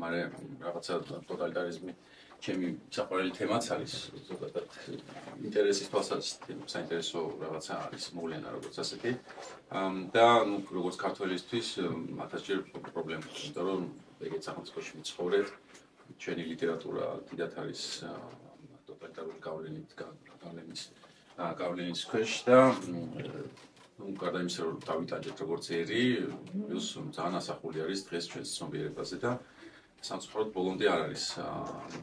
მაგრამ რაღაცა ტოტალიტარიზმი ჩემი საყვარელი თემაც არის ზოგადად ინტერესის თვალსაზრისით საინტერესო რაღაცა არის მოვლენა როგორც ასეთი და ნუ როგორც ქართველისთვის მათაშჯერ პრობლემაა იმიტომ რომ ეგეც სახელმწიფოში ვიცხოვრეთ ჩვენი ლიტერატურა დიდათ არის ტოტალიტარული გავლენის ქვეშ და ну, გარდა იმისა, რომ დავიტანჯეთ როგორც ერი, პლუს ძალიან ასახული არის დღეს ჩვენს ცნობიერებაზე და სამწუხაროდ ბოლომდე არ არის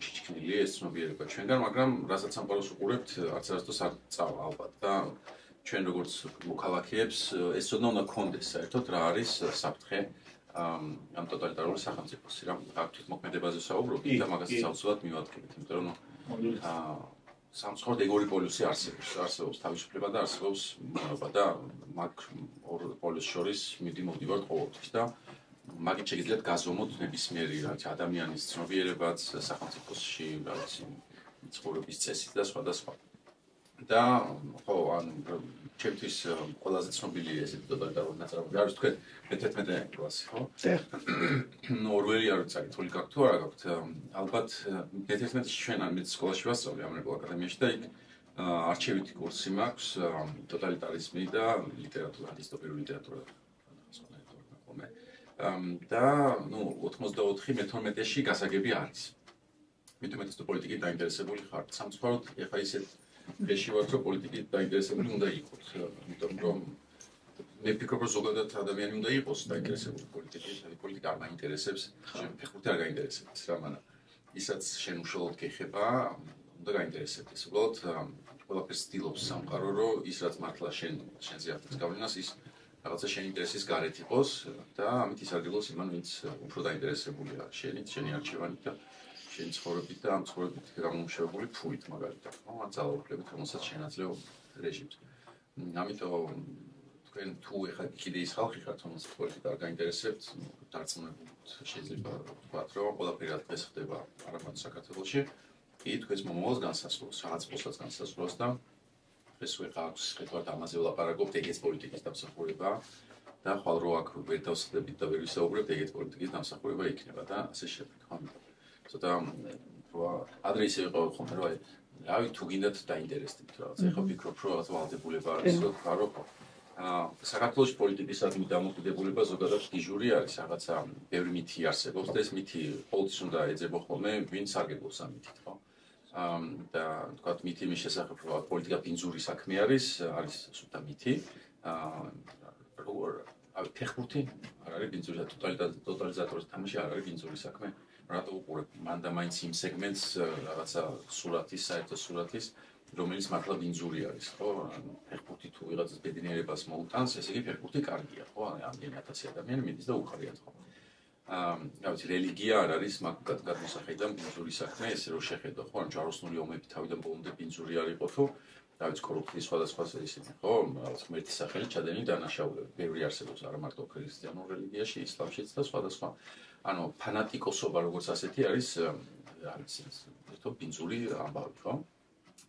ჩიჩქნილი ეს ცნობიერება ჩვენგან, მაგრამ რასაც სამყაროს უყურებთ, არც არასდროს არ წავა ალბათ და ჩვენ როგორც მოქალაქეებს ეს ცოდნა უნდა გქონდეს საერთოდ რა არის საფრთხე ამ ტოტალიტარული სახელმწიფოს, რა თვითმოქმედებაზე საუბრობთ და მაგასაც აუცილებლად მივადგებით, იმიტომ რომ სამწუხაროდ ეგორი პოლუსი არსებობს თავისუფლება და არსებობს მონობა და მაგ ორ პოლუსს შორის მივდივართ ყოველთვის და მაგით შეგიძლიათ გაზომოთ ნებისმიერი ადამიანის ცნობიერებაც სახელმწიფოში რაღაც ცხოვრების წესით და სხვა და სხვა და ხო ან ჩემთვის ყველაზე ცნობილი ესეთი ტოტალიტარული ნაწარმოები არის თქვენ მე-11 კლასი ხო? ნუ ორველი არ ვიცი თული გაქვთ თუ არა გაქვთ ალბათ მე-11-ში ჩვენ ამ სკოლაში ვასწავლე ამერიკულ აკადემიაში და იქ არჩევითი კურსი მაქვს ტოტალიტარიზმი და ლიტერატურა დისტოპიური ლიტერატურა და ნუ 84 მე-12-ში გასაგები არის მithumetes თუ პოლიტიკით დაინტერესებული ხართ სამწუხაროდ ეხა ისეთ ეში ვართ რომ პოლიტიკით დაინტერესებული უნდა იყოთ იმიტომ რომ მე ვფიქრობ რომ ზოგადად ადამიანი უნდა იყოს დაინტერესებული პოლიტიკით პოლიტიკა არ მაინტერესებს ფეხბურთი არ გაინტერესებს რა მანამ ისაც შენ უშუალოდ გეხება უნდა გაინტერესებდეს უბრალოდ ყველაფერს ცდილობს სამყარო რომ ის რაც მართლა შენზე ახდენს გავლენას ის რაღაცა შენი ინტერესის გარეთ იყოს და ამით ისარგებლოს იმან ვინც უფრო დაინტერესებულია შენი არჩევანით და შენი ცხოვრებით და ამ ცხოვრებით გამომშვებული ფულით მაგალითად ხო ან ძალაუფლებით რომელსაც შენაძლევ რეჟიმს ამიტომ თქვენ თუ ეხლა კიდე ის ხალხი ხართ რომელსაც პოლიტიკა არ გაინტერესებთ დარწმუნებულად შეიძლება ვთქვათ რომ ყველაფერი დღეს ხდება არამარტო საქართველოში კი თქვენს მომავალს განსაზღვროს რაღაც პოსტს განსაზღვროს და ეს ვეღარს ხეთვართ ამაზე ვლაპარაკობთ ეგეც პოლიტიკის დამსახურება და ხვალ რო აქ ვერ დავსხდებით და ვერ ვისაუბრებთ ეგეც პოლიტიკის დამსახურება იქნება და ასე შემდეგ ხო ცოტა ადრე ისე იყო ხოლმე რომ რავი თუ გინდათ დაინტერესდით რაღაც ეხლა ვფიქრობ რომ რაღაც ვალდებულება არის რომ ხარო საქართველოს პოლიტიკისადმი დამოკიდებულება ზოგადად დიჟური არის რაღაცა ბევრი მითი არსებობს და ეს მითი ყოველთვის უნდა ეძებო ხოლმე ვინ სარგებლობს ამ მითით ხო და თქვათ მითი იმის შესახებ რომ პოლიტიკა ბინძური საქმე არის სულთა მითი ფეხბურთი არ არის ბინძური ტოტალიზატორის თამაში არ არის ბინძური საქმე რატო უყურებ მანდა მაინც იმ სეგმენტს რაღაცა სურათის საერთო სურათის რომელიც მართლა ბინძური არის ხო ფეხბურთი თუ ვიღაცას ბედნიერებას მოუტანს ესე იგი ფეხბურთი კარგია ხო ამდენი 1000 ადამიანი მიდის და უყარიათ ხო რა ვიცი რელიგია არ არის მაგ გადმოსახედიდან ბინძური საქმე ესე რომ შეხედო ხო ან ჯვაროსნული ომები თავიდან ბოლომდე ბინძური არ იყო თუ რა ვიცი კორუფციის სხვადასხვა ისინი ხო რაღაც ღმერთის სახელით ჩადენილი დანაშაულები ბევრი არსებობს არა მარტო ქრისტიანულ რელიგიაში ისლამშიც და სხვადასხვა ანუ ფანატიკოსობა როგორც ასეთი არის თო ბინძური ამბავი ხო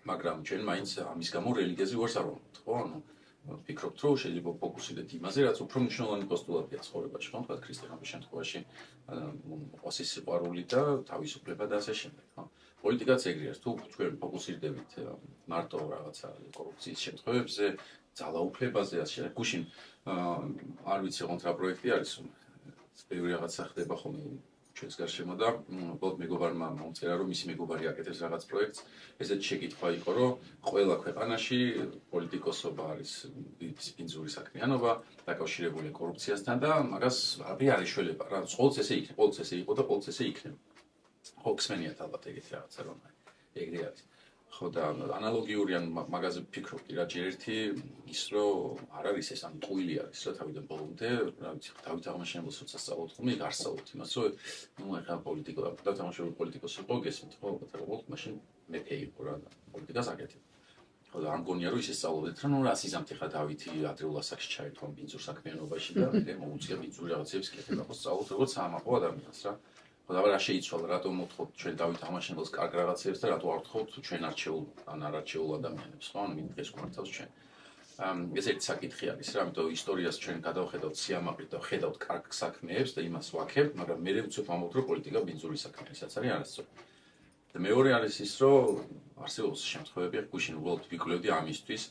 მაგრამ ჩვენ მაინც ამის გამო რელიგიაზე ვარს არ ვამბობთ ხო ანუ ვფიქრობთ რომ შეიძლება ფოკუსირდეთ იმაზე რაც უფრო მნიშვნელოვანი პოსტულატია ცხოვრებაში ხო თქვა ქრისტიანობის შემთხვევაში ოსის სიყვარული და თავისუფლება და ასე შემდეგ ხო პოლიტიკაც ეგრეა თუ ჩვენ ფოკუსირდებით მარტო რაღაცა კორუფციის შემთხვევებზე ძალაუფლებაზე ასე გუშინ არ ვიცი ოღონდ რა პროექტი არის ბევრი რაღაცა ხდება ხოლმე ჩვენს გარშემო და უბრალოდ მეგობარმა მომწერა რომ მისი მეგობარი აკეთებს რაღაც პროექტს ესეც შეკითხვა იყო რომ ყველა ქვეყანაში პოლიტიკოსობა არის ბინძური საქმიანობა დაკავშირებული კორუფციასთან და მაგას არაფერი არ ეშველება რა ყოველთვის ესე იქნება ყოველთვის ესე იყო და ყოველთვის ესე იქნება ხო ხსმენიათ ალბათ ეგეთი რაღაცა რომ ეგრე არის ხო და ანალოგიური ან მაგაზე ვფიქრობდი რა ჯერ ერთი ის რომ არ არის ეს ან ტყუილი არის რა თავიდან ბოლომდე რა ვიცი დავით აღმაშენებელს როცა სწავლობთ ხოლმე იქ არ სწავლობთ იმას რომ ნუ ეხლა პოლიტიკა დავით აღმაშენებელი პოლიტიკოსი იყო გესმით ხო ბატონო მაშინ მეფე იყო რა პოლიტიკას აკეთებ ხო და არ მგონია რომ ისე სწავლობდეთ რა ნუ რა სიზამთე ხა დავითი ადრეულ ასაკში ჩაერთვა ბინძურ საქმიანობაში და მე მოუწია ბინძური რაღაცებს კეთება ხო სწავლობთ როგორც სამაყო ადამიანს რა ხო და რა შეიცვალა რატომ მოთხოვთ ჩვენ დავით აღმაშენებელს კარგ რაღაცებს და რატო არ ვთხოვთ ჩვენ არჩეულ ან არ არჩეულ ადამიანებს ხო ანუ იმ დღეს გვართავს ჩვენ ეს ერთი საკითხი არის რა, ამიტომ ისტორიას ჩვენ გადავხედავთ სიამაყით და ხედავთ კარგ საქმეებს და იმას ვაქებთ, მაგრამ მე უცებ ვამბობ, რომ პოლიტიკა ბინძური საქმეა, ისაც არის არასწორი. და მეორე არის ის, რომ არსებობს შემთხვევები, გუშინ უბრალოდ ვიკვლევდი ამისთვის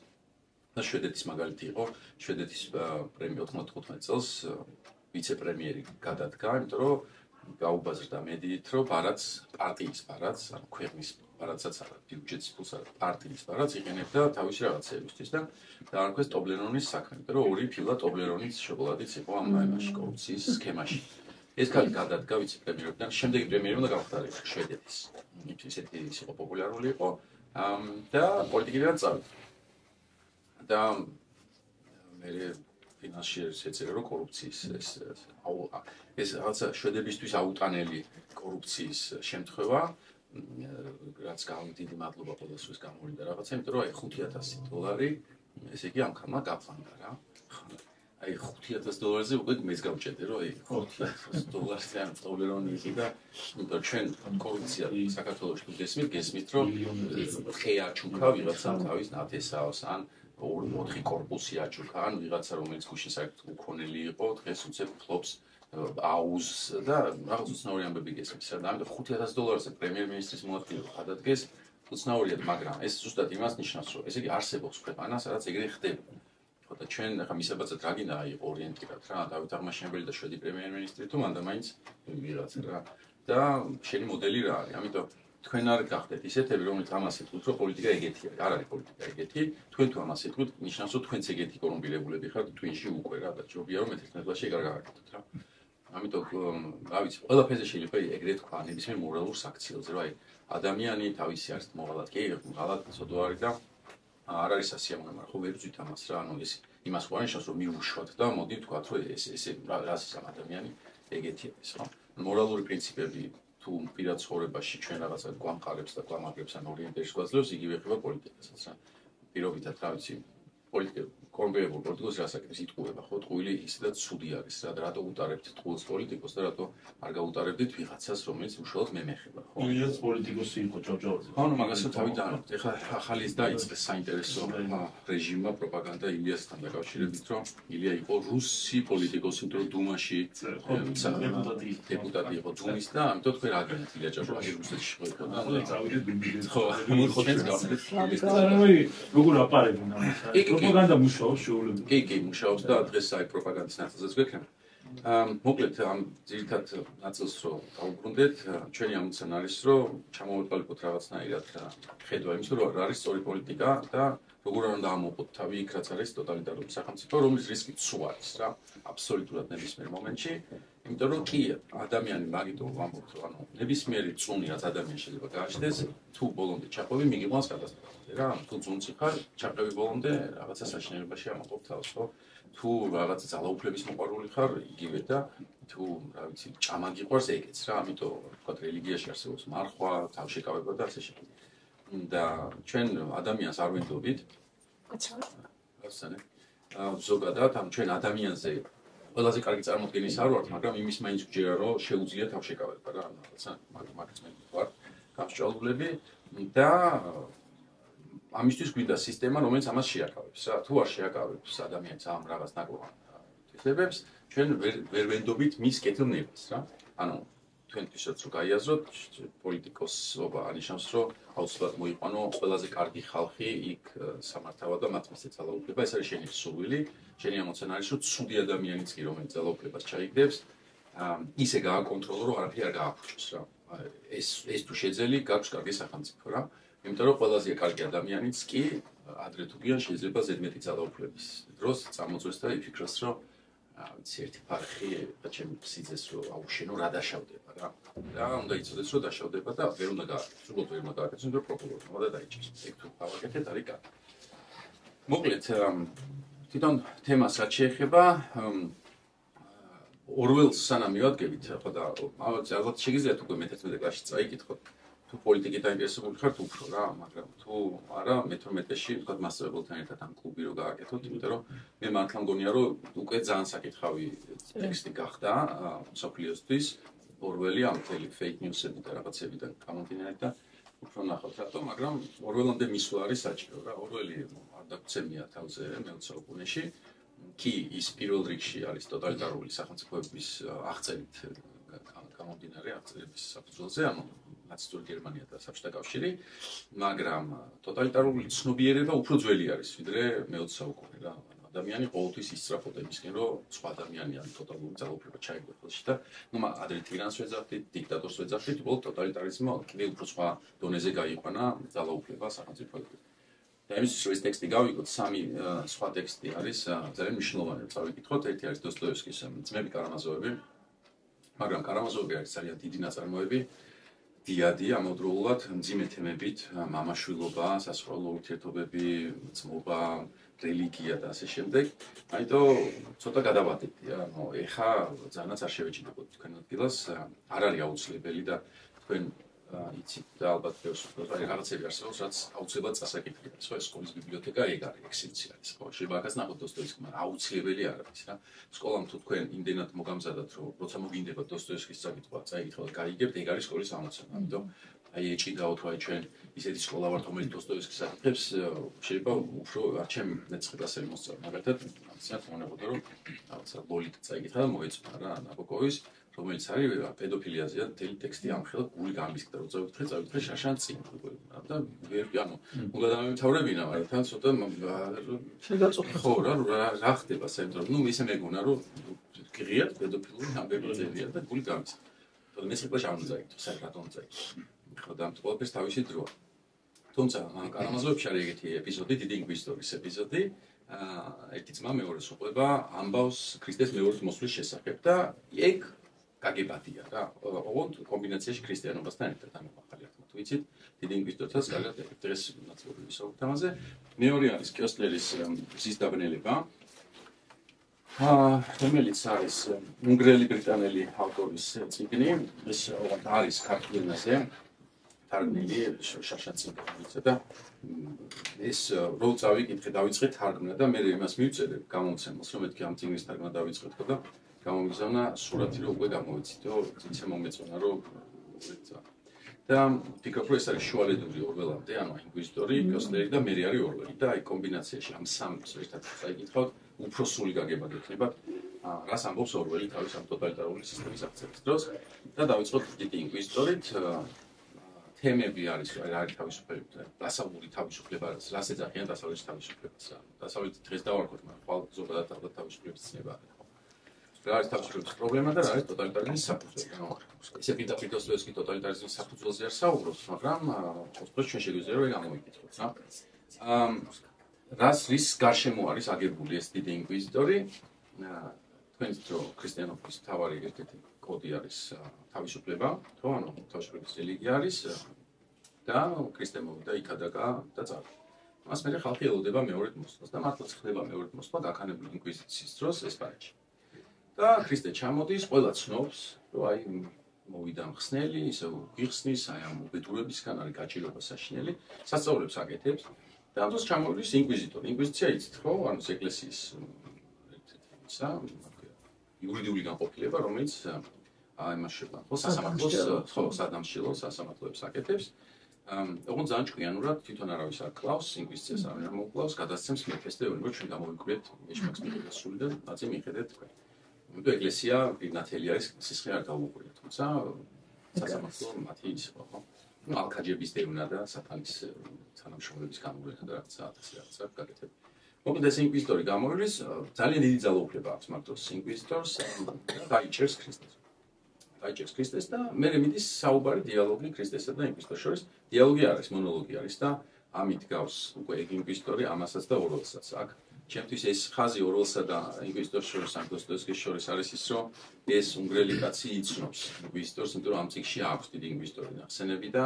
და შვედეთის მაგალითი იყო, შვედეთის პრემია 95 წელს ვიცე-პრემიერი გადადგა, იმიტომ რომ გაუბაზრდა მედიით, რომ ბარათს პარტიის ბარათს, ანუ ქვეყნის ბარათსაც არა, ბიუჯეტის ფულს არა, პარტიის ბარათს იყენებდა თავისი რაღაცეებისთვის და დაარქვეს ტობლერონის საქმე, იმიტომ რომ ორი ფილა ტობლერონის შოკოლადიც იყო ამ იმაში კორუფციის სქემაში. ეს კაცი გადადგა ვიცე-პრემიერიდან, შემდეგი პრემიერი უნდა გავხდარიყო შვედეთის. ისეთი ის იყო პოპულარული იყო და პოლიტიკიდან წავიდა. და მე ფინანსიერს ეწერა რომ კორუფციის ეს რაღაცა შვედებისთვის აუტანელი კორუფციის შემთხვევა რაც დიდი მადლობა ყველასთვის გამოვიდა რაღაცა იმიტომ რომ აი $5,000 ესე იგი ამ ხანმა გაფანდა რა აი $5,000-ზე უკვე მეც გავჭედე რომ აი $5,000-ზე ან ტობლერონი იყო და იმიტომ ჩვენ კორუფცია საქართველოში გესმით რომ ხე აჩუქა ვიღაცამ თავის ნათესავს ან 4 კორპუსი აჩუქა ან ვიღაცა რომელიც გუშინ საერთოდ უქონელი იყო დღეს უცებ ფლობს აუზს და რაღაც უცნაური ამბები გესმის რა და ამიტომ $5,000-ზე პრემიერ-მინისტრის მოადგილე გადადგეს უცნაურია მაგრამ ეს ზუსტად იმას ნიშნავს რომ ესე იგი არსებობს ქვეყანა სადაც ეგრე ხდება ხო და ჩვენ ახლა მისაბაძად რა გინდა აი ორიენტირად რა დავით აღმაშენებელი და შვედი პრემიერ-მინისტრი თუ მანდა მაინც ვიღაცა რა და შენი მოდელი რა არის ამიტომ თქვენ არ გახდეთ ისეთები რომელიც ამას იტყვით რომ პოლიტიკა ეგეთია არ არის პოლიტიკა ეგეთი თქვენ თუ ამას იტყვით ნიშნავს რომ თქვენც ეგეთი კორუმპირებულები ხართ twin-ში უკვე რა და ჯობია რომ მე-11 კლასში ეგარ გავაკეთოთ რა ამიტომ რა ვიცი ყველაფერზე შეიძლება ეგრე თქვა ნებისმიერ მორალურ საქციელზე რომ აი ადამიანი თავისი არის მოღალატე კი ღალატ ცოდვა არის და არ არის სასიამოვნო მაგრამ ხო ვერ ვძვით ამას რა ანუ ეს იმას ხო ანიშნავს რომ მიუშვათ და მოდი ვთქვათ რომ ეს რას ამ ადამიანი ეგეთი არის ხო მორალური პრინციპები თუ პირად ცხოვრებაში ჩვენ რაღაცა გვამყარებს და გვამაგრებს ან ორიენტირებს გვაძლევს იგივე ხება პოლიტიკასაც რა პირობითად რა ვიცი პოლიტიკა კორუმპირებულ პოლიტიკოს რასაკეთებს იტყუება ხო ტყუილი ისედაც ცუდი არის რა და რატო უტარებთ ტყუილს პოლიტიკოს და რატო არ გაუტარებდით ვიღაცას რომელიც უშუალოდ მე მეხება ხო ვიღაც პოლიტიკოსი იყო ჭავჭავაძე ხო ნუ მაგასო თავი დაანოთ ეხლა ახალი ის დაიწყეს საინტერესო რეჟიმმა პროპაგანდა ილიასთან დაკავშირებით რომ ილია იყო რუსი პოლიტიკოსი იმიტომ რომ დუმაში დეპუტატი იყო დუმის და ამიტომ თქვენ რა გინდათ ილია ჭავჭავაძე რუსეთში იყო და წავიდეთ ბიბლიოთეკაში ხო მოხდეთ გავდეთ როგორ აპარებენ ამას პროპაგანდა მუშაობს შეუძლებელი კი მუშაობს და დღეს აი პროპაგანდის ნაწილზეც გვექნება მოკლედ ამ ძირითად ნაწილს რომ დავუბრუნდეთ ჩვენი ამოცანა არის რომ ჩამოვეყალიბოთ რაღაცნაირად ხედვა იმის რომ რა არის სწორი პოლიტიკა და როგორ უნდა ამოყოთ თავი იქ რაც არის ტოტალიტარული სახელმწიფო რომლის რისკიც სულ არის რა აბსოლუტურად ნებისმიერ მომენტში იმიტომ რომ კი ადამიანი მაგიტო ვამბობთ რომ ანუ ნებისმიერი წუნი რაც ადამიანს შეიძლება გააჩნდეს თუ ბოლომდე ჩაყვევი მიგიყვანს კატასტროფაზე რა თუ წუნცი ხარ ჩაყვევი ბოლომდე რაღაცა საშინელებაში ამოყობ თავს ხო თუ რაღაცა ძალაუფლების მოყვარული ხარ იგივე და თუ რა ვიცი ჭამა გიყვარს ეგეც რა ამიტომ ვთქვათ რელიგიაში არსებობს მარხვა თავშეკავება და ასე შემდეგ და ჩვენ ადამიანს არ ვენდობით ზოგადად ამ ჩვენ ადამიანზე ყველაზე კარგი წარმოდგენის არ ვართ მაგრამ იმის მაინც გვჯერა რომ შეუძლია თავშეკავება რა რაღაცა მაგაც მე ვარ გამსჭვალულები და ამისთვის გვინდა სისტემა რომელიც ამას შეაკავებს რა თუ არ შეაკავებს ადამიანს ამ რაღაც ნაკლოვან თვისებებს ჩვენ ვერ ვენდობით მის კეთილნებას რა ანუ თქვენთვისაც რო გაიაზროთ პოლიტიკოსობა ანიშნავს რომ აუცილებლად მოიყვანო ყველაზე კარგი ხალხი იქ სამართავად და მათ მისცეს ძალაუფლება ეს არის შენი სურვილი შენი ამოცანა არის რომ ცუდი ადამიანიც კი რომელიც ძალაუფლებას ჩაიგდებს ისე გააკონტროლო რომ არაფერი არ გააფუჭოს რა ეს თუ შეძელი გაქვს კარგი სახელმწიფო რა იმიტომ რომ ყველაზე კარგი ადამიანიც კი ადრე თუ გიან შეიძლება ზედმეტი ძალაუფლების დროს წამოწვეს და იფიქროს რომ ვიცი ერთი ფარხი და ჩემი სიძეს რომ აუშენო რა დაშავდება რა უნდა იცოდეს რომ დაშავდება და ვერ უნდა გააკეთოს უბრალოდ ვერ უნდა გააკეთოს იმიტომ რომ პროკურორმა უნდა დაიჭიროს ეგ თუ გავაკეთეთ არის კარგი მოკლედ თვითონ თემას რაც შეეხება ორველს სანამ მივადგებით ხო და ალბათ შეგიძლიათ უკვე მე-11 კლასში წაიკითხოთ თუ პოლიტიკით დაინტერესებული ხართ უფრო რა მაგრამ თუ არა მე-12-ში ვთქვათ მასწავლებელთან ერთად ამ კლუბი რო გააკეთოთ იმიტომ რომ მე მართლა მგონია რომ უკვე ძალიან საკითხავი ტექსტი გახდა მსოფლიოსთვის ორველი ამ მთელი fake news-ები და რაღაცებიდან გამომდინარე და უფრო ნახავთ რატო, მაგრამ ორველამდე მისვლა არის საჭირო რა. ორველი არ დაგცემია თავზე მე-20 საუკუნეში. კი ის პირველ რიგში არის ტოტალიტარული სახელმწიფოების აღწერით გამომდინარე აღწერების საფუძველზე, ანუ ნაცისტური გერმანია და საბჭოთა კავშირი, მაგრამ ტოტალიტარული ცნობიერება უფრო ძველი არის, ვიდრე მე-20 საუკუნე რა. ადამიანი ყოველთვის ისწრაფოდა იმისკენ, რომ სხვა ადამიანი არის ტოტალური ძალაუფლება ჩაიგდო ხელში და ადრე ტირანს ვეძახდით, დიქტატორს ვეძახდით, უბრალოდ ტოტალიტარიზმი კიდევ უფრო სხვა დონეზე გაიყვანა ძალაუფლება სახელმწიფოებრივ. და იმისთვის რომ ეს ტექსტი გავიგოთ, სამი სხვა ტექსტი არის ძალიან მნიშვნელოვანი, წავიკითხოთ. ერთი არის დოსტოევსკის ძმები კარამაზოვები, მაგრამ კარამაზოვები არის ძალიან დიდი ნაწარმოები, დიადი ამავდროულად მძიმე თემებით, მამაშვილობა, სასწავლო ურთიერთობები, ძმობა, რელიგია და ასე შემდეგ. აიტო ცოტა გადავადეთ, ანუ ეხა ძალიანაც არ შევეჭიდებოდ თქვენ ადგილას, არ არის აუცილებელი და თქვენ იცით და ალბათ ბევრს უბრალოდ რაღაცები არსებობს, რაც აუცილებლად წასაკითხია. ხო, ეს სკოლის ბიბლიოთეკა ეგ არის, ექსცენტრია არის. ხო, შეიძლება ახაც ნახოთ დოსტოევსკი, მაგრამ აუცილებელი არ არის რა. სკოლამ თუ თქვენ იმდენად მოგამზადათ, რომ როცა მოგინდებათ დოსტოევსკის წაკითხვა, წაიკითხოთ, გაიგებთ, ეგ არის სკოლის ამოცანა. ამიტომ აი ეჭიდაოთ, რომ აი ჩვენ ისეთი სკოლა ვართ, რომელიც დოსტოევსკის აკითხებს, შეიძლება უფრო არ ჩემ მეცხრე კლასელი მოსწავლე. მაგალითად, ამცაც მონებოდა, რომ რაღაცა ლოლიტა წაიკითხა და მოეწონა რა ნაბოკოვის, რომელიც არის პედოფილიაზეა მთელი ტექსტი ამხელა გული გამისკდა, რომ წავიკითხე შაშან წინ. და ანუ უნდა დამემთავრებინა, მაგრამ თან ცოტა შეგაწოხა. ხო რა ხდება საერთოდ? ნუ ისე მეგონა, რომ გიღიათ პედოფილური ამბები წერია და გული გამისკდა. თორემ მეცხრე კლასში არ უნდა წაიკითხო, საერთოდ უნდა წაიკითხო. ხო და ამ ყველაფერს თავისი დროა. თუმცა კარამაზოვებში არის ეგეთი ეპიზოდი, დიდი ინკვიზიტორის ეპიზოდი. ერთი ძმა მეორეს უყვება ამბავს ქრისტეს მეორეს მოსვლის შესახებ და ეგ კაგებადია რა. ოღონდ კომბინაციაში ქრისტიანობასთან ერთად ამოხალი ახლა თუ იცით, დიდი ინკვიზიტორთან კარგად დღეს ნაწილობრივ ვისაუბრებთ ამაზე. მეორე არის კიოსლერის გზის დაბნელება. რომელიც არის უნგრელი ბრიტანელი ავტორის წიგნი, ეს ოღონდ არის ქართულ ენაზე თარგმნილი შაშანცინკოვიცა და ეს რო წავიკითხე, დავიწყე თარგმნა და მე იმას მივწერე გამომცემელს, რომ მეთქი ამ წიგნის თარგმნა დავიწყეთ და გამომიგზავნა სურათი, რომ უკვე გამოვიცითო, ისე მომეწონა, რომ უეცა. და ფიქრობ, რომ ეს არის შუალედური ორველამდე, ანუ ინკვიზიტორი, კიოსლერი და მე არის ორველი და აი კომბინაციაში ამ სამს ერთად წაიკითხავთ, უფრო სრული გაგება გექნებათ, რას ამბობს ორველი თავის ამ ტოტალიტარული სისტემის აღწერის დროს და დავიწყოთ დიდი ინკვიზიტორით. თემები არის, რა არის თავისუფლება, დასავლური თავისუფლება, რას ეძახიან დასავლეთის თავისუფლებას რა. დასავლეთი დღეს დავარქოთ, მაგრამ ხვალ ზოგადად ალბათ თავისუფლების ცნება არის. რა არის თავისუფლების პრობლემა და რა არის ტოტალიტარიზმის საფუძველი. ესე პირდაპირ დოსტოევსკი ტოტალიტარიზმის საფუძველზე არ საუბრობს, მაგრამ უბრალოდ ჩვენ შეგვიძლია რომ გამოვიკითხოთ რა. რის გარშემო არის აგებული ეს დიდი ინკვიზიტორი? თქვენით რომ ქრისტიანობის მთავარი ერთ-ერთი კოდი არის თავისუფლება, ხო, ანუ თავისუფლების რელიგია არის და ქრისტიანობა და იქადაგა და წავიდა. მას მერე ხალხი ელოდება მეორედ მოსვლას და მართლაც ხდება მეორედ მოსვლა გაქანებული ინკვიზიციის დროს ესპანეთში. და ქრისტე ჩამოდის, ყველა ცნობს, რომ აი მოვიდა მხსნელი, ისე გიხსნის, აი ამ უბედურებისგან არის გაჭირება საშინელი, სასწაულებს აკეთებს და ამ დროს ჩამოვიდეს ინკვიზიტორი. ინკვიზიცია იცით, ხო, ანუ ეკლესიის ერთ-ერთი იურიდიული განყოფილება, რომელიც აიმაშება, ხო, სასამართლოს, ხო, სადამსჯელოს სასამართლოებს აკეთებს. ოღონდ ძალიან ჭკვიანურად თვითონ არავის არ კლავს, ინკვიზიციას არ მოკლავს, გადასცემს მეფეს და ეუბნება ჩვენ გამოვიკვლიეთ ეშმაკს მიიღეს სული და ნაწი მიხედეთ თქვენ. იმიტომ ეკლესია ნათელი არის, სისხლი არ გაუუყურია, თუმცა სასამართლო მათი ის ხო. ნუ ალქაჯების დევნა და სათანის თანამშრომლების გამოვლენა და რაღაცა გაკეთება. მოკლედ ეს ინკვიზიტორი გამოვიდეს, ძალიან დიდი ძალაუფლება აქვს მაგ დროს ინკვიზიტორს და დაიჭერს ქრისტეს. დაიჭერს ქრისტეს და მე მიდის საუბარი დიალოგი ქრისტესა და ინკვიზიტორს შორის. დიალოგი არის, მონოლოგი არის და ამით გავს უკვე ეგ ინკვიზიტორი ამასაც და ორველსაც. აქ ჩემთვის ეს ხაზი ორველსა და ინკვიზიტორს შორის, ამ დოსტოევსკის შორის არის ის, რომ ეს უნგრელი კაცი იცნობს ინკვიზიტორს, იმიტომ რომ ამ წიგნში აქვს დიდი ინკვიზიტორი ნახსენები და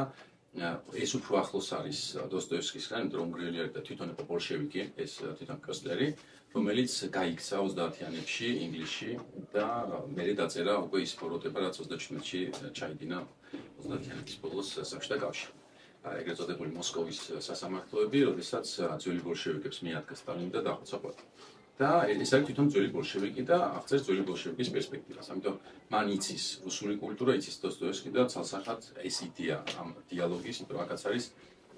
ეს უფრო ახლოს არის დოსტოევსკისგან, იმიტომ რომ უნგრელი არის და თვითონ იყო ბოლშევიკი, ეს თვითონ კიოსლერი, რომელიც გაიქცა 30-იანებში ინგლისში და მერე დაწერა უკვე ის ბოროტება, რაც 37-ში ჩაიდინა 30-იანების ბოლოს საბჭოთა კავშირში. ეგრეთ წოდებული მოსკოვის სასამართლოები, როდესაც ძველი ბოლშევიკებს მიადგა სტალინი და დახოცა ყველა. და ეს არის თვითონ ძველი ბოლშევიკი და აღწერს ძველი ბოლშევიკის პერსპექტივას. ამიტომ მან იცის რუსული კულტურა, იცის დოსტოევსკი და ცალსახად ეს იდეა ამ დიალოგის, იმიტომ რომ აქაც არის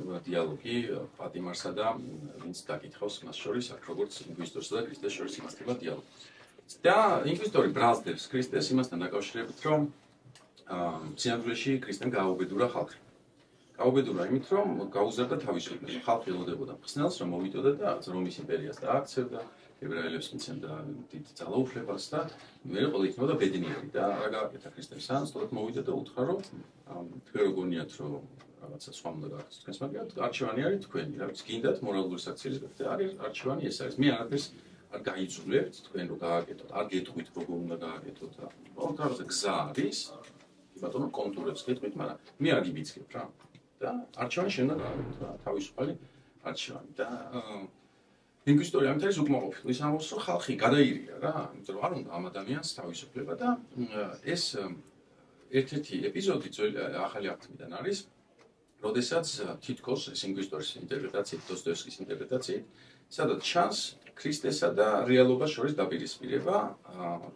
დიალოგი პატიმარსა და ვინც დაკითხავს მას შორის, აქ როგორც ინკვიზიტორსა და ქრისტეს შორის იმართება დიალოგი. და ინკვიზიტორი ბრალსდებს ქრისტეს იმასთან დაკავშირებით, რომ სინამდვილეში ქრისტემ გააუბედურა ხალხი. გააუბედურა იმით, რომ გაუზარდა თავისუფლება. ხალხი ელოდებოდა მხსნელს, რომ მოვიდოდა და რომის იმპერიას დააქცევდა, ებრაელებს მიცემდა დიდ ძალაუფლებას და მე ყველა იქნებოდა ბედნიერი და რა გააკეთა ქრისტემ სანაცვლოდ მოვიდა და უთხრა, რომ თქვენ როგორ რომ რაღაცა სხვა უნდა გააკეთოთ თქვენს, მაგრამ არჩევანი არის თქვენი, რა ვიცი, გინდათ მორალური საქციელებით და არის არჩევანი ეს არის. მე არაფერს არ გაიძულებთ თქვენ რომ გააკეთოთ, არ გეტყვით როგორ უნდა გააკეთოთ და ყოველდღიურად გზა არის, ბატონო კონტურებს გეტყვით, მაგრამ მე არ გიბიძგებ რა. და არჩევანი შენდა გააკეთოთ რა, თავისუფალი არჩევანი და ინკვიზიტორი ამით არის უკმაყოფილო. ის ამბობს, რომ ხალხი გადაირია რა, იმიტომ რომ არ უნდა ამ ადამიანს თავისუფლება და ეს ერთ-ერთი ეპიზოდი ახალი აღთქმიდან არის, როდესაც თითქოს ეს ინკვიზიტორის ინტერპრეტაციით, დოსტოევსკის ინტერპრეტაციით, სადაც ჩანს ქრისტესა და რეალობას შორის დაპირისპირება,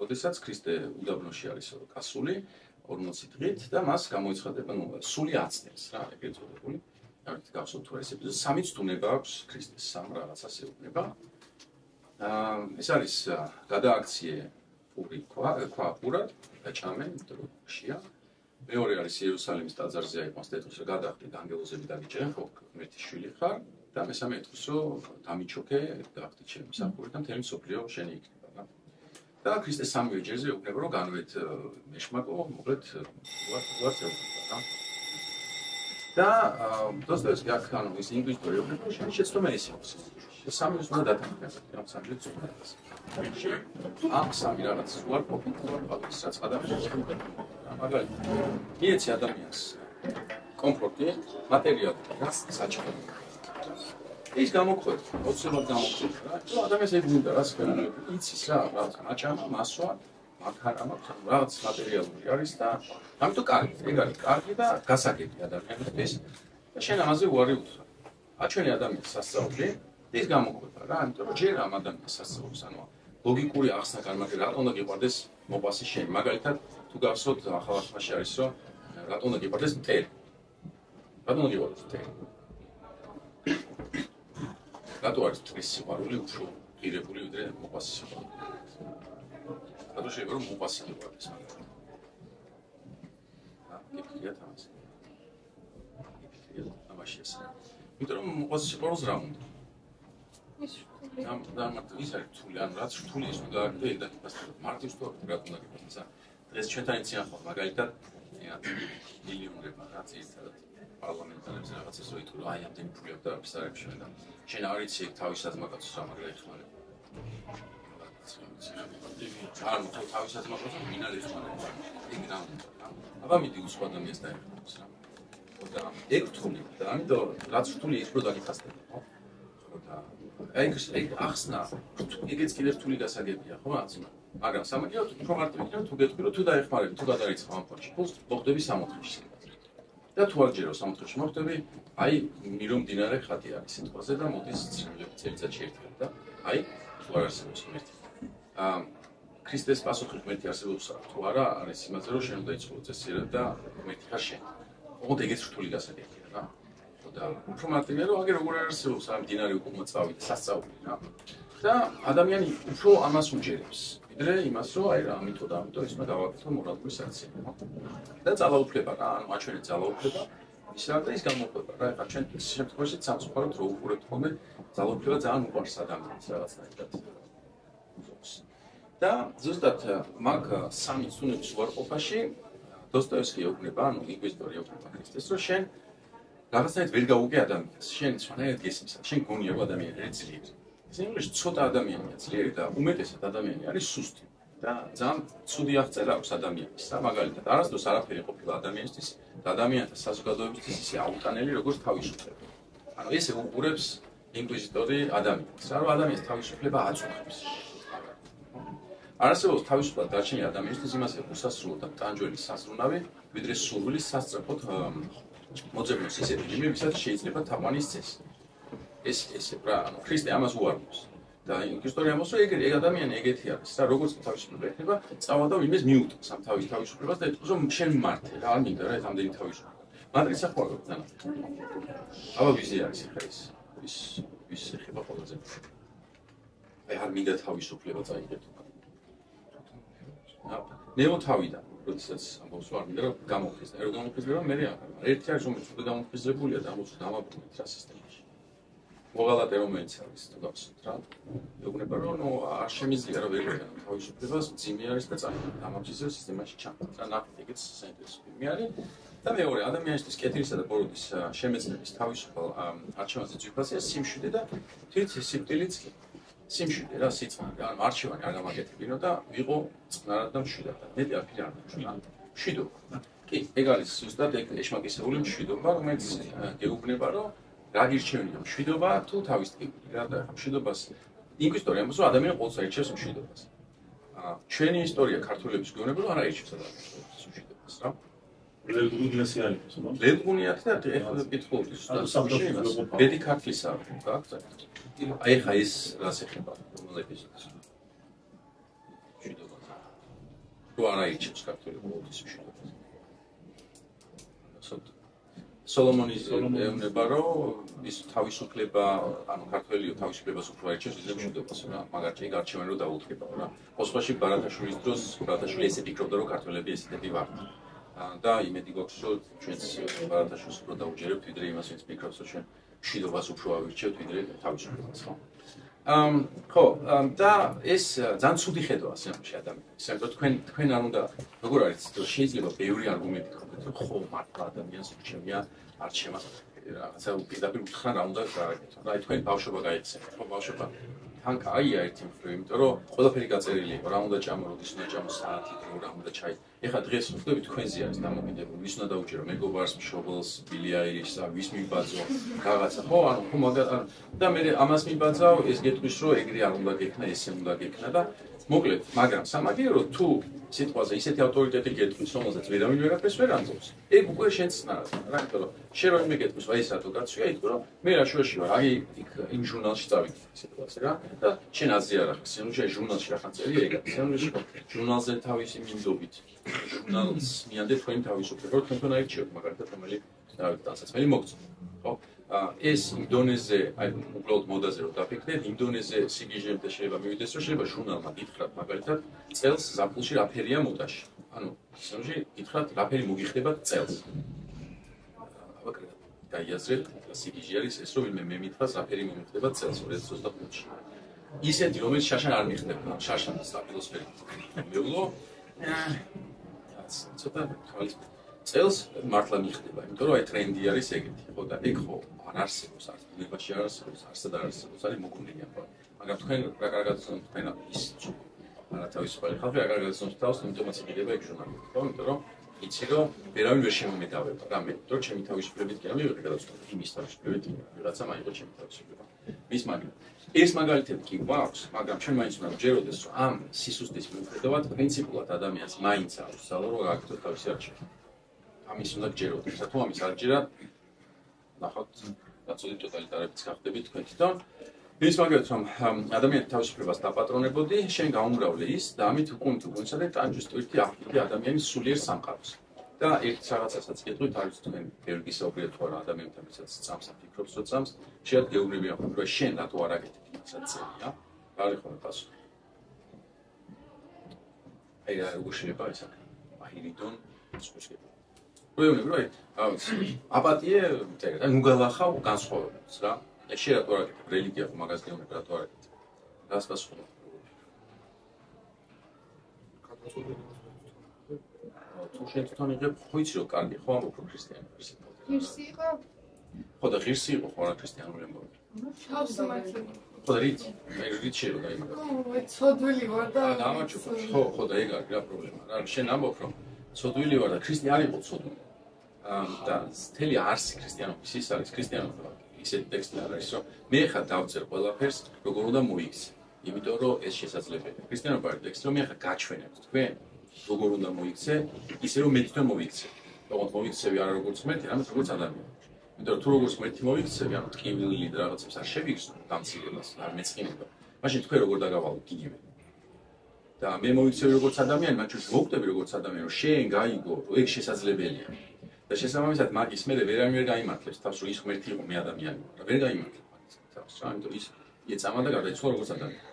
როდესაც ქრისტე უდაბნოში არის გასული 40 დღით და მას გამოიცხადება სული აცდენს რა, ეგრეთ წოდებული. ამით გახსოვთ თუ ეს ეპიზოდი, სამიც თუნება აქვს ქრისტეს, სამ რაღაცას ეუბნება. ეს არის გადააქციე პური ქვა პურად, დაჭამენ, იმიტომ რომ ხშია. მეორე არის იერუსალიმის ტაძარზე აიყვანს და ეთქვის, რომ გადახდით ანგელოზები დაგიჭერენ, ხო, ღმერთის შვილი ხარ და მესამე ეთქვის, რომ დამიჩოქე, დახდით ჩემი მსახური და მთელი მსოფლიო შენი იქნება რა. და ქრისტეს სამივე ჯერზე ეუბნება, რომ განვეთ მეშმაკო, მოკლედ ვარც ეუბნება რა. და დოსტოევსკი აქ ანუ ის ინკვიზიტორი ეუბნება, რომ შენი შეცდომელი სიყვარული. სამივეს უნდა დათანხმდეთ, ამ სამივე ცოდნას. ამ სამი რაღაც უარყოფით, უარყოფით, რაც ადამიანს მაგალითად, მიეცი ადამიანს კომფორტი, მატერიალი, რაც საჭირო. ის გამოგვხვდება, ოცნებად გამოგვხვდება რა. თუ ადამიანს ეგ უნდა რაც ხდება, იცის რა, რაღაც აჭამა, მასვა, მაგარა მაქვს, რაღაც მატერიალური არის და ამიტომ კარგი, ეგ არის კარგი და გასაგები ადამიანისთვის და შენ ამაზე უარი უთხრა. აჩვენე ადამიანს სასწაული, ის გამოგვხვდება რა, იმიტომ რომ ჯერ ამ ადამიანს სასწაულს, ანუ ლოგიკური ახსნა განმაგერა, რატომ უნდა გიყვარდეს მოპასი შენ, მაგალითად თუ გახსოვთ ახალ ახმაში არის რომ რატომ უნდა გიყვარდეს მტერი. რატომ უნდა გიყვარდეს მტერი? რატო არის მტრის სიყვარული უფრო ღირებული ვიდრე მოპასის სიყვარული? რატო შეიძლება რომ მოპასი გიყვარდეს მაგალითად? გიფიქრეთ ამაზე. გიფიქრეთ ამაში ეს. იმიტომ რომ მოპასის სიყვარულს რა უნდა? ის არის რთული, ანუ რაც რთული ის უნდა გააკეთო ეგ დაკეთებას. მარტივ ვსტოვებთ რა უნდა გაკეთოს. დღეს ჩვენთან იციან ხო მაგალითად მილიონებმა რაც ერთად პარლამენტარებს რაღაცას რო იტყვა აი ამდენი ფული აქვს და არის არებს შენ და შენ არ იცი ეგ თავისად მაგაცოს რა მაგრა ეხმარება. არ მოხდა თავისად მაგაცოს მინარ ეხმარება. ეგ რა უნდა რა. აბა მიდი უსხო ადამიანს დაეხმაროს რა. და ეგ რთული და ამიტომ რაც რთული ის რო დაგიხსნება ხო? და ეგ ახსნა ეგეც კიდე რთული გასაგებია ხო რაც მაგრამ სამაგიეროდ უფრო მარტივი იქნება თუ გეტყვი რომ თუ დაეხმარები თუ გადაიწყო ამ ფონდში ფულს მოხდები 60-ში და თუ არ ჯერო 60-ში მოხდები აი მირო მდინარე ხატი არის სიტყვაზე და მოდის წელიწადში ერთხელ და აი თუ არ არსებობს ღმერთი ქრისტეს პასუხი ღმერთი არსებობს თუ არა არის იმაზე რომ შენ უნდა იცხოვრო წესიერად და ღმერთი ხარ შენ ოღონდ ეგეც რთული გასაგებია რა და უფრო მარტივია რომ აგერ როგორ არსებობს ამ მდინარე უკუღ მოწავით სასწაული რა და ადამიანი უფრო ამას უჯერებს ვიდრე იმას რომ აი რა ამითო და ამითო ის უნდა გავაკეთო მორალური საქციელი და ძალაუფლება რა ანუ აჩვენეთ ძალაუფლება ის რა და ის გამოყვება რა ეხლა ჩვენ შემთხვევაში სამწუხაროდ რო უყურებთ ხოლმე ძალაუფლება ძალიან უყვარს ადამიანს რაღაცნაირად და ზუსტად მაგ სამი ცნობის უარყოფაში დოსტოევსკი ეუბნება ანუ ინკვიზიტორი ეუბნება ქრისტეს რომ შენ რაღაცნაირად ვერ გაუგე ადამიანს შენ სხვანაირად გესმის შენ გონია ადამიანი არის ძლიერი ზემლში ცოტა ადამიანია ძლიერი და უმეტესად ადამიანი არის სუსტი და ძალიან ცუდი აღწერა აქვს ადამიანის და მაგალითად არასდროს არაფერი ყოფილა ადამიანისთვის და ადამიანთა საზოგადოებისთვის ისე აუტანელი როგორც თავისუფლება ანუ ესე უყურებს ინკვიზიტორი ადამიანს რა რომ ადამიანის თავისუფლება აწუხებს არასდროს თავისუფლად დარჩენი ადამიანისთვის იმასე უსასრულო და ტანჯველი საზრუნავი ვიდრე სურვილის სასწრაფოდ მოძებნოს ისეთი ჯიმი, ვისაც შეიძლება თაყვანის წესი. ეს რა, ანუ ქრისტე ამას უარყოფს. და ისტორია ამბობს, რომ ეგ ადამიანი ეგეთი არის და როგორც თავისუფლება ექნება, წავა და ვინმეს მიუტყს ამ თავისუფლებას და ეთქოს, რომ შენ მართე რა არ მინდა რა ეს ამდენი თავისუფლება. მატრიცა ხო აქვს ძანა. აბა ვიზი არის ხა ის ეხება ყველაზე. აი არ მინდა თავისუფლება წაიღეთ. ნეო თავიდან, როდესაც ამბობს რომ არ მინდა რომ გამოფხიზნე, რომ გამოფხიზნება მე რა. ერთი არის რომელიც უკვე გამოფხიზებულია და ამბობს დამაბრუნეთ რა სისტემაში. მოღალატე რომელიც არის თუ გახსოვთ რა. ეგუნება რომ არ შემიძლია რომ ვერ თავისუფლებას ძიმე არის და წაიღეთ. ამავდროულად სისტემაში ჩამოყალიბდა. და ნახეთ ეგეც საინტერესო ფილმი არის. და მეორე ადამიანისთვის კეთილისა და ბოროტის შემეცნების თავისუფალ არჩევანზე ძვირფასია სიმშვიდე და თვითი სიკვდილიც კი. სიმშვიდე რა სიცხარე ან არჩევანი არ გამაგეთებინო და ვიყო წყნარად და მშვიდად. მეტი არაფერი არ დაუშვია. მშვიდობა. კი, ეგ არის ზუსტად ეგ ეშმაკისეული მშვიდობა, რომელიც გეუბნება რომ რა გირჩევნია მშვიდობა თუ თავის ტკივილი რა და მშვიდობას ინკვიზიტორი ამბობს რომ ადამიანი ყოველთვის აირჩევს მშვიდობას. ჩვენი ისტორია ქართულების გვეუბნება რომ არ აირჩევს ადამიანს მშვიდობას რა. ლელგუნიასი არის, ხო? ლელგუნიათი და ეხლა კითხულობთ ზუსტად. ბედი ქართლისა გაქვს? აი ხა ეს რას ეხება რომელ ეპიზოდს? მშვიდობას. რო არ აირჩევს ქართული ყოველთვის მშვიდობას. სოლომონის ეუბნება რომ ის თავისუფლება, ანუ ქართველი თავისუფლებას უფრო აირჩევს ვიდრე მშვიდობას რა. მაგარჩი გარჩევანი რო დაუდგება რა. მოსკოვში ბარათაშვილის დროს ბარათაშვილი ესე ფიქრობდა რომ ქართველები ესეთები ვართ. და იმედი გვაქვს რომ ჩვენც ბარათაშვილს უფრო დაუჯერებთ ვიდრე იმას ვინც ფიქრობს რომ ჩვენ მშვიდობას უფრო ავირჩევთ ვიდრე თავისუფლებას ხო? ხო, და ეს ძალიან ცუდი ხედვა ასეულში ადამიანის. საერთოდ თქვენ არ უნდა როგორ არის შეიძლება ბევრი არგუმენტი გქონდეთ რომ ხო მართლა ადამიანს რჩევია არჩევა რაღაცა პირდაპირ უთხრა რა უნდა გააკეთო. და აი თქვენ ბავშვობა გაიხსენეთ, ხო ბავშვობა თან კაია ერთი მხრივ, იმიტომ რომ ყველაფერი გაწერილი იყო, რა უნდა ჭამო, როდის უნდა ჭამო, საათი, რა უნდა ჩაი. ეხლა დღეს ხვდები თქვენზე არის დამოკიდებული, ვის უნდა დაუჭირო, მეგობარს, მშობელს, ბილი აირიშს, ვის მიბაძო, რაღაცა, ხო, ანუ ხო მაგათ და მე ამას მიბაძავ, ეს გეტყვის რომ ეგრე არ უნდა გექნა, ესე უნდა გექნა და მოკლედ, მაგრამ სამაგიერო თუ სიტყვაზე ისეთი ავტორიტეტი გეტყვის, რომელსაც ვერავინ ვერაფერს ვერ ამბობს. ეგ უკვე შენც ნარად, რა იმიტომ რომ შენ რომ მე გეტყვის, აი ეს რატო კაცია, ითქვა რომ მე რა შუაში ვარ, აი იქ იმ ჟურნალში წავიდი სიტყვაზე რა და შენ აზრი არ ახსენე, სიამოვნებაში ჟურნალში რა ხანწერია ეგ, სიამოვნებაში ჟურნალზე თავისი მიმდობით, ჟურნალს მიანდე თქვენი თავისუფლება, რომ თქვენ აირჩიოთ მაგალითად რომელი დასაცმელი მოგწონთ, ხო? ეს იმ დონეზე, აი უბრალოდ მოდაზე რომ დაფიქრდეთ, იმ დონეზე სიგიჟემდე შეიძლება მივიდეს, რომ შეიძლება ჟურნალმა გითხრათ მაგალითად წელს ზაფხულში რა ფერია მოდაში. ანუ სიამოვნებაში გითხრათ რა ფერი მოგიხდება წელს. დაიაზრეთ, სიგიჟე არის ეს, რომ ვინმე მე მითხრას რა ფერი მომიხდება წელს 2025-ში. ისეთი, რომელიც შაშან არ მიხდება, შაშან სტაბილოსფერი. მეულო ცოტა ხალხი წელს მართლა მიხდება, იმიტომ რომ აი ტრენდი არის ეგეთი, ხო და ეგ ხო არ არსებობს, არც ბუნებაში არ არსებობს, არცად არ არსებობს, არის მოგონილი ამბავი. მაგრამ თქვენ რა კარგად გძნობთ თქვენ ის არა თავისუფალი ხალხი რა კარგად გძნობთ თავს, იმიტომაც იყიდება ეგ ჟურნალი, ხო, იმიტომ რომ იცი რომ ვერავინ ვერ შემომედავება, რამე, რომ ჩემი თავისუფლებით კი არ მივიღე გადაწყვეტილება, იმის თავისუფლებით ვიღაცა მაიღო ჩემი თავისუფლება. მის მაგალითად ეს მაგალითები კი გვაქვს, მაგრამ ჩვენ მაინც უნდა ვჯეროდეს, რომ ამ სისუსტის მიუხედავად პრინციპულად ადამიანს მაინც აქვს ძალა რომ გააკეთოს თავისი არჩევა. ამის უნდა გჯეროდეს, თუ ამის არ გჯერა, ნახოთ, რაცოდი ტოტალიტარებიც გახდებით თქვენ თვითონ. ის მაგალითად რომ ადამიანის თავისუფლებას დაპატრონებოდი, შენ გაუმგრავლე ის და ამით უკუნთუგუნსა და ტანჯვის ტვირთი აღდგე ადამიანის სულიერ სამყაროს. და ერთ რაღაცასაც გეტყვით, არის თქვენ ბერგისაუბრეთ თუ არა ადამიანთან, ვისაც წამს აფიქრობს, რომ წამს, შეიძლება გეუბნები ახლა, რომ შენ რატო არ აკეთებ იმასაც წერია? რა არის ხოლმე პასუხი? აი რა როგორ შეიძლება ეს აქ? აირიდონ სპეციალურად. ვეუბნები, რომ აი, აპატიე, და ნუ გალახავ განსხვავებებს რა. ეს შენ რატო არ აკეთებ? რელიგია ხო მაგას გეუბნები, რატო არ აკეთებ? რას პასუხი? თუ შენ თვითონ იღებ, ხო იცი რომ კარგი ხო ამბობ რომ ქრისტიანი არის. ღირსი იყო? ხო და ღირსი იყო ხო რა ქრისტიანული ამბობ. შავსი მართლა. ხო და რით? მე რით შეიძლება დაიმაგა. ო, ცოდვილი ვარ და დამაჩუქა. ხო და ეგ არის რა პრობლემა. რა შენ ამბობ რომ ცოდვილი ვარ და ქრისტიანი არ იყო ცოდვილი. და მთელი არსი ქრისტიანობის ის არის ქრისტიანობა. ისეთი ტექსტი არ არის რომ მე ხა დავწერ ყველაფერს როგორ უნდა მოიქცე. იმიტომ რომ ეს შესაძლებელია. ქრისტიანობა არის ტექსტი რომ მე ხა გაჩვენებთ თქვენ როგორ უნდა მოიქცე, ისე რომ მე თვითონ მოიქცე. თუმცა მოიქცევი არა როგორც ღმერთი, არამედ როგორც ადამიანი. იმიტომ რომ თუ როგორც ღმერთი მოიქცევი, ანუ ტკივილი და რაღაცებს არ შევიგზნო დამცირებას, არ მეწყინება. მაშინ თქვენ როგორ დაგავალოთ იგივე. და მე მოვიქცევი როგორც ადამიანი, მათ შორის მოვკვდები როგორც ადამიანი, რომ შენ გაიგო, რომ ეგ შესაძლებელია. და შესაბამისად მაგის მერე ვერავინ ვერ გაიმართლებს თავს, რომ ის ღმერთი იყო, მე ადამიანი ვარ. ვერ გაიმართლებს მაგის თავს, რა, იმიტომ ის ეწამა და გარდაიცვალა როგორც ადამიანი.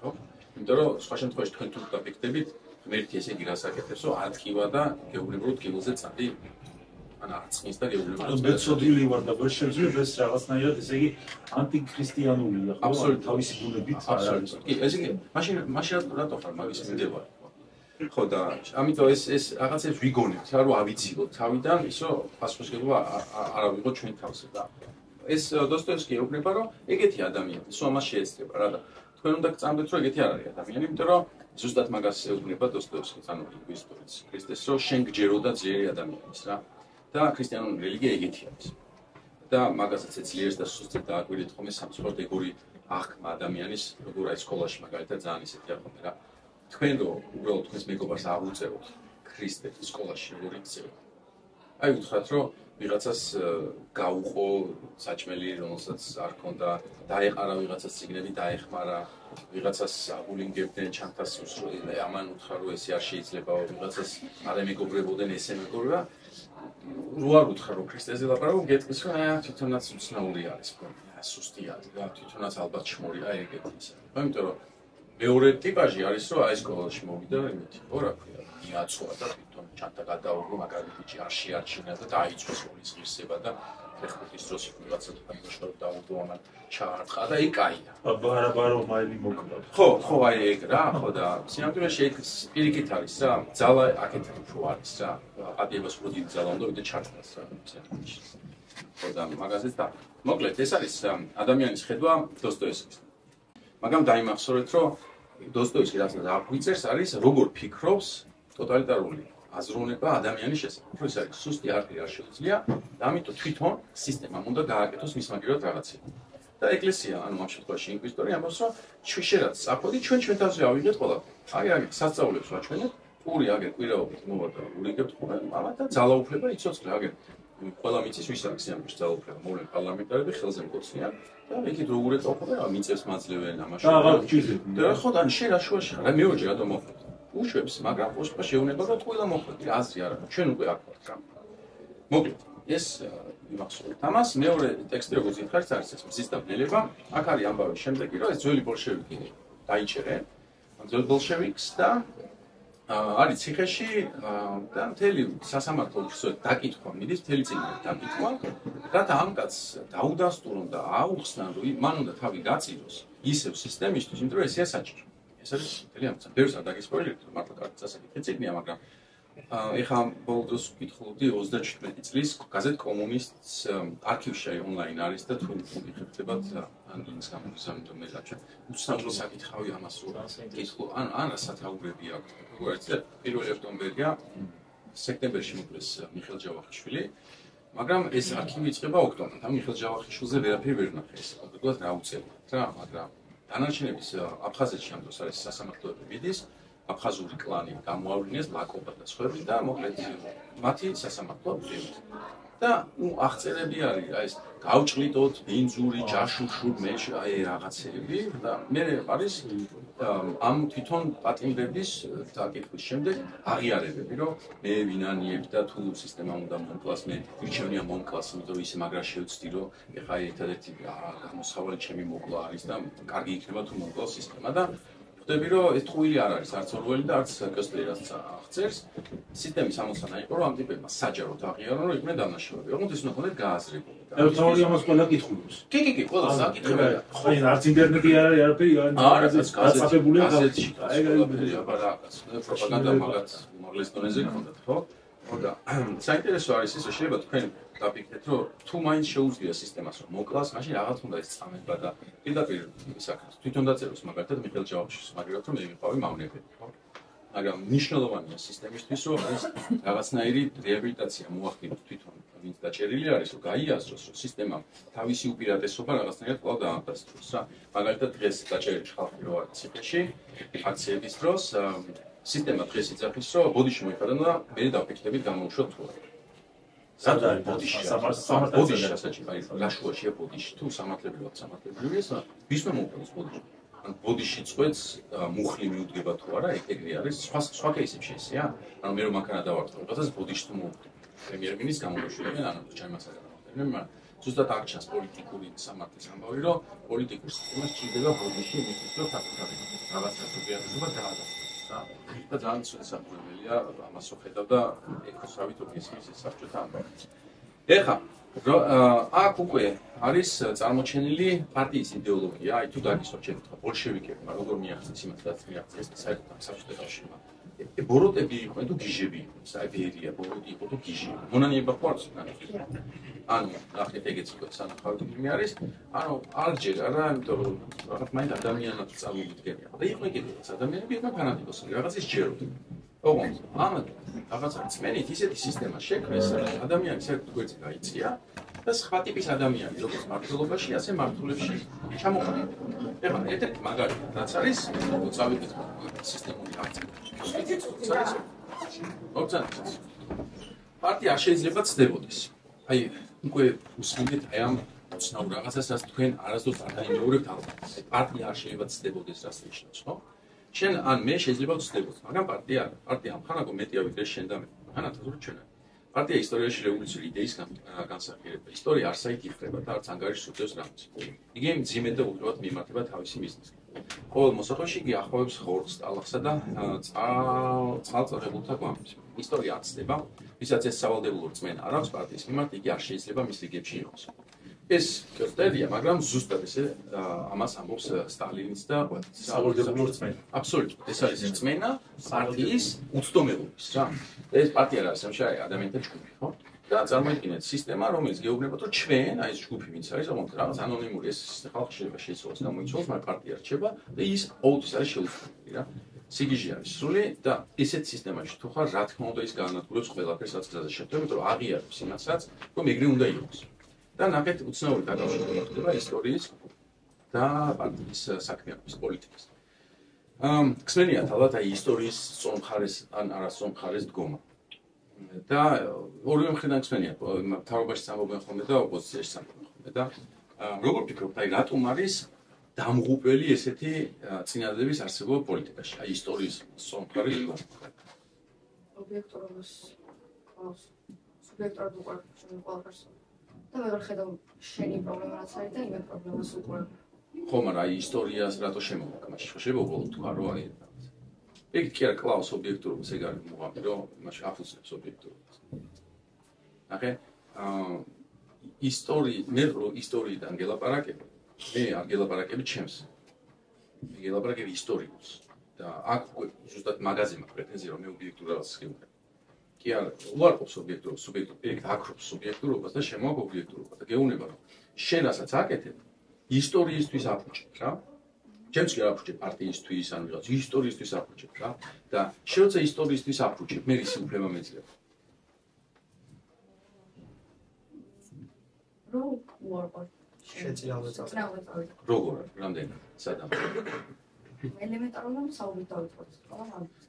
ხო? იმიტომ რომ სხვა შემთხვევაში თქვენ თუ დაფიქრდებით, ღმერთი ესე იგი რას აკეთებს, რომ არტყივა და გეუბნებოდ კიბოზე წადი ან არწმის და გეუბნებოდ. მე ცოდილი ვარ და ვერ შევძლებ ეს რაღაცნაირად ესე იგი ანტიქრისტიანულია, ხო? თავისი ბუნებით არ არის. კი, ესე იგი, მაშინ რატო ხარ მაგის მიმდევარი? ხო და ამიტომ ეს რაღაცებს ვიგონებთ, რა რომ ავიცილოთ თავიდან, ისო პასუხისმგებლობა არ ავიღოთ ჩვენ თავზე და ეს დოსტოევსკი ეუბნება, რომ ეგეთი ადამიანი, სულ ამას შეეცდება რა და თქვენ უნდა გწამდეთ, რომ ეგეთი არ არის ადამიანი, იმიტომ რომ ზუსტად მაგას ეუბნება დოსტოევსკი, ანუ ისტორიის ქრისტეს, რომ შენ გჯეროდა ძლიერი ადამიანის რა და ქრისტიანული რელიგია ეგეთი არის. და მაგასაც ეძლიერს და სუსტად დააკვირდით ხოლმე სამწუხაროდ ეგორი აღქმა ადამიანის, როგორ აი სკოლაში მაგალითად ძალიან ისეთი აღქმა რა. თქვენ რო უბრალოდ თქვენს მეგობარს აღუწეროთ ქრისტე სკოლაში როგორ იქცევთ. აი უთხრათ რომ ვიღაცას გაუყო საჭმელი რომელსაც არ ქონდა, დაეყარა ვიღაცას ციგნები დაეხმარა, ვიღაცას აგულინგებდნენ ჩანთას უსროლე, ამან უთხრა რომ ესე არ შეიძლება, ვიღაცას არ ემეგობრებოდნენ ესე მეგობრება. რო არ უთხრა რომ ქრისტეზე ლაპარაკობ, გეტყვის რომ თვითონაც უცნაური არის, სუსტი არის რა, თვითონაც ალბათ შმორია ეგეთი ისე. იმიტომ რომ მეორე ტიპაჟი არის რომ აი სკოლაში მოვიდა იმითი, ხო რა ქვია, მიაწვა და თვითონ ჩანთა გადაუღო მაგარი ბიჭი არ შეარჩინა და დაიწყო სკოლის ღირსება და ფეხბურთის დროს ვიღაცა თვითონ დაუღო ამან ჩაარტყა და ეგ კაია. ბარაბარო მაილი მოკლა. ხო, აი ეგ რა, ხო და სინამდვილეში ეგ პირიქით არის რა, ძალა აქეთ უფრო არის რა. აპატიებას უფრო დიდი ძალა უნდა ვიდრე ჩარტყას რა სინამდვილეში. ხო და მაგაზეც და მოკლედ ეს არის ადამიანის ხედვა დოსტოევსკის. მაგრამ დაიმახსოვრეთ რომ დოსტოევსკი რასაც აღვიწერს არის როგორ ფიქრობს ტოტალიტარული აზროვნება ადამიანის შესახებ. ეს არის სუსტი არხი არ შეუძლია და ამიტომ თვითონ სისტემამ უნდა გააკეთოს მის მაგივრად რაღაცა. და ეკლესია, ანუ ამ შემთხვევაში ინკვიზიტორი ამბობს რომ შვილად საფოდი ჩვენ თავზე ავიღეთ ყველაფერი. აი სასწაულებს ვაჩვენებთ, პური აგერ კვირაობით მოვარდა ურიგებთ ყველა და ძალაუფლება იცოცხლე აგერ ყველა მიწის ვის აქვს ამის ძალაუფლება. მოვლენ პარლამენტარები ხელზე მკოცნიან და იქით როგორ ეწოხება რა მიწებს მაძლევენ ამაში. და ხო და შენ რა შუაში ხარ? მეორჯერ რატომ მოხვდი? უშვებს, მაგრამ პოსტა შეუნება რომ ყველა მოხვდი, აზრი არა. ჩვენ უკვე აქ ვართ რა. მოკლედ, ეს იმახსოვრეთ. ამას მეორე ტექსტი როგორც ითხარით არის ეს მზის დაბნელება. აქ არის ამბავი შემდეგი რომ ეს ძველი ბოლშევიკი დაიჭერენ. ძველ ბოლშევიკს და არის ციხეში და მთელი სასამართლო უშუალოდ დაკითხვა მიდის, მთელი წიგნი დაკითხვა. რათა ამ კაცს დაუდასტურონ და აუხსნან, რომ მან უნდა თავი გაწიროს ისევ სისტემისთვის, იმიტომ რომ ესეა საჭირო. ეს არის მთელი ამბავი. ბევრს არ დაგისპოილერებ, მართლა კარგი წასაკითხი წიგნია, მაგრამ ეხლა ბოლო დროს ვკითხულობდი 37 წლის გაზეთ კომუნისტს არქივში ონლაინ არის და თუ გიხდებათ ან ის გამოსამთო მე გაჩვენ. უცნაური საკითხავი ამას რო კითხო, ან რასათაურები აქვს. როგორც პირველი ოქტომბერია სექტემბერში მოკლეს მიხეილ ჯავახიშვილი, მაგრამ ეს არქივი იწყება ოქტომბერში. ამ მიხეილ ჯავახიშვილზე ვერაფერი ვერ ნახე, ეს კონკრეტულად რა უწევდათ რა, მაგრამ დანარჩენების აფხაზეთში ამ დროს არის სასამართლოები მიდის. აფხაზური კლანი გამოავლინეს ლაკობა და სხვები და მოკლედ მათი სასამართლო წევრი. და აღწერები არის აი ეს გავჭლიტოთ ბინძური, ჯაშუშურ მეში აი რაღაცები და მე არის ამ თვითონ პატიმრების დაკითხვის შემდეგ აღიარებები რომ მე ვინანიებ და თუ სისტემა უნდა მომკლას მე ვირჩევნია მომკლას იმიტომ რომ ისე მაგრა შევცდი რომ ეხა ერთადერთი გამოსავალი ჩემი მოკლა არის და კარგი იქნება თუ მომკლას სისტემა და ხვდები რომ ეს ტყუილი არ არის არც ორველი და არც კოსტერას აღწერს სისტემის ამოცანა იყო რომ ამ ტიპებმა საჯაროდ აღიარონ რომ იყვნენ დამნაშავეები. ოღონდ ეს უნდა ქონდეს გააზრებული. თეორია ამას ყველა კითხულობს. კი, ყველა საკითხებია. ხო, არც ინტერნეტი არ არის, არაფერი გასაფებულია გაზეთში. აი პროპაგანდა მაგათ უმაღლეს დონეზე ქონდათ, ხო? და საინტერესო არის ის რომ შეიძლება თქვენ დაფიქრეთ რომ თუ მაინც შეუძლია სისტემას რომ მოკლას, მაშინ რაღაც უნდა ესწამება და პირდაპირ ისაკეთოს. თვითონ დაწეროს მაგალითად მიხეილ ჯავახიშვილის მაგალითად რომ მე ვიყავი მავნებელი, ხო? მაგრამ მნიშვნელოვანია სისტემისთვის რომ ეს რაღაცნაირი რეაბილიტაცია მოახდინოს თვითონ ვინც დაჭერილი არის რომ გაიაზროს რომ სისტემამ თავისი უპირატესობა რაღაცნაირად კვლავ დაამტკიცოს რა. მაგალითად დღეს დაჭერილი ხალხი რო არის ციხეში აქციების დროს სისტემა დღეს იძახის რომ ბოდიში მოიხადონ და მე დავფიქრდებით გამოუშვათ თუ არა. სად არის ბოდიში? ბოდიში საჭირო, აი ლაშუაშია ბოდიში თუ სამართლებრივად სამართლებრივია, ვისმა მოუყოლოს ბოდიში. ან ბოდიში წვეთს მუხლი მიუდგება თუ არა, ეგრე არის. სხვა кейსებში ესეა. ანუ მე რომ მანქანა დავარდო, რაღაცას ბოდიში თუ მოვუდგე. პრემიერ-მინისტრს გამოუშვებენ, ანუ ჩაიმასა გამოვიდნენ, მაგრამ ზუსტად აქ ჩანს პოლიტიკური სამართლის ამბავი, რომ პოლიტიკურ სისტემას ჭირდება ბოდიში იმისთვის, რომ საკუთარი რაღაცა სუბიექტობა დაადასტუროს და ძალიან შესაძლებელია ამას ვხედავ და ეკოსავით ოფისის საბჭოთა ამბავი. ეხლა აქ უკვე არის წარმოჩენილი პარტიის იდეოლოგია, აი თუ დაგისვათ შეკითხვა ბოლშევიკებმა როგორ მიაღწიეს იმას, რაც მიაღწიეს საერთოდ საბჭოთა კავშირმა. ბოროტები იყვნენ თუ გიჟები იყვნენ, საერთოდ ბოროტი იყო თუ გიჟი. მონანიება ხო არის? ანუ ნახეთ ეგეც იყო სანახავად ფილმი არის. ანუ არ ჯერ არა, იმიტომ რომ რაღაც მაინც ადამიანებს წამოვიდგენია. და იყვნენ კიდევაც ადამიანები, იყვნენ ფანატიკოსები, რაღაც ის ჯეროდნენ. ოღონდ ამათ რაღაცა წმენით ისეთი სისტემა შექმნეს, სადაც ადამიანის ერთ გვერდზე გაიწია და სხვა ტიპის ადამიანი, როგორც მართლობაში, ასე მართულებში ჩამოყალიბდა. ეხლა ერთ-ერთი მაგალითი რაც არის, წავიდეთ სისტემური აღწერა. პარტია არ შეიძლება ცდებოდეს. აი, უკვე უსმენთ აი ამ უცნაურ რაღაცას, რაც თქვენ არასდროს არ დაიმეორებთ ალბათ. პარტია არ შეიძლება ცდებოდეს, რაც ნიშნავს, ხო? შენ ან მე შეიძლება ვცდებოდ, მაგრამ პარტია ამხანაგო მეტია ვიდრე შენ და მე. მანათაზურ ჩვენა. პარტია ისტორიაში რევოლუციური იდეის განსახიერება. ისტორია არსაით იხდება და არც ანგარიშს უდევს რამს. იგი მძიმედ და უბრალოდ მიმართება თავისი მიზნისკენ. ყოველ მოსახვეში იგი ახავებს ხორცს, ტალახსა და წყალწარებულთა გვამებს. ისტორია არ ცდება, ვისაც ეს სავალდებულო რწმენა არ აქვს პარტიის მიმართ, იგი არ შეიძლება მის რიგებში იყოს. ეს კრიტერია, მაგრამ ზუსტად ესე ამას ამბობს სტალინის და სავალდებულო რწმენა. აბსოლუტურად, ეს არის რწმენა პარტიის უცდომელობის, რა. ეს პარტია რა არის, ამაში ადამიანთა ჯგუფი, ხო? და წარმოიდგინეთ სისტემა, რომელიც გეუბნება, რომ ჩვენ, აი ეს ჯგუფი ვინც არის, ოღონდ რაღაც ანონიმური ეს ხალხი შეიძლება შეიცვალოს, გამოიცვალოს, მაგრამ პარტია რჩება და ის ყოველთვის არის შეუცვლელი, რა. სიგიჟე არის სრული და ესეთ სისტემაში თუ ხარ, რა თქმა უნდა ის განადგურებს ყველაფერს, რაც გზაზე შეხვდება, იმიტომ რომ აღიარებს იმასაც, რომ ეგრე უნდა იყოს. და ნახეთ უცნაური დაკავშირება ხდება ისტორიის და პარტიის საქმიანობის პოლიტიკის. ხსენიათ ალბათ აი ისტორიის სწორ მხარეს ან არასწორ მხარეს დგომა. და ორივე მხრიდან ხსენიათ, მთავრობაში ამბობენ ხოლმე და ოპოზიციაში ამბობენ ხოლმე და როგორ ფიქრობთ, აი რატომ არის დამღუპელი ესეთი წინადადების არსებობა პოლიტიკაში, აი ისტორიის სწორ მხარეს დგომა. ობიექტურობას ყავს, სუბიექტურად უყურებ შენ ყველაფერს. და მე ვერ ხედავ შენი პრობლემა რაც არის და იმე პრობლემას უყურებ. ხო, მაგრამ აი ისტორიას რატო შემოვაკ მაშინ? შეიძლება უყუროთ თუ არ არის რაღაც. ეგ კი არა კლავს ობიექტურობას, ეგ არის მუღამი, რომ მაშინ აფუძნებს ობიექტურობას. ნახე, მე რო ისტორიიდან გელაპარაკები, მე არ გელაპარაკები ჩემს. მე გელაპარაკები ისტორიულს. და აქ ზუსტად მაგაზე მაქვს პრეტენზია, რომ მე ობიექტურობას გეუბნები. კი არა, უარყოფს ობიექტურობას, სუბიექტურობას, აკრობს სუბიექტურობას და შემოაქვს ობიექტურობა და გეუბნება, რომ შენ რასაც აკეთებ, ისტორიისთვის აფუჭებ, რა. ჩემს კი არ აფუჭებ პარტიისთვის, ან ვიღაც ისტორიისთვის აფუჭებ, რა. და შეუცა ისტორიისთვის აფუჭებ, მე ისი უფლება მეძლევა. შეწირავე წავიდე. როგორ, რამდენი, სადამ. ელემენტარულად საუბარით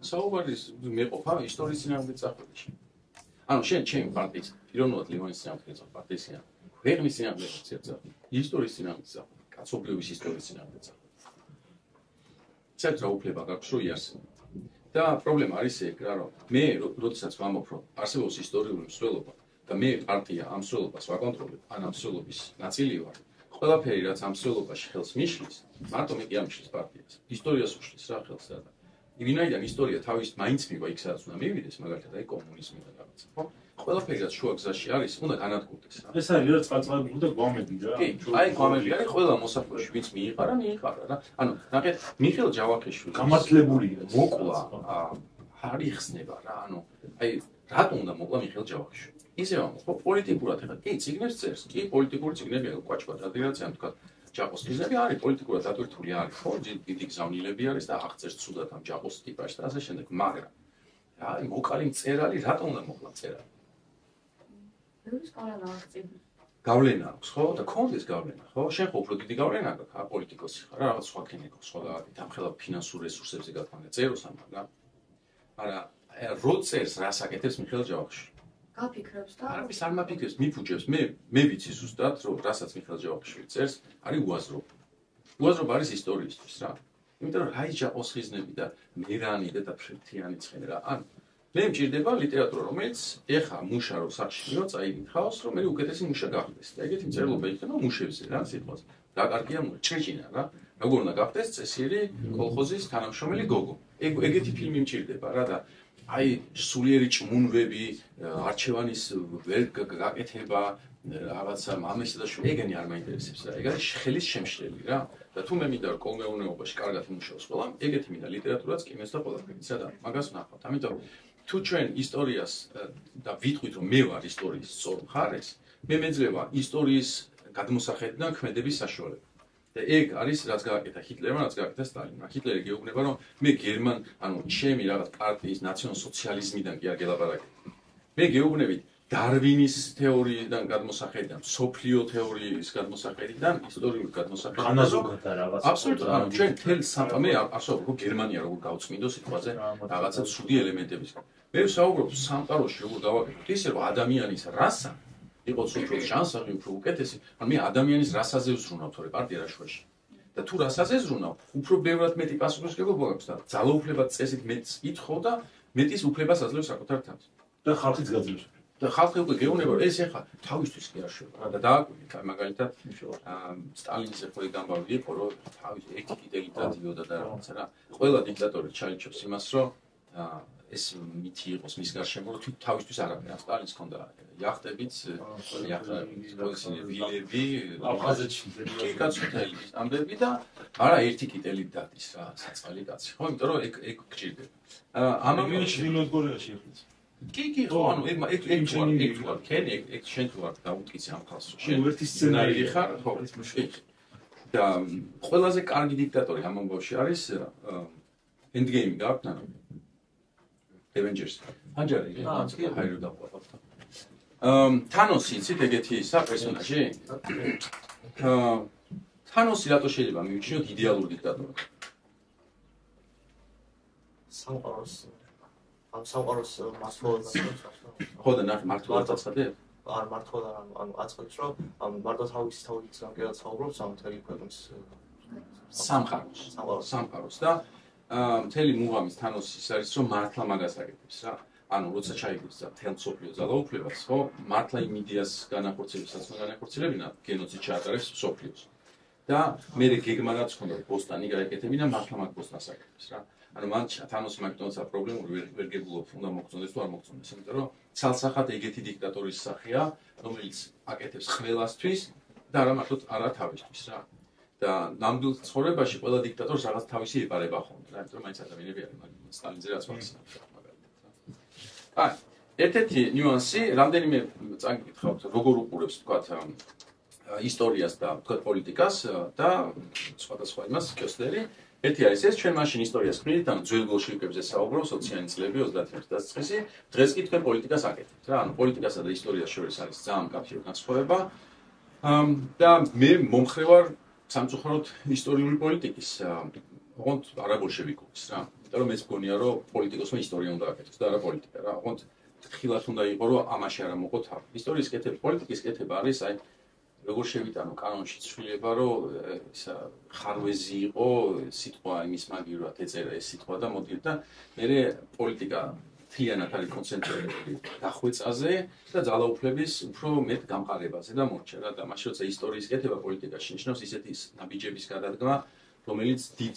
საუბარი მეყოფა ისტორიის წინააღმდეგ წახვედაში. ანუ შენ ჩემი პარტიის პიროვნულად ლიმონის წინააღმდეგ წახვ, პარტიის წინააღმდეგ, ქვეყნის წინააღმდეგ წახვ, ისტორიის წინააღმდეგ წახვ, კაცობრიობის ისტორიის წინააღმდეგ წახვ. საერთოდ უფლება გაქვს რომ იარსებო. და პრობლემა არის ეგ რა, რომ მე როდესაც ვამბობ, რომ არსებობს ისტორიული მსვლელობა და მე პარტია ამ მსვლელობას ვაკონტროლებ, ან ამ მსვლელობის ნაწილი ვარ. ყველაფერი რაც ამ მსვლელობაში ხელს მიშლის, მარტო მე კი ამიშლის პარტიას. ისტორიას უშლის რა ხელს და ვინაიდან ისტორია თავის მაინც მივა იქ სადაც უნდა მივიდეს, მაგალითად აი კომუნიზმი და რაღაცა, ხო? ყველაფერი რაც შუა გზაში არის, უნდა განადგურდეს რა. ეს არის რაც წაწყვეტილი და გვამები რა. კი, აი გვამები არის ყველა მოსახლეში, ვინც მიიყარა რა. ანუ ნახეთ, მიხეილ ჯავახიშვილი გამართლებულია. მოკლა არ იხსნება რა, ანუ აი რატომ უნდა მოკლა მიხეილ ჯავახიშვილი? ისე ხო პოლიტიკურად ეხლა კი ციგნებს წერს, კი პოლიტიკური ციგნები აქვს, კვაჭკვა რადიკალიზაცია თქვა ჯაყოს ციგნები არის, პოლიტიკურად დატვირთული არის, ხო, დიდი გზავნილები არის და აღწერს ცუდად ამ ჯაყოს ტიპაშს და ასე შემდეგ, მაგრამ აი მოკალი მწერალი რატომ უნდა მოკლა მწერალი? გავლენა აქვს, ხო? და კონდეს გავლენა, ხო? შენ ხო უფრო დიდი გავლენა აქვს, პოლიტიკოსი ხარ, რაღაც სხვა ქენიკო, სხვა რაღაცით, ამხელა ფინანსურ რესურსებზე გათმანა წეროს ამ, მაგრამ რო წერს რას აკეთებს მიხეილ ჯავახიშვილი? გაფიქრებს და არის არ მაფიქრებს, მიფუჭებს. მე ვიცი ზუსტად, რომ რასაც მიხეილ ჯავახიშვილი წერს, არის უაზრო. უაზრობა არის ისტორიისთვის რა. იმიტომ რომ აი ჯაყოს ხიზნები და მერანი და ფრთიანი ცხენი რა. ანუ მე მჭირდება ლიტერატურა, რომელიც ეხა მუშა რო სახში მიო წაიგითხავს, რომ მე უკეთესი მუშა გახდეს. და ეგეთი მწერლობა იქნება მუშებზე რა სიტყვას. რა კარგია ჭრიჭინა რა. როგორ უნდა გახდეს წესიერი კოლხოზის თანამშრომელი გოგო. ეგეთი ფილმი მჭირდება რა და აი სულიერი ჭმუნვები, არჩევანის ვერ გაკეთება, რაღაცა მამისა და შვილი ეგენი არ მაინტერესებს რა. ეგ არის ხელის შემშლელი რა. და თუ მე მინდა რომ კოლმეურნეობაში კარგად იმუშაოს ყველა, ეგეთი მინდა ლიტერატურაც, კინოს და ყველაფერისა და მაგას ვნახავთ. ამიტომ თუ ჩვენ ისტორიას და ვიტყვით რომ მე ვარ ისტორიის სწორ მხარეს, მე მეძლევა ისტორიის გადმოსახედიდან ქმედების საშუალება. და ეგ არის რაც გააკეთა ჰიტლერმა, რაც გააკეთა სტალინმა. ჰიტლერი გეუბნება რომ მე ჩემი რაღაც პარტიის ნაციონალ-სოციალიზმიდან კი არ გელაპარაკებ. მე გეუბნებით დარვინის თეორიიდან გადმოსახედიდან, სოფლიო თეორიის გადმოსახედიდან, ისტორიული გადმოსახედიდან. განაზოგადა რაღაც. აბსოლუტურად, ჩვენ თელ სამყარო ასაუბრობ გერმანია როგორ გავწმინდო სიტყვაზე, რაღაცა ცუდი ელემენტების. მე ვსაუბრობ სამყაროში როგორ გავაკეთოთ ისე რომ ადამიანის რასა იყოს უფრო შანსაღი, უფრო უკეთესი, ან მე ადამიანის რასაზე ვზრუნავ თორე პარტია რაშვაში. და თუ რასაზე ზრუნავ, უფრო ბევრად მეტი პასუხისმგებლობა გაქვს და ძალაუფლება წესით მეტს ითხოვ და მეტის უფლებას აძლევს საკუთარ თავს. და ხალხიც გაძლევს. და ხალხი უკვე გეუბნება ეს ეხა თავისთვის კი არ შევა და დააკვირდით მაგალითად სტალინის ეხლა გამბავი იყო რომ თავის ერთი კიდევ დადიოდა და რაღაცა რა ყველა დიქტატორი ჩაიჩობს იმას რომ ეს მითი იყოს მის გარშემო რომ თავისთვის არაფერი სტალინს ჰქონდა яхტებიც ვილები აფხაზეთში კი კაცოთელი ამბები და არა ერთი კიდელი დადის რა საწყალი კაცი ხო იმიტომ რომ ეგ გჭირდება ამავე ჩრდილოეთ კორეაში ეხლაც კი ხო ანუ ეგ შენ თუ არ დაუტკიცე ამ ხალხს შენ ერთი სცენარი ხარ ხო და ყველაზე კარგი დიქტატორი ამ ამბავში არის Endgame გაქვთ ანუ Avengers ანჯარი ჰაირო დაყვავთ თანოსი იცით ეგეთი საპერსონაჟი თანოსი რატო შეიძლება მივიჩნიოთ იდეალური დიქტატორი სამყაროს მასშტაბით ხო და ნახე მართლაც აცხადე არ მართლა ანუ აცხადებს რომ მარტო თავის გამკერად საუბრობს ამ მთელი ქვეყნის სამყაროს და მთელი მუღამის თანოსის არის რომ მართლა მაგას აკეთებს რა ანუ როცა ჩაიგებს მთელ მსოფლიო ძალაუფლებას ხო მართლა იმ იდეას განახორციელებსაც განახორციელებინა გენოციდ ჩაატარებს მსოფლიოს და მე გეგმა რაც ჰქონდა ბოსტანი გაეკეთებინა მართლა მაგ ბოსტანს აკეთებს რა ანუ მან თანოსი მაგდონცა პრობლემური ვერ გეგულობ უნდა მოგწონდეს თუ არ მოგწონდეს იმიტომ რომ ცალსახად ეგეთი დიქტატორის სახეა რომელიც აკეთებს ყველასთვის და არა მარტო არა თავისთვის რა და ნამდვილ ცხოვრებაში ყველა დიქტატორს რაღაც თავისი ეპარება ხოლმე რა იმიტომ რომ მაინც ადამიანები არის მაგრამ სტალინზე რაც ვახსენებ აი ერთ-ერთი ნიუანსი რამდენიმე წაგიკითხავთ როგორ უყურებს თქვათ ისტორიას და თქვათ პოლიტიკას და სხვადასხვა იმას კესლერი ერთი არის ეს ჩვენ მაშინ ისტორიას ქმნით ანუ ძველ ბოლშევიკებზე საუბრობ სოციალური წლები 31 დასაწყისი დღეს კი თქვენ პოლიტიკას აკეთებთ რა ანუ პოლიტიკასა და ისტორიას შორის არის ძალიან კავშირი განსხვავება და მე მომხრე ვარ სამწუხაროდ ისტორიული პოლიტიკის ოღონდ არა ბოლშევიკობის რა იმიტომ რომ მეც მგონია რომ პოლიტიკოსმა ისტორია უნდა აკეთოს და არა პოლიტიკა რა ოღონდ ხილათ უნდა იყო რომ ამაში არ მოყო თავი ისტორიის კეთება პოლიტიკის კეთება არის აი როგორ შევიტანო კანონში ცვლილება რომ ისა ხარვეზი იყო სიტყვა იმის მაგივრად ეწერა ეს სიტყვა და მოდი და მე პოლიტიკა თლიანად არის კონცენტრირებული დახვეწაზე და ძალაუფლების უფრო მეტ გამყარებაზე და მორჩა რა და მაშინ როცა ისტორიის კეთება პოლიტიკაში ნიშნავს ისეთი ნაბიჯების გადადგმა რომელიც დიდ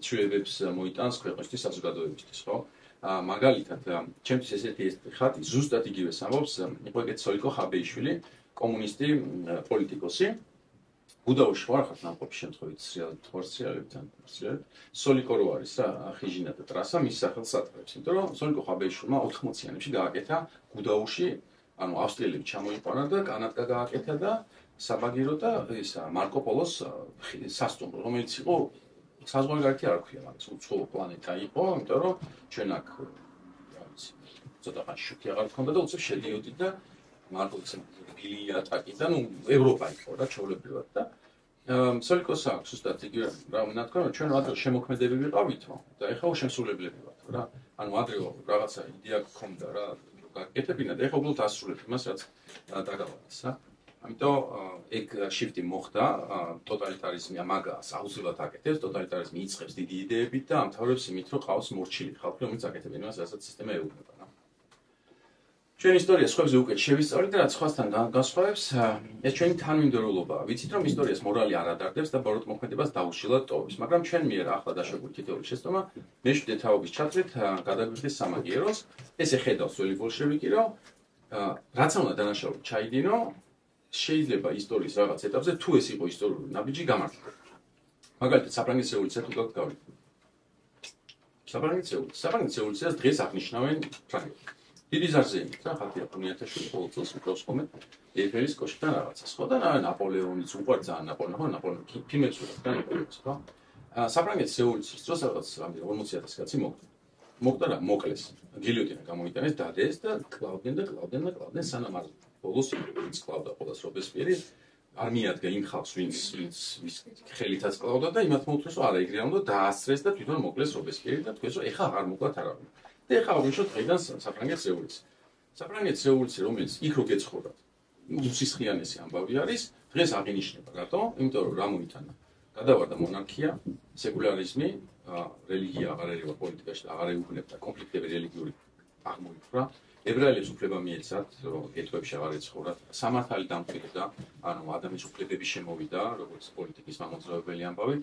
ცვლილებებს მოიტანს ქვეყნისთვის საზოგადოებისთვის ხო მაგალითად ჩემთვის ესეთი ხატი ზუსტად იგივეს ამბობს იყო ეგეთ სოლიკო ხაბეიშვილი კომუნისტი პოლიტიკოსი გუდაუში ვარ ხარ ნამყოფი შემთხვევით სრიალებთან სოლიკო რო არის რა ხიჟინა და ტრასა მის სახელს ატარებს იმიტომ რომ სოლიკო ხაბეიშვილმა 80-იანებში გააკეთა გუდაუში ანუ ავსტრიელები ჩამოიყვანა და კანატკა გააკეთა და საბაგირო და ისა მარკო პოლოს სასტუმრო რომელიც იყო საზღვარგარეთი არ ქვია მაგას უცხო პლანეტა იყო იმიტომ რომ ჩვენ აქ რა ვიცი ცოტა ხანი შუქი აღარ ქონდა და უცებ შედიოდი და მარკოს ბილი ატაკიდან ევროპა იყო რა ჩაოლებრივად და სოლიკოს აქვს უბრალოდ იგი რა უნდა თქვა რომ ჩვენ ადრე შემოქმედები ვიყავითო და ეხლა შემსრულებლები ვართ რა ანუ ადრე რაღაცა იდეა გქონდა რა გაკეთებინა და ეხლა უბრალოდ ასრულებ იმას რაც დაგავარდეს რა ამიტომ ეგ შიფტი მოხდა, ტოტალიტარიზმი მაგას აუცილებლად აკეთებს, ტოტალიტარიზმი იწყებს დიდი იდეებით და ამთავრებს იმით, რომ ყავს მორჩილი ხალხი, რომელიც აკეთებენ იმას, რასაც სისტემა ეუბნება. ჩვენ ისტორიას სხვებზე უკეთ შევისწავლეთ და რაც სხვასთან განსხვავებს, ეს ჩვენი თანმიმდევრულობაა. ვიცით, რომ ისტორიას მორალი არ ადარდებს და ბოროტ მოქმედებას დაუშილად ტოვებს, მაგრამ ჩვენ მიერ ახლა დაშვებული თითოეული შეცდომა მეშვიდე თაობის ჩათვლით გადაგვიხდის სამაგიეროს, ეს ეხედავს ძველი ბოლშევიკი, რომ რაც უნდა დანაშაული ჩაიდინო, შეიძლება ისტორიის რაღაც ეტაპზე თუ ეს იყო ისტორიული ნაბიჯი გამართლდება. მაგალითად, საფრანგეთის რევოლუცია თუ გავიგეთ. საფრანგეთის რევოლუციას დღეს აღნიშნავენ ფრანგები. დიდი ზარზენი და ხალხი აფონიათაშვილი ყოველ წელს უკრავს ხოლმე ეიფელის კოშკიდან რაღაცას. ხო და ნაპოლეონიც უყვართ ძალიან ნაპოლეონი ფილმებს უყურებთ და ნაპოლეონს, ხო? საფრანგეთის რევოლუციის დროს რაღაც 40,000 კაცი მოკდა რა, მოკლეს. გილიოტინა გამოიტანეს, დადეს და კლავდნენ სანამ არ ბოლოს ის კლავდა ყოველს რობესპიერი არ მიადგა იმ ხალხს, ვინც ხელითაც კლავდა და იმათ მოუწეს, რომ არა ეგრე უნდა დაასწრეს და თვითონ მოკლეს რობესპიერი და თქვეს, რომ ეხა აღარ მოკლათ არავინ. და ეხა აღნიშნოთ დღიდან საფრანგეთის რევოლუცია. საფრანგეთის რევოლუცია, რომელიც იქ რო გეცხოვრათ, უსისხლიანესი ამბავი არის, დღეს აღინიშნება. რატო? იმიტომ რომ რა მოიტანა? გადავარდა მონარქია, სეკულარიზმი, რელიგია აღარ ერივა პოლიტიკაში და აღარ ეუბნებდა კონფლიქტები რელიგიური აღმოიფრა. ებრაელებს უფლება მიეცათ, რომ გეტყვებში აღარ ეცხოვრათ. სამართალი დამკვიდრდა, ანუ ადამიანის უფლებები შემოვიდა, როგორც პოლიტიკის მამოძრავებელი ამბავი.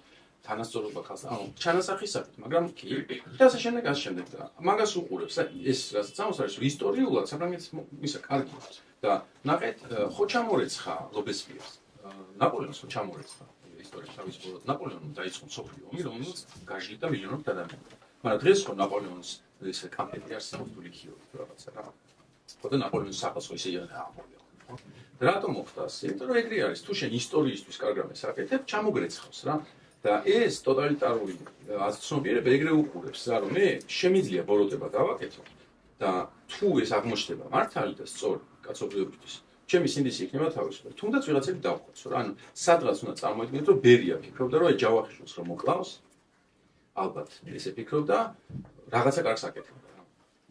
თანასწორობა ხალხს, ანუ ჩანასახისაკით, მაგრამ კი და ასე შემდეგ და მაგას უყურებს. ეს რასაც ამოსარის ისტორიულად საფრანგეთის ისა კარგი და ნაკეთ ხო ჩამორეცხა რობესპიერს. ნაპოლეონს ხო ჩამორეცხა ისტორიაში თავისუფლად ნაპოლეონი დაიწყო მსოფლიო ომი, რომელიც გაჟლიტა მილიონობით ადამიანს. მაგრამ დღეს ხო ნაპოლეონის ეს კამპანი არსებობს თუ ლიქიორი რაღაცა რა. ხო და ნაპოლეონის სახელს ხო ისე ნაპოლეონი, ხო? რატომ მოხდა ასე? იმიტომ რომ ეგრე არის, თუ შენ ისტორიისთვის კარგ რამეს აკეთებ, ჩამოგრეცხავს რა. და ეს ტოტალიტარული აზრცნობიერება ეგრე უყურებს რა, რომ მე შემიძლია ბოროტება გავაკეთო და თუ ეს აღმოჩნდება მართალი და სწორი კაცობრიობისთვის, ჩემი სინდისი იქნება თავისუფლად. თუნდაც ვიღაცები დავხვეწო რა, ანუ სადღაც უნდა წარმოიდგინოთ, რომ ბერია ფიქრობდა, რომ ჯავახიშვილს რომ მოკლავს, ალბათ ესე ფიქრობდა, რაღაცა კარგს აკეთებდა რა.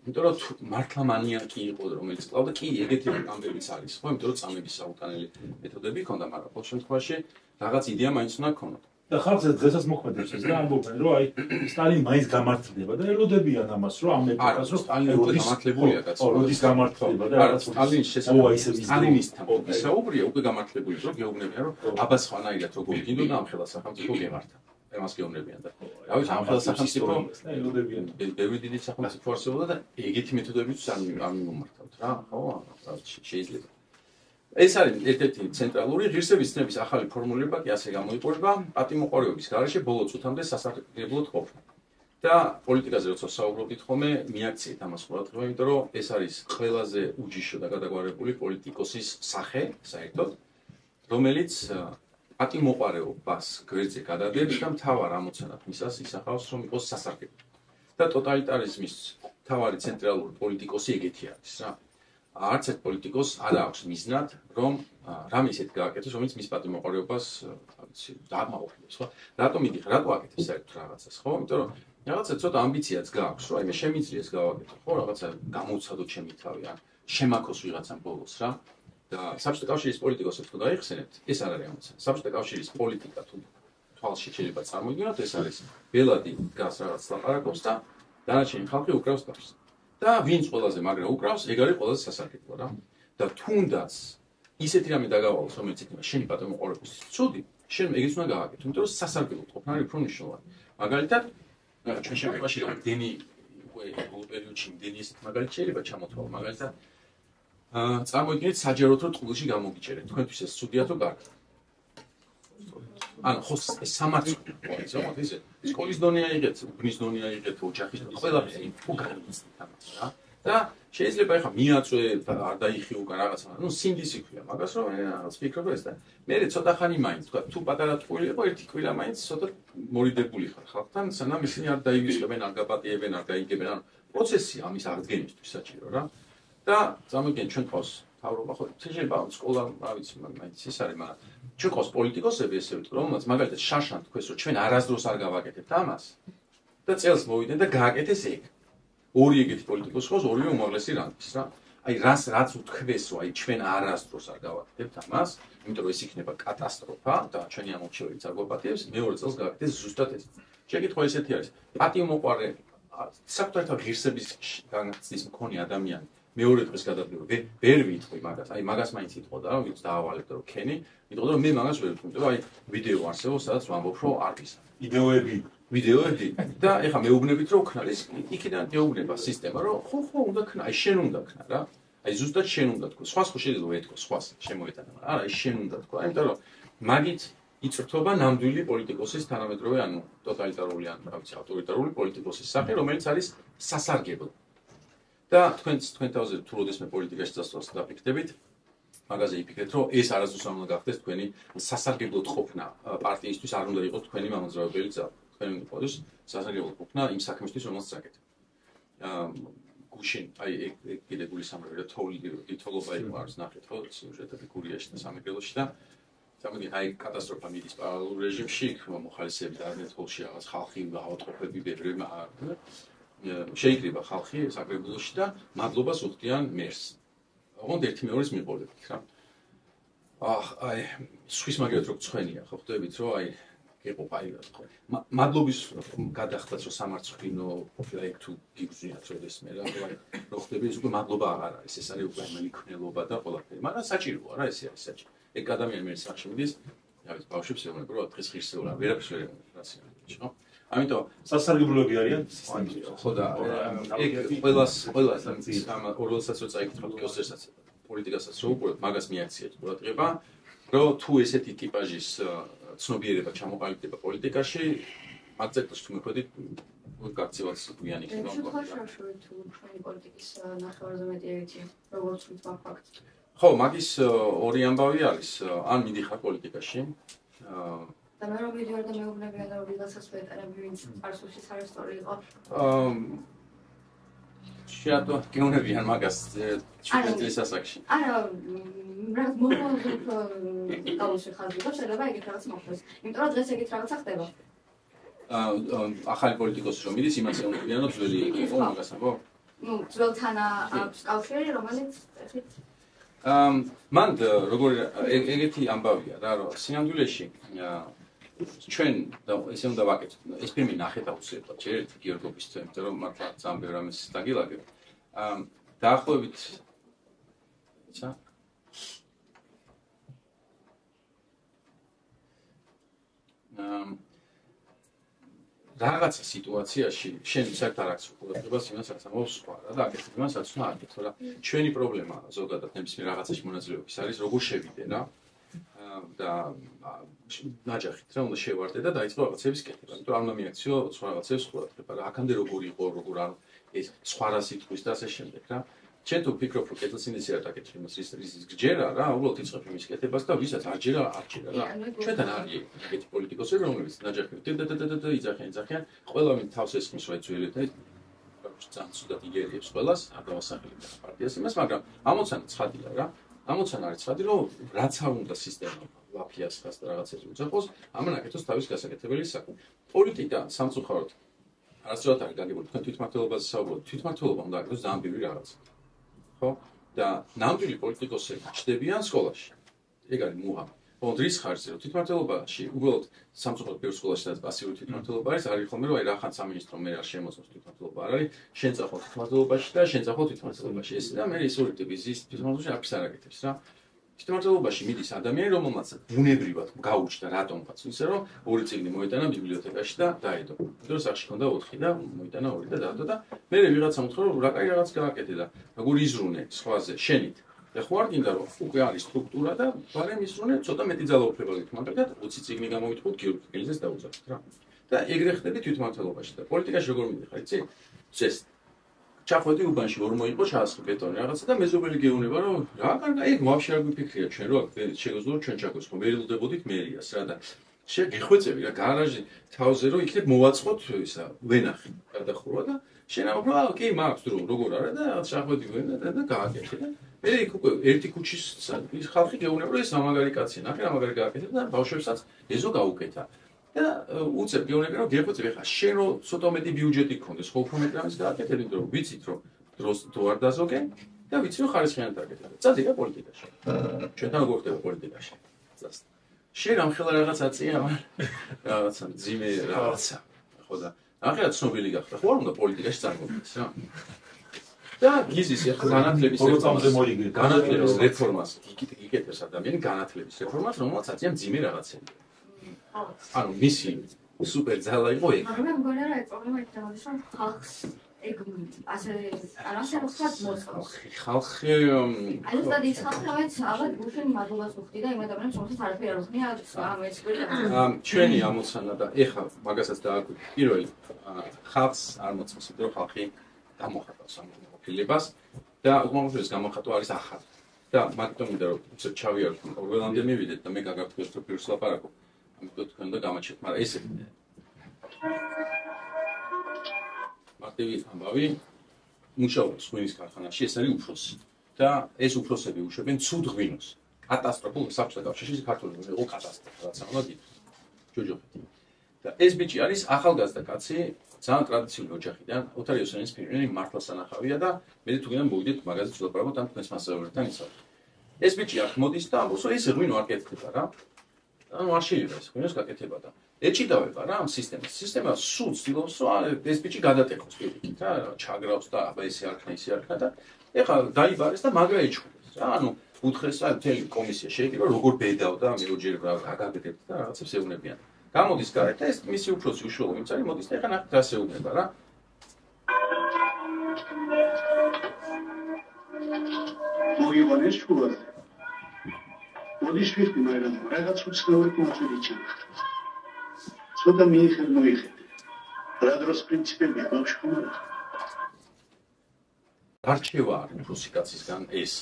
იმიტომ რომ მართლა მანიაკი იყო, რომელიც კლავდა, კი, ეგეთი ამბებიც არის, ხო, იმიტომ რომ წამების საუკანელი მეთოდები ჰქონდა, მაგრამ ყოველ შემთხვევაში რაღაც იდეა მაინც უნდა ჰქონოდა. და ხალხს დღესაც მოქმედებს ეს და ამბობენ, რომ აი სტალინი მაინც გამართლდება და ელოდებიან ამას, რომ ამ ეპოქას რომ სტალინი უკვე გამართლებულია კაცო. როდის გამართლდება და რაღაც სტალინის შესაძლებლობა სტალინისთან ისაუბრია უკვე გამართლებული, რომ გეუბნებიან, რომ აბას ხანაირად როგორ გინდოდა ამ ხელა სახელმწიფო გემართა. ამას გეუბნებიან და რავი ამ ხელა სახელმწიფო ელოდებიან. ბევრი დიდი სახელმწიფო არსებობდა და ეგეთი მეთოდებიც არ მიმართავთ რა, ხო? შეიძლება ეს არის ერთ-ერთი ცენტრალური ღირსების ცნების ახალი ფორმულირება კი ასე გამოიყურება პატიმოყარეობის გარეშე ბოლო წუთამდე სასარგებლოდ ყოფნა. და პოლიტიკაზე როცა საუბრობთ ხოლმე მიაქციეთ ამას ყურადღება, იმიტომ რომ ეს არის ყველაზე უჯიშო და გადაგვარებული პოლიტიკოსის სახე, საერთოდ, რომელიც პატიმოყარეობას გვერდზე გადადებს და მთავარ ამოცანად მისას ისახავს, რომ იყოს სასარგებლო. და ტოტალიტარიზმის მთავარი ცენტრალური პოლიტიკოსი ეგეთი არის რა. არც ერთ პოლიტიკოს არ აქვს მიზნად, რომ რამე ისეთ გააკეთოს, რომელიც მის პატიმოყარეობას დაამაყენებს, ხო? რატომ იდიხარ, რატო აკეთებს საერთოდ რაღაცას, ხო? იმიტომ რომ რაღაცა ცოტა ამბიციაც გააქვს, რომ აი მე შემიძლია ეს გავაკეთო, ხო? რაღაცა გამოვცადო ჩემი თავი, ან შემაქოს ვიღაცამ ბოლოს რა. და საბჭოთა კავშირის პოლიტიკოსებს თუ დაიხსენებთ, ეს არ არის ამოცანა. საბჭოთა კავშირის პოლიტიკა თუ თვალში შეიძლება წარმოიდგინოთ, ეს არის ბელადი დგას რაღაც ლაპარაკობს და დანარჩენი ხალხი უკრავს თავს. და ვინც ყველაზე მაგრა უკრავს, ეგ არის ყველაზე სასარგებლო რა. და თუნდაც ისეთი რამე დაგავალოს, რომელიც იქნება შენი პატიმოყარეობის ცუდი, შენ ეგეც უნდა გააკეთო, იმიტომ რომ სასარგებლო ყოფნა არის უფრო მნიშვნელოვანი. მაგალითად, ჩვენ შემთხვევაში დენი უკვე ბოლო პერიოდში დენი ესეთ მაგალითად შეიძლება ჩამოთვალო, მაგალითად წარმოიდგინეთ საჯაროდ რომ ტყუილში გამოგიჭერეთ, თქვენთვის ეს ცუდია თუ კარგი? ანუ ხო სამართლო ის რომ ისე სკოლის დონე აიღეთ, უბნის დონე აიღეთ, ოჯახის ყველაფერი უგარდით ამას რა. და შეიძლება ახლა მიაწვე არ დაიხი უკან რაღაცა, ну სინდისი ქვია მაგას რომ რაღაც ფიქრობ ეს და მე ცოტა ხანი მაინც თქვა თუ პატარა ტყუილი იყო ერთი კვირა მაინც ცოტა მორიდებული ხარ ხალხთან, სანამ ისინი არ დაივიწყებენ, არ გაპატიებენ, არ გაიგებენ, ანუ პროცესი ამის აღდგენისთვის საჭირო რა. და წარმოიდგინეთ ჩვენ ყავს თავრობა ხო შეიძლება სკოლა რა ვიცი მაინც ის არის, მაგრამ ჩვენ ყავს პოლიტიკოსები ესე ვიტყვი, რომელსაც მაგალითად შარშან თქვეს რომ ჩვენ არასდროს არ გავაკეთებთ ამას და წელს მოვიდნენ და გააკეთეს ეგ. ორი ეგეთი პოლიტიკოსი ყავს, ორივე უმაღლესი რანგის რა. აი რაც უთქვეს რომ აი ჩვენ არასდროს არ გავაკეთებთ ამას, იმიტომ რომ ეს იქნება კატასტროფა და ჩვენი ამორჩევლიც არ გვაპატიებს, მეორე წელს გავაკეთეთ ზუსტად ეს. შეკითხვა ესეთი არის. პატივმოყვარე საფრთხეთა ღირსების განცდის მქონე ადამიანი მეორე დღეს გადადგება. ვერ ვიტყვი მაგას. აი მაგას მაინც იტყოდა რომ ვინც დაავალებდა რომ ქენი, იტყოდა რომ მე მაგას ვერ ვიტყვი, იმიტომ რომ აი ვიდეო არსებობს, სადაც ვამბობ რომ არ გისა. ვიდეოები და ეხლა მეუბნებით რომ ქნა ეს იქიდან მეუბნება სისტემა რომ ხო უნდა ქნა, აი შენ უნდა ქნა რა. აი ზუსტად შენ უნდა თქვა. სხვას ხო შეიძლება ეთქვა, სხვას შემოეტანა, მაგრამ არა, ის შენ უნდა თქვა. იმიტომ რომ მაგით იწრთობა ნამდვილი პოლიტიკოსის თანამედროვე, ანუ ტოტალიტარული ან რა ვიცი, ავტორიტარული პოლიტიკოსის სახე, რომელიც არის სასარგებლო. და თქვენ თავზე თუ როდესმე პოლიტიკაში წასვლას დაფიქრდებით, მაგაზე იფიქრეთ, რომ ეს არასდროს არ უნდა გახდეს თქვენი სასარგებლოდ ყოფნა პარტიისთვის, არ უნდა იყოს თქვენი მამოძრავებელი ძალა. თქვენ უნდა იყოს სასარგებლოდ ყოფნა იმ საქმისთვის, რომელსაც აკეთებ. გუშინ, აი ეგ კიდე გულისამრევია თოლობა იყო არის ნახეთ ხო სიუჟეტები გურიაში და სამეგრელოში და თამაგი აი კატასტროფა მიდის პარალელურ რეჟიმში, მოხალისეები და არნეთოლში რაღაც ხალხი ავადმყოფები ბევრი შეიკრიბა ხალხი საკრებულოში და მადლობას უხდიან მერს. ოღონდ ერთი მეორეს მიყოლებით რა. აი სხვის მაგათ რო გწვენია ხო ხვდებით რომ აი იყო აი მადლობის გადახდაც რომ სამარცხვინო ყოფილა ეგ თუ გიგზნიათ როდესმე რა რო ხვდები ეს უკვე მადლობა აღარ არის ეს არის უკვე მელიქნელობა და ყველაფერი მაგრამ საჭიროა რა ესე არის საჭირო ეგ ადამიანი მე სახში მიდის რაღაც ბავშვებს ეუბნება რომ დღეს ღირსეულა ვერაფერს ვერ ეუბნება რა სიამოვნებაში ხო ამიტომ სასარგებლოები არიან ხო და ეგ ყველას ამ ორველსაც რო წაიკითხავთ კოსერსაც პოლიტიკასაც რო უყურებთ მაგას მიაქციეთ ყურადღება რომ თუ ესეთი ტიპაჟის ცნობიერება ჩამოყალიბდება პოლიტიკაში, მაგ წერტილს თუ მიხვედით, გაქცევაც გვიანი იქნება. შევშევით თუ ჩვენი პოლიტიკის ნახევარზე მეტი ეგეთი, როგორც ვთქვა ფაქტს. ხო, მაგის ორი ამბავი არის, ან მიდიხარ პოლიტიკაში. და მე რომ მიდივარ და მეუბნებიან და ვიღაცას ვეტარები, ვინც წარსულში სარესტორი იყო. შეატო გეუნებიან მაგას ჩვენთვის ასაკში. არა, რაღაც მომავალზე გავუსვი ხაზი და შეიძლება ეგეთ რაღაც მოხდეს. იმიტომ რომ დღეს ეგეთ რაღაცა ხდება. ახალი პოლიტიკოსი რომ მიდის, იმას ეუბნებიან რომ ძველი იყო მაგას ამბო? ნუ ძველთან აქვს კავშირი, რომელიც ეხით მან როგორი ეგეთი ამბავია რა, რომ სინამდვილეში ჩვენ და ესე უნდა ვაკეთოთ. ეს ფილმი ნახეთ აუცილებლად. ჯერ გიორგობის თემ, იმიტომ რომ მართლა ძალიან ბევრ ამას დაგილაგებ. დაახლოებით ცა რაღაცა სიტუაციაში შენ საერთოდ არ აქვს ყურადღებას იმას რაც ამბობს სხვა რა და აკეთებ იმას რაც უნდა აკეთო რა. ჩვენი პრობლემა ზოგადად ნებისმიერ რაღაცაში მონაწილეობის არის როგორ შევიდე რა. და ნაჯახით რა უნდა შევარდე და დაიწყო რაღაცების კეთება. იმიტომ რომ არ მიაქციო სხვა რაღაცებს ყურადღება რა. აქამდე როგორ იყო, როგორ არ ეს სხვა რა სიტყვის და ასე შემდეგ რა. ჩვენ თუ ფიქრობ რომ კეთილსინდისი არ დაკეთე იმას რის გჯერა რა, უბრალოდ იწყებ იმის კეთებას და ვისაც არ ჯერა რა. ჩვენთან არის ეგეთი პოლიტიკოსები რომლებიც ნაჯახით და იძახიან, ყველა მით თავს ესხმის რა ძველი და ძალიან ცუდად იგერიებს ყველას, არ დავასახელებთ პარტიას იმას, მაგრამ ამოცანა ცხადია რა. ამოცანა არის ცხადი, რომ რაც არ უნდა სისტემა ლაფიასხას და რაღაცები უძახოს, ამან აკეთოს თავის გასაკეთებელი საქმე. პოლიტიკა სამწუხაროდ არასდროს არ გაგებული, თქვენ თვითმმართველობაზე საუბრობთ, თვითმმართველობა უნდა აკეთოს ძალიან ბევრი რაღაცა. ხო? და ნამდვილი პოლიტიკოსები ჩდებიან სკოლაში. ეგ არის მუღამი. ოღონდ რის ხარჯზე რომ თვითმმართველობაში უბრალოდ სამწუხაროდ ბევრ სკოლაში სადაც პასიური თვითმმართველობა არის, არის ხოლმე რომ აი რახან სამინისტრო მე არ შემოწმოს თვითმმართველობა არ არის, შენ წახო თვითმმართველობაში და შენ წახო თვითმმართველობაში. ეს და მე ის ორი ტიპის ის თვითმმართველობაში არაფერს არ აკეთებს რა. თვითმმართველობაში მიდის ადამიანი, რომელმაც ბუნებრივად გაუჩნდა რატომღაც ისე რომ ორი წიგნი მოეტანა ბიბლიოთეკაში და დაედო. იმიტომ რომ სახში ჰქონდა 4 და მოეტანა 2 და დაედო და მე ვიღაცამ უთხრა რომ რა კაი რაღაც გააკეთე და როგორ იზრუნე სხვაზე შენით. და ხო არ გინდა რომ უკვე არის სტრუქტურა და ბარემ ისრუნე ცოტა მეტი ძალაუფლება გქონდა, მაგალითად 20 წიგნი გამოიტყუთ გიორგი კილზეს დაუძახეთ რა. და ეგრე ხდები თვითმმართველობაში და პოლიტიკაში როგორ მიდიხარ, იცი? წეს ჩახვედი უბანში ვერ მოიყო ჩაასხი ბეტონი რაღაცა და მეზობელი გეუბნება რომ რა კარგა ეგ ვაფშე არ გვიფიქრია ჩვენ რომ შეგეძლო ჩვენ ჩაგვესხო მე ელოდებოდით მერიას რა და შეგეხვეწები რა გარაჟი თავზე რომ იქნებ მოვაწყოთ ისა ვენახი გადახურვა და შენ ამბობ კი მაქვს დრო როგორ არა და ჩახვედი ვენა და გააკეთე და მე იქ უკვე ერთი ქუჩის ის ხალხი გეუბნება რომ ეს ამაგარი კაცია ნახე ამაგარი გააკეთე და ბავშვებსაც ეზო გაუკეთა და უცებ გეუბნები რომ გეხვეწები ხა შენ რომ ცოტა მეტი ბიუჯეტი გქონდეს ხო უფრო მეტი ამის გააკეთებ იმიტომ რომ ვიცით რომ დროს თუ არ დაზოგე და ვიცი რომ ხარისხიანად დაგეთება. წადია პოლიტიკაში. ჩვენთან როგორ ხდება პოლიტიკაში? შენ ამხელა რაღაც აწია, რაღაცა ძიმე რაღაცა. ხო და ახლა ცნობილი გახდა. ხო არ უნდა პოლიტიკაში წარმოვიდეს რა. და გიზის ახლა განათლების რეფორმას იკეთებს ადამიანი განათლების რეფორმას, რომელსაც აწიან ძიმე რაღაცები. ანუ მისი სუპერ ძალა იყო ეგ. მაგრამ მე მგონი რა ეს პრობლემა იქნება, რომ ხალხს ეგ ასე ხალხს მოსწონს. ხალხი აი ზუსტად ის ხალხი რომელიც ალბათ გუშინ მადლობას უხდი და იმ ადამიანებს რომელსაც არაფერი არ უხდია ჩვენი ამოცანა და ეხა მაგასაც დააგვი პირველი ხალხს არ მოწონს იმიტომ რომ ხალხი გამოხატავს ამ ყოფილებას და უკმაყოფილების გამოხატვა არის ახალი და მაგიტომ მინდა რომ ჩავიაროთ ორველამდე მივიდეთ და მე გაგაფრთხილოთ რომ პირს ლაპარაკობ ამიტომ თქვენ და გამაჩერთ მაგრამ ესე მარტივი ამბავი მუშაობს ღვინის ქარხანაში ეს არის უფროსი და ეს უფროსები უშვებენ ცუდ ღვინოს კატასტროფულ საბჭოთა კავშირში ქართული იყო კატასტროფა რაც ახლა გითხარით ჯოჯოხეთი და ეს ბიჭი არის ახალგაზრდა კაცი ძალიან ტრადიციული ოჯახიდან ოთარ იოსონის პირველი მართლაც ანახავია და მე თუ გინდა მოვიდეთ მაგაზეც ვლაპარაკოთ ამ თქვენს მასწავლებელთან ისევ ეს ბიჭი აქ მოდის და ამბობს რომ ეს ღვინო არ კეთდება რა ანუ არ შეიძლება ეს ღვინოს გაკეთება და ეჭიდავება რა ამ სისტემას. სისტემა სულ ცდილობს რომ ეს ბიჭი გადატეხოს პირიქით რა, ჩაგრავს და აბა ესე არ ხნა, ისე არ ხნა და ეხლა დაიბარეს და მაგრა ეჩხუბეს რა. ანუ უთხრეს რა მთელი კომისია შეეკრიბა როგორ ბედავდა მეოჯერ გაგაგდებთ და რაღაცებს ეუბნებიან. გამოდის გარეთ და ეს მისი უფროსი უშუალო ვინც არის მოდის და ეხლა ნახეთ რას ეუბნება რა. მოგიყვანეს შუაზე. მოდის ვიხდი მაგრამ რაღაც უცნაური კონცერტი ჩანახა. ცოტა მიიხედე. რა დროს პრინციპები ბავშვი ხომ? არჩევა არის უფროსი კაცისგან ეს.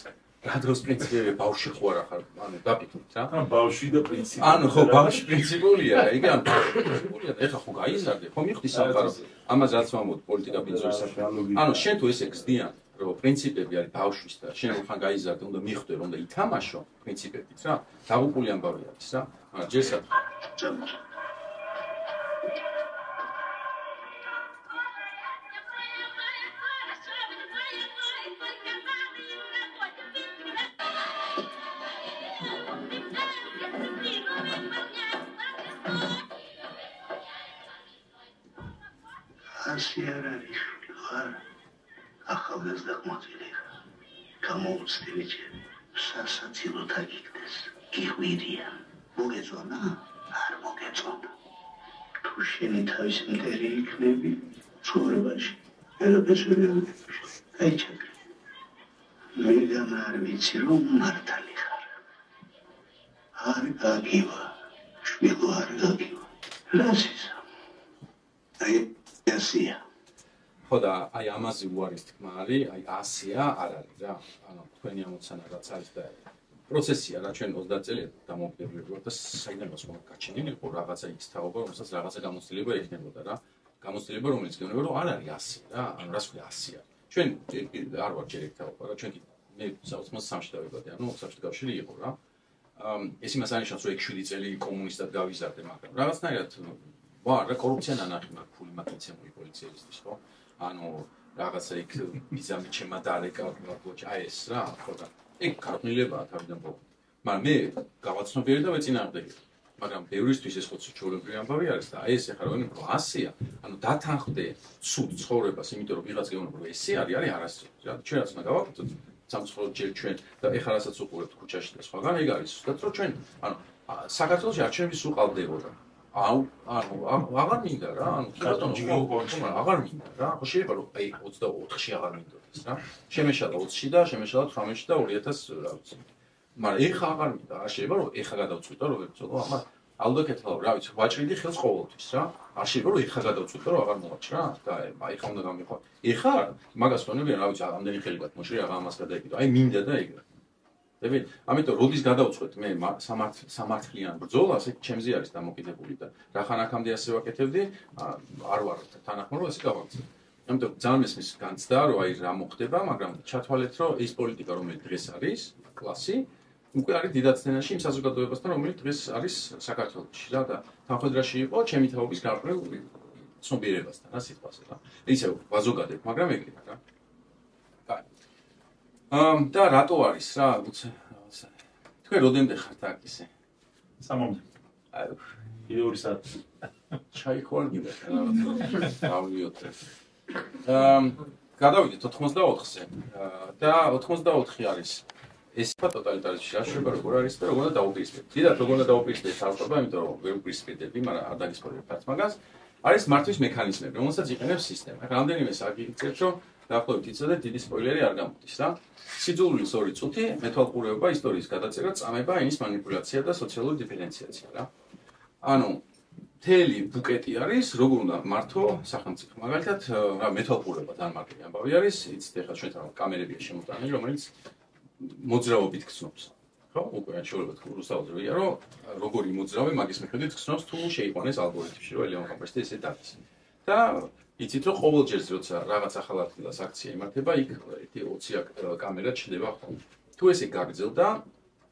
რა დროს პრინციპები ბავშვი ხო არ ახარ, ანუ დაფიქრეთ რა. ან ბავშვი და პრინციპი. ანუ ხო ბავშვი პრინციპულია, იგი ან პრინციპულია. ეხლა ხო გაიზარდე, ხო მიხდი სამყარო. ამას რაც ვამბობ პოლიტიკა ბიზნესის საფრთხე. ანუ შენ თუ ესე გზდიან, რომ პრინციპები არის ბავშვის და შენ ხან გაიზარდე, უნდა მიხვდე, რომ უნდა ითამაშო პრინციპებით რა. დაღუპული ამბავი არის რა. მაგრამ ჯერსაც ასე არ არის, ხარ ახალგაზრდა მოწილი. გამოუცდები ჯერ სასაცილოდ აგიგდეს. გიყვირია. მოგეწონა? არ მოგეწონა. თუ შენი თავის მტერი იქნები ცხოვრებაში, ერაფერს ვერ აღიქნები. გაიჩაგრე. მე არ ვიცი რომ მართალი ხარ. არ გაგივა. შვილო არ გაგივა. რას ისა? აი ასია. ხო და აი ამაზე უარის თქმა არის, აი ასია არ არის რა. ანუ თქვენი ამოცანა რაც არის და პროცესია რა ჩვენ 30 წელი დამოუკიდებლები ვართ და საიდანაც ხომ გაჩენილი იყო რაღაცა იქ თაობა, რომელსაც რაღაცა გამოცდილება ექნებოდა რა. გამოცდილება რომელიც გეუბნება რომ არ არის ასი რა. ანუ რას ქვია ასია. ჩვენ არ ვარ ჯერ თაობა რა. ჩვენ მე 93-ში დავიბადე, ანუ საბჭოთა კავშირი იყო რა. ეს იმას ანიშნავს რომ 7 წელი კომუნისტად გავიზარდე, მაგრამ რაღაცნაირად ვარ რა კორუფცია ნანახი მაქვს ფული მაკიცემული პოლიციისთვის ხო? ანუ რაღაცა იქ მიზანი ჩემმა დარეკა ვაკლოჩი აი ეს რა ხო და ეგ კარგილებაა თავიდან ბოლომდე მაგრამ მე გავაცნობიერე და ვეწინააღმდეგე მაგრამ ბევრისთვის ეს ხო ჩვეულებრივი ამბავი არის და აი ეს ახლა რომ ასია ანუ დათანხმდე ცუდ ცხოვრებას იმიტომ რომ ვიღაც გეუბნება რომ ესე არის არასწორი რა ჩვენაც უნდა გავაკეთოთ სამწუხაროდ ჯერ ჩვენ და ეხლა რასაც უყურებთ ქუჩაში და სხვაგან ეგ არის ზუსტად რომ ჩვენ ანუ საქართველოში არჩევნების უყალდებოდა ანუ აღარ მინდა რა ანუ კარტონ ჯიგოყონში აღარ მინდა რა ხო შეიძლება რომ აი 24-ში აღარ მინდოდეს რა შემეშალა 20-ში და შემეშალა 18-ში და 2000 რა ვიცი მაგრამ ეხა აღარ მინდა რა შეიძლება რომ ეხა გადავწყვიტო რომ ვებწოდო მაგრამ ალბათ ეთლა რა ვიცი ვაჭრიდი ხელს ყოველთვის რა არ შეიძლება რომ ეხა გადავწყვიტო რომ აღარ მოვაჭრა და აი ხა უნდა გამიყვა ეხა მაგას ვთონებიან რა ვიცი ამდენი ხელი გათმოშრი აღარ ამას გადაიკიდო აი მინდა და ეგრე დები, ამიტომ როდის გადავწყვეტ მე სამართლიან ბრძოლას, ეგ ჩემზე არის დამოკიდებული და რახან აქამდე ასე ვაკეთებდი, არ ვარ თანახმობა, ესე გავაკეთე. ამიტომ ძალიან მესმის განცდა, რომ აი რა მოხდება, მაგრამ ჩათვალეთ, რომ ეს პოლიტიკა, რომელიც დღეს არის, კლასი, უკვე არის დიდაცნენაში იმ საზოგადოებასთან, რომელიც დღეს არის საქართველოში რა და თანხმედრაში იყო ჩემი თაობის გარკვეულ ცნობიერებასთან, რა სიტყვაზე რა. ისე ვაზოგადებ, მაგრამ ეგრეა რა. და რატო არის რა, რაღაცა. თქვენ როდემდე ხართ აქ ისე? 3-მდე. აი, 2 საათი. ჩაი ხوارგიბე რაღაცა. ავლიოთ. გადავიდეთ 84-ზე. და 84 არის ეს ტოტალიტარიზმისაშუება როგორ არის და როგორ უნდა დაუპირისპირდეთ. დიდად როგორ უნდა დაუპირისპირდეთ საერთოდ, იმიტომ რომ ვერ უპირისპირდები, მაგრამ არ დაგისპირდეთ ფაქტს მაგას. არის მართვის მექანიზმები, რომელსაც იყენებს სისტემა. რამდენიმე საგიგიწევთ, რომ დაახლოებით იცოდეთ, დიდი სპოილერი არ გამოდის რა. სიძულვილის 2 წუთი, მეთვალყურეობა, ისტორიის გადაწერა, წამება, ენის მანიპულაცია და სოციალური დიფერენციაცია რა. ანუ მთელი ბუკეტი არის, როგორ უნდა მართო სახელმწიფო. მაგალითად, რა მეთვალყურეობა ძალიან მარტივი ამბავი არის, იცით ახლა ჩვენ თან კამერებია შემოტანილი, რომელიც მოძრაობით გცნობს. ხო, უკვე შეიძლება თქვა რუსთავია, რომ როგორი მოძრავი მაგის მიხედვით გცნობს თუ შეიყვანეს ალგორითმში, რომ ელეონ კომპრესტი ესე დადეს. და იცით რომ ყოველ ჯერს როცა რაღაც ახალ ადგილას აქცია იმართება, იქ 20 კამერა ჩნდება ხოლმე. თუ ესე გაგრძელდა,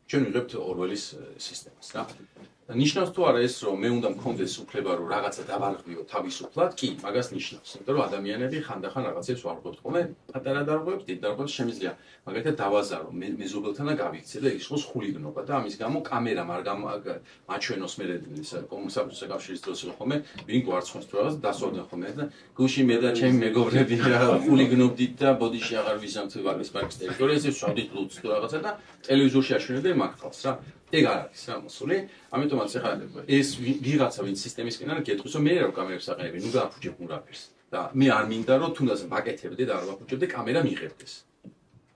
ჩვენ ვიღებთ ორველის სისტემას რა. ნიშნავს თუ არა ეს რომ მე უნდა მქონდეს უფლება რომ რაღაცა დავარღვიო თავისუფლად? კი, მაგას ნიშნავს. იმიტომ რომ ადამიანები ხანდახან რაღაცებს ვარღვევთ ხოლმე, პატარა დარღვევებს, დიდ დარღვევებს შემიძლია მაგალითად დავაზარო, მეზობელთანა გავიქცე და ის იყოს ხულიგნობა და ამის გამო კამერამ არ მაჩვენოს მე კომუნიკაციის კავშირის დროს ხოლმე ვინ გვარცხოს თუ რაღაც დასვავდნენ ხოლმე და გუში მე და ჩემი მეგობრები ხულიგნობდით და ბოდიში აღარ ვიზამთ ვაგის პარკის ტერიტორიაზე ვშავდით ლუც თუ რაღაცა და ტელევიზორში აჩვენებდნენ მაგას რა. ეგ არ არის რა მოსული. ამიტომაც ახლა ეს ვიღაცა ვინ სისტემისკენ არის გეტყვის რომ მე რა კამერებს აყენები, ნუ გააფუჭებ მურაფერს. და მე არ მინდა რომ თუნდაც ვაკეთებდე და არ ვაფუჭებდე კამერა მიიღებდეს.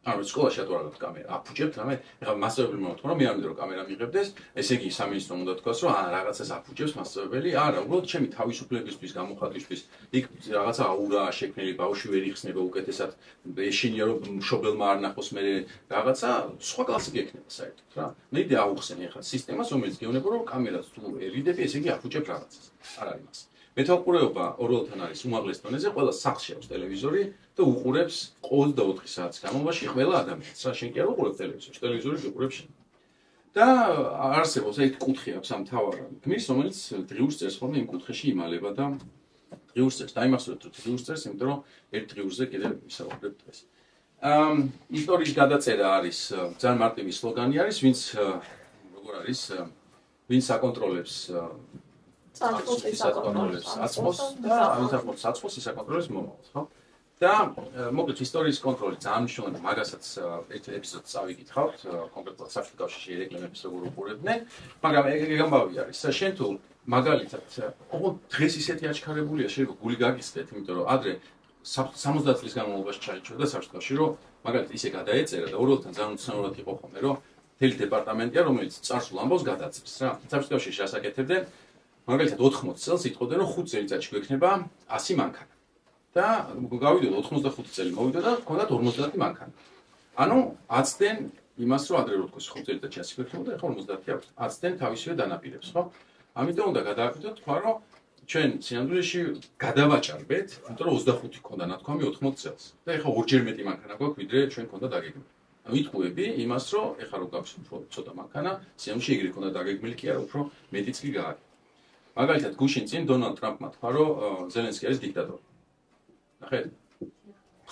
ანუ სკოლაში ატვარებთ კამერა, აფუჭებთ რამე, ეხლა მასწავლებელი მომთხოვა რომ მე არ მინდა რომ კამერა მიიღებდეს, ესე იგი სამინისტრო უნდა თქვას რომ რაღაცას აფუჭებს მასწავლებელი, არა, უბრალოდ ჩემი თავისუფლებისთვის, გამოხატვისთვის, იქ რაღაცა აურაა შექმნილი, ბავშვი ვერ იხსნება უკეთესად, ეშინია რომ მშობელმა არ ნახოს მე რაღაცა სხვა კლასი გექნება საერთოდ რა. მე იდე აუხსენე ახლა სისტემას, რომელიც გეუბნება რომ კამერას თუ ერიდები, ესე იგი აფუჭებ რაღაცას. არ არის მას. მეთვალყურეობა ორველთან არის უმაღლეს დონეზე, ყველა სახლში აქვს ტელევიზორი და უყურებს 24 საათის განმავლობაში ყველა ადამიანს. რა შენ კი არ უყურებ ტელევიზორს, ტელევიზორი გიყურებს შენ. და არსებობს ერთ კუთხე აქვს ამ თავარ გმირს, რომელიც დღიურს წერს ხოლმე იმ კუთხეში იმალება და დღიურს წერს. დაიმახსოვრეთ რომ დღიურს წერს, იმიტომ რომ ერთ დღიურზე კიდევ ვისაუბრებთ დღეს. ისტორიის გადაწერა არის ძალიან მარტივი სლოგანი არის, ვინც როგორ არის, ვინც აკონტროლებს აცმოს და აცმოს ის აკონტროლებს მომავალს, ხო? და მოკლედ ისტორიის კონტროლი ძალიან მნიშვნელოვანია, მაგასაც ერთ ეპიზოდს წავიკითხავთ, კონკრეტულად საბჭოთა კავშირში რეკლამებს როგორ უყურებდნენ, მაგრამ ეგ ამბავი არის. შენ თუ მაგალითად, ოღონდ დღეს ისეთი აჩქარებულია, შეიძლება გული გაგისდეთ, იმიტომ რომ ადრე 70 წლის განმავლობაში ჩაიჭრა საბჭოთა კავშირი, რომ მაგალითად ისე გადაეწერა და ორველთან ძალიან უცნაურად იყო ხოლმე, რომ მთელი დეპარტამენტია, რომელიც წარსულ ამბავს გადაწერს რა. საბჭოთა კავშირში ასაკეთებდნენ მაგალითად 80 წელს იტყოდნენ რომ 5 წელიწადში გვექნება 100 მანქანა. და გავიდოდ 85 წელი მოვიდა და ჰქონდათ 50 მანქანა. ანუ აცდნენ იმას რომ ადრე რო თქოს 5 წელიწადში 100 გვექნება და ახლა 50 აქვს. აცდნენ თავისივე დანაპირებს, ხო? ამიტომ უნდა გადააკეთოთ თქვა რომ ჩვენ სინამდვილეში გადავაჭარბეთ, იმიტომ რომ 25 ქონდა ნათქვამი 80 წელს. და ახლა ორჯერ მეტი მანქანა გვაქვს ვიდრე ჩვენ ქონდა დაგეგმილი. ანუ იტყუები იმას რომ ახლა რო გაქვს ცოტა მანქანა, სინამდვილეში ეგრე ქონდა დაგეგმილი კი არა, უფრო მეტიც კი გააკეთა. მაგალითად გუშინ წინ დონალდ ტრამპმა თქვა რომ ზელენსკი არის დიქტატორი. ნახეთ?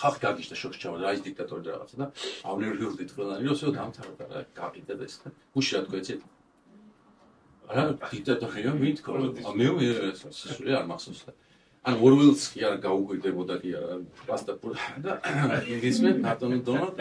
ხალხი გაგიჟდა შოქს ჩავარდა აი ეს დიქტატორი და რაღაცა და ავნერვიურდით ყველანი რომ ისე დამთავრდა რა გაყიდა და ეს. გუშინ რა თქვა ეცეთ? არა დიქტატორია ვინ თქვა? მე სულ არ მახსოვს და ანუ ორველს კი არ გაუგვირდებოდა კი არა პასტაპორტ და ისმე ნატონ დონალდ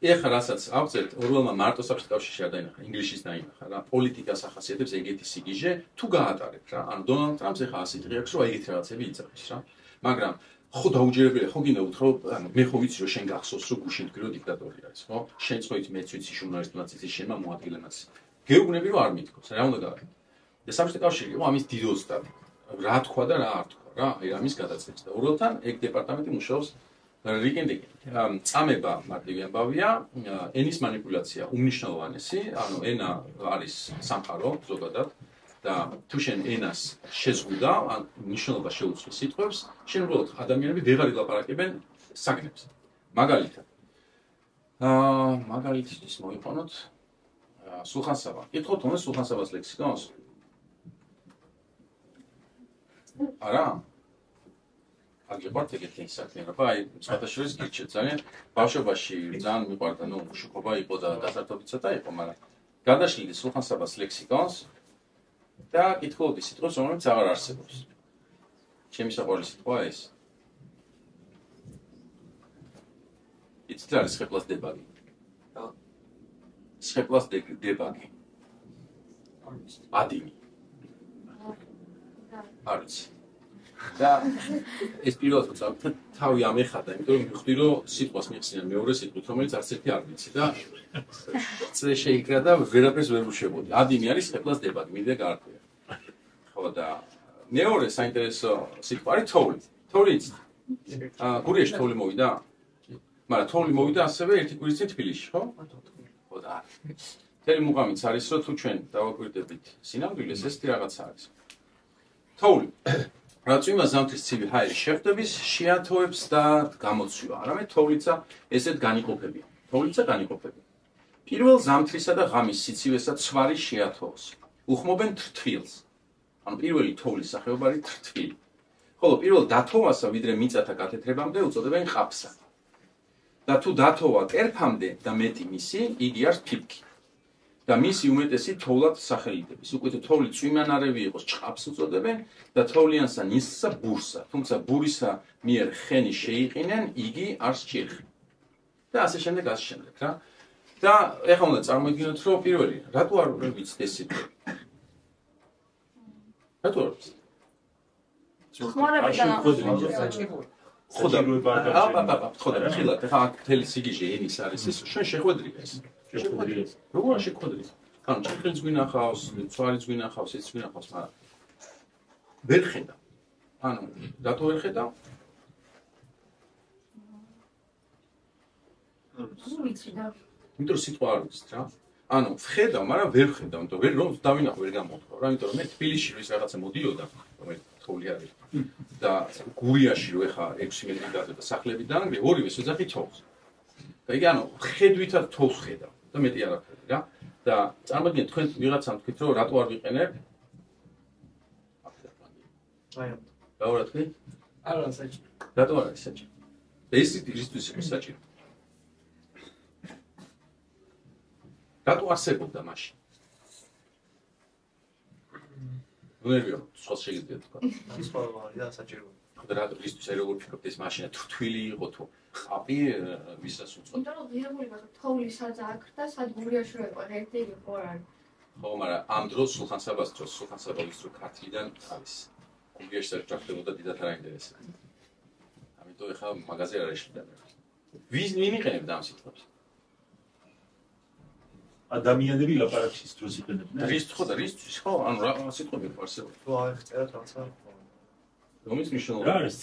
ეხლა რასაც აღწერთ ორველმა მარტო საბჭოთა კავშირში არ დაინახა, ინგლისშიც დაინახა რა. პოლიტიკას ახასიათებს ეგეთი სიგიჟე, თუ გაატარებ რა. ანუ დონალდ ტრამპს ეხლა 100 დღე აქვს რომ ეგეთი რაღაცები იწევს რა. მაგრამ ხო დაუჯერებელია, ხო გინდა უთხრა, ანუ მე ხო ვიცი რომ შენ გახსოვს რომ გუშინ თქვი რომ დიქტატორი არის, ხო? შენ წოით მეც ვიცი ჟურნალისტებმაც იცი, შენმა მოადგილემაც. გეუბნები რომ არ მithქოს, რა უნდა გავაკეთო? და საბჭოთა კავშირი იყო ამის დიდ ოსტატი. რა თქვა და რა არ თქვა რა, აი ამის გადაწერის და ორველთან ეგ დეპარტამენტი მუშაობს რიგენდი. წამება მარტივი ამბავია, ენის მანიპულაცია უმნიშვნელოვანესი, ანუ ენა არის სამყარო ზოგადად და თუ შენ ენას შეზღუდა, ან მნიშვნელობა შეუცვლი სიტყვებს, შენ უბრალოდ ადამიანები ვეღარ ილაპარაკებენ საგნებს. მაგალითად. მაგალითისთვის მოიყვანოთ სულხან-საბა. ეკითხოთ თუნდაც სულხან-საბას ლექსიკონს? არა? აგიყვართ ეგეთი საქმიანობა, აი სხვათა შორის გირჩევთ ძალიან ბავშვობაში ძალიან მიყვარდა, შუქობა იყო და დასართობი ცოტა იყო, მაგრამ გადაშლიდი სულხან-საბას ლექსიკონს და კითხულობდი სიტყვებს, რომელიც აღარ არსებობს. ჩემი საყვარელი სიტყვა ეს. იცით რა არის ხეპლას დებაგი? ხეპლას დებაგი. ადინი. არის. და ეს პირველად როცა თავი ამეხადა, იმიტომ რომ მივხვდი რომ სიტყვას მიხსნიან მეორე სიტყვით, რომელიც არც ერთი არ ვიცი და წე შეიკრა და ვერაფერს ვერ ვუშვებოდი. ადინი არის ხეპლას დებაგი, მინდა გაარკვია. ხო და მეორე საინტერესო სიტყვა არის თოვლი. თოვლი იცით? გურიაში თოვლი მოვიდა? მაგრამ თოვლი მოვიდა ასევე ერთი კვირის წინ თბილისში, ხო? ხო და თელი მუღამიც არის რომ თუ ჩვენ დავაკვირდებით სინამდვილეს ეს τι რაღაცა არის. თოვლი რაც იმას ზამთრის ცივი ჰაერი შეხვდების შეათოვებს და გამოცვია. არამედ თოვლიცა ესეთ განიყოფებია. თოვლიცა განიყოფებია. პირველ ზამთრისა და ღამის სიცივესაც ცვარი შეათოვოს. უხმობენ თრთვილს. ანუ პირველი თოვლის სახეობა არის თრთვილი. ხოლო პირველ დათოვასა ვიდრე მიწათა გათეთრებამდე უწოდებენ ყაფსა. და თუ დათოვა კერფამდე და მეტი მისი, იგი არის ფიფკი. და მისი უმეტესი თოვლად სახელიდების. უკვე თუ თოვლი წვიმანარევი იყოს, ჭყაფს უწოდებენ და თოვლიანსა ნისსა ბურსა. თუმცა ბურისა მიერ ხენი შეიყინენ, იგი არს ჭირხი. და ასე შემდეგ, ასე შემდეგ, რა. და ეხლა უნდა წარმოგიდგინოთ, რომ პირველი, რატო არ ვიცით ეს სიტყვა? რატო არ ვიცით? ხოდა ხილად, ეხლა მთელი სიგიჟე ენის არის ეს, შენ შეხვედრია ეს. როგორ შეხვედრია? ანუ ჭირხლიც გვინახავს, ცვალიც გვინახავს, ეს გვინახავს, მაგრამ ვერ ხედავ. ანუ რატო ვერ ხედავ? იმიტომ რომ სიტყვა არ ვიცით რა. ანუ ვხედავ, მაგრამ ვერ ვხედავ, იმიტომ ვერ რომ დავინახო ვერ გამოთქვა რა, იმიტომ რომ მე თბილისში ის რაღაცა მოდიოდა, რომელიც თოვლი არის. და გურიაში რო ეხა 6 მეტრი გადადა სახლებიდან, ორივე შეძახი თოვლს. და იგი ანუ ხედვითაც თოვლს ხედავ და მეტი არაფერი რა. და წარმოგიდგენთ თქვენ ვიღაცამ თქვით რომ რატო არ ვიყენებ? აი. რა ვარ თქვი? არ არის საჭირო. რატო არ არის საჭირო? ეს ისთვის იყო საჭირო. რატო არსებობდა მაშინ? ნერვიო, სხვა შეიძლება თქვა. ის ყველა და საჭირო. ხოდა რატო ისთვის აი როგორ ფიქრობთ ეს მაშინა თრთვილი იყო თუ ყაპი ვისაც უწოდა? იმიტომ რომ ღირებული მაგ თოვლი სადაც აქდა, სად გურიაში რო იყო, ერთი იყო არ არის. ხო, მაგრამ ამ დროს სულხან-საბას დროს სულხან-საბა ის რო ქართლიდან არის. გურიაში საჭიროებდა დიდათ არ აინტერესებდა. ამიტომ ეხლა მაღაზია არ ეშლიდა. ვინ იყენებდა ამ სიტყვებს? ადამიანები ლაპარაკის დროს იყენებდნენ. რისთვის ხო? ანუ რა სიტყვები არსებობს? თუ აღწერათ რაღაცა. რომის მნიშვნელობა? რა არის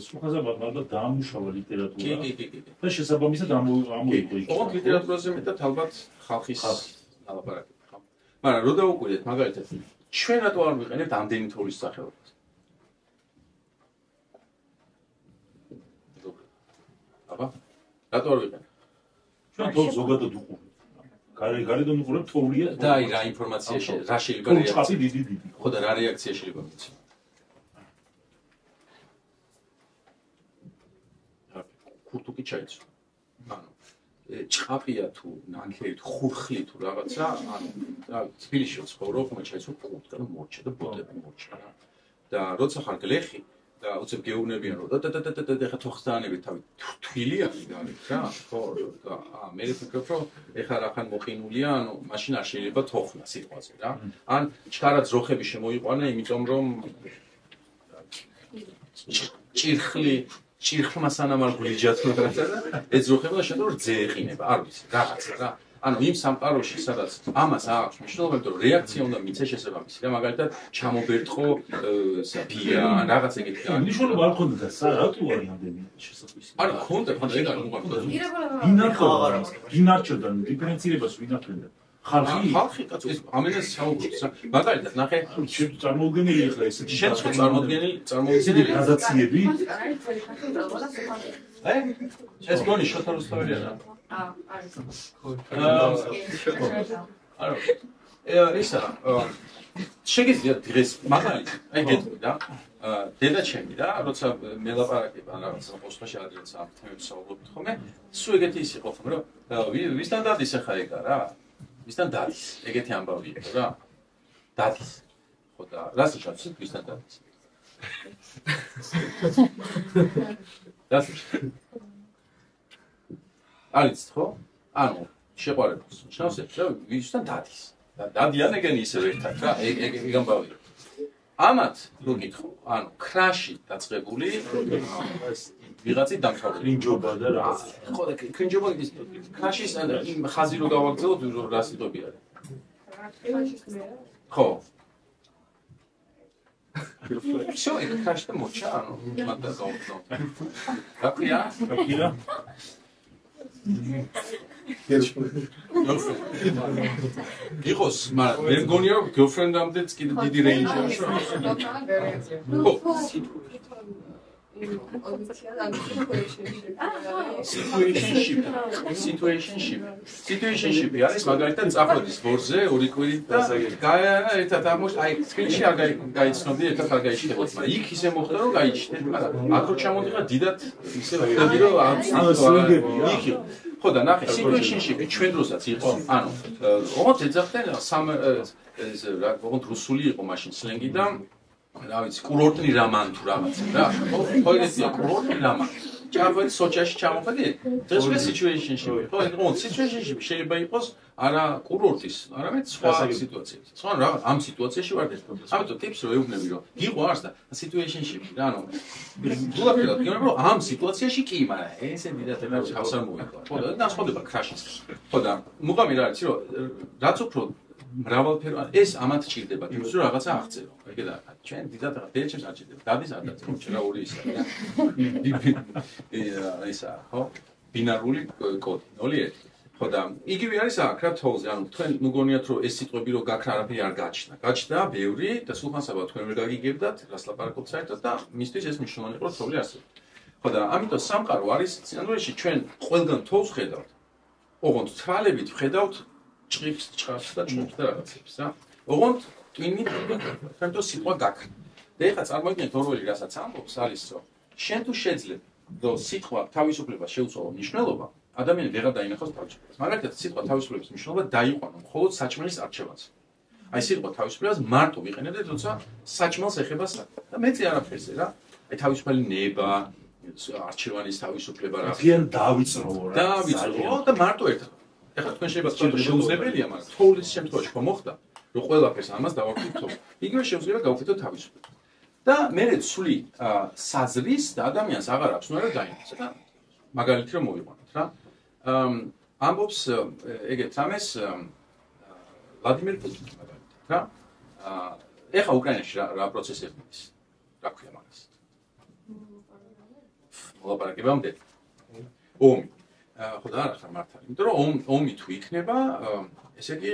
სულხან-საბა მაგალითად დაამუშავა ლიტერატურა. კი. და შესაბამისად ამოიღო იქ. ოღონდ ლიტერატურაზე მეტად ალბათ ხალხის ლაპარაკი, ხო? მაგრამ რო დავუკვირდეთ მაგალითად ჩვენ რატო არ ვიყენებთ ამდენი თოვლის სახეობას? აბა, რატო არ ვიყენებთ? ჩვენ თოვს ზოგადად უყურებთ. გარედან უყურებთ თოვლია და აი რა ინფორმაცია რა შეიძლება რეაქცია დიდი. ხო და რა რეაქცია შეიძლება მიცი? ქურთუკი ჩაიცვა. ანუ ჭყაპია თუ ნანქერი თუ ხურხლი თუ რაღაცა, ანუ რა თბილისში ვცხოვრობ, ხომ ჩაიცვა ქურთკა და მორჩა და ბოტები მორჩა რა. და როცა ხარ გლეხი და უცებ გეუბნებიან რომ და ეხა თოხსთანები თავი თვილიანი გარეთ რა. ხო და მე ვფიქრობ რომ ეხა რახან მოყინულია, ანუ მაშინ არ შეიძლება თოხნა სიტყვაზე რა. ან ჩქარად ძროხები შემოიყვანა, იმიტომ რომ ჭირხლმა სანამ არ გულიჯათ რაღაცა და ეძროხება შედო რძე ეყინება, არ ვიცი, რაღაცა რა. ანუ იმ სამყაროში, სადაც ამას აქვს მნიშვნელობა, იმიტომ რომ რეაქცია უნდა მიცე შესაბამისი და მაგალითად ჩამობერტყო ბია, რაღაც ეგეთი რა. მნიშვნელობა არ ქონდა და რატო არის ამდენი შესაძლებელი? არის ქონდა, ხანდა ეგ არ მოყავდა. ვინარჩოდა დიფერენცირებას ვინარჩოდა? ხალხი კაცო ეს ამენას საუბრობს. მაგალითად ნახე წარმოუდგენელი ახლა ესეთი შენ წარმოუდგენელი გაზაციები ეს გონი შოთა რუსთაველია რა. არის. არა. ისა შეგიძლიათ დღეს მაგალითად, აი გეტყვი რა. დედა ჩემი რა, როცა მელაპარაკება რაღაცა პოსტში ადრეც ამ თემებს საუბრობთ ხოლმე, სულ ეგეთი ის იყო ხომ რომ ვისთან დადის ახლა ეგა რა? ვისთან დადის? ეგეთი ამბავი იყო რა. დადის. ხო და რას ნიშნავს ვისთან დადის? რას ნიშნავს? არის ხო? ანუ შეყვარებას ნიშნავს რომ ვისთან დადის. დადიან ეგენი ისევ ერთად რა, ეგ ამბავი. ამათ რო გითხო, ანუ ქრაში დაწყებული ვიღაცი დამთავრებული. კრინჯობა და რაღაც. ხო და კრინჯობა ის ქრაშის იმ ხაზი რო გავაგზავნოთ, რა სიტყვები არის? ხო. всё, ეგ ქრაში და მოჩა, ანუ მანდა გავაგზავნოთ. რა ქვია? რა ქვია? იყოს, მაგრამ მე მგონია რომ girlfriend-ამდეც კიდე დიდი რეინჯია შევასრულოთ. Situationship არის მაგალითად წახვედის ბორზე ორი კვირით და ერთად აი სკრინში არ გაიცნობდი ერთად არ გაიჩნდებოდ, მაგრამ იქ ისე მოხდა რომ გაიჩნდეთ, მაგრამ აკრო ჩამოდიხარ დიდად ისე ვხედავდი რომ იქ ხო და ნახე situationship-ი ჩვენ დროსაც იყო, ანუ ოღონდ ეძახდნენ ოღონდ რუსული იყო მაშინ სლენგი და რა ვიცი, კურორტნი რამან თუ რაღაცა რა. ხო ეგეთია კურორტნი რამან. ჭარბად სოჭაში ჩამოხედი? დღეს მე situationship-ი. ხო, ეგ situationship-ი შეიძლება იყოს არა კურორტის, არამედ სხვა სიტუაციების. სხვა რა, ამ სიტუაციაში ვარ ეს. ამიტომ ტიპს რო ეუბნები რომ გიყო არს და situationship-ი რა, ანუ გულაფერად გიგონება რომ ამ სიტუაციაში კი, მაგრამ ესე დიდად ენერგიას ხავს არ მოვიყვა. ხო და განსხვავდება ქრაშის. ხო და მუღამი რა არის რომ რაც უფრო მრავალფეროვანი ეს ამათ ჭირდება იმის რომ რაღაცა აღწერო. ეგ და ჩვენ დიდად რა დეჩებს არ ჭირდება. დადის არ დაწერო, ჩვენ რა ორი ისაა რა. ისა, ხო? ბინარული კოდი 0-1. ხო და იგივე არის აქ რა თოვლზე, ანუ თქვენ მგონიათ რომ ეს სიტყვები რო გაქრა არაფერი არ გაჩნდა. გაჩნდა ბევრი და სულხან-საბა თქვენ ვერ გაგიგებდათ, რას ლაპარაკობთ საერთოდ და მისთვის ეს მნიშვნელოვანი იყო თოვლი არსებობს. ხო და ამიტომ სამყარო არის სინამდვილეში ჩვენ ყველგან თოვლს ხედავთ. ოღონდ თვალებით ვხედავთ ჭრიფს, ჭყავს და ჭუმს და რაღაცებს რა. ოღონდ ტვინი თვითონ სიტყვა გაქრა. და ეხლა წარმოიდგინეთ ორველი რასაც ამბობს არის რომ შენ თუ შეძლებ რომ სიტყვა თავისუფლებას შეუცვალო მნიშვნელობა, ადამიანი ვეღარ დაინახავს თავისუფლებას. მაგალითად სიტყვა თავისუფლების მნიშვნელობა დაიყვანო მხოლოდ საჭმელის არჩევანს. აი სიტყვა თავისუფლებას მარტო ვიყენებდეთ, როცა საჭმელს ეხება საქმე. და მეც არაფერზე რა. აი თავისუფალი ნება, არჩევანის თავისუფლება რა. ძალიან დავიწრო რა. დავიწრო და მარტო ერთად. ეხლა თქვენ შეიძლება შეუძლებელია, მაგრამ თოვლის შემთხვევაში ხო მოხდა, რომ ყველაფერს ამას დავარქვით თოვლი. იგივე შეუძლია გავუკეთოთ თავისუფლება. და მე ცვლი საზრის და ადამიანს აღარ აქვს ნუ რა დაინახოს და მაგალითი რომ მოვიყვანოთ რა. ამბობს ეგეთ რამეს ვლადიმერ პუტინი მაგალითად რა. ეხლა უკრაინაში რა პროცესები ის? რა ქვია მაგას? მოლაპარაკებამდე. ომი. ხო და არა ხარ მართალი. იმიტომ რომ ომი თუ იქნება, ესე იგი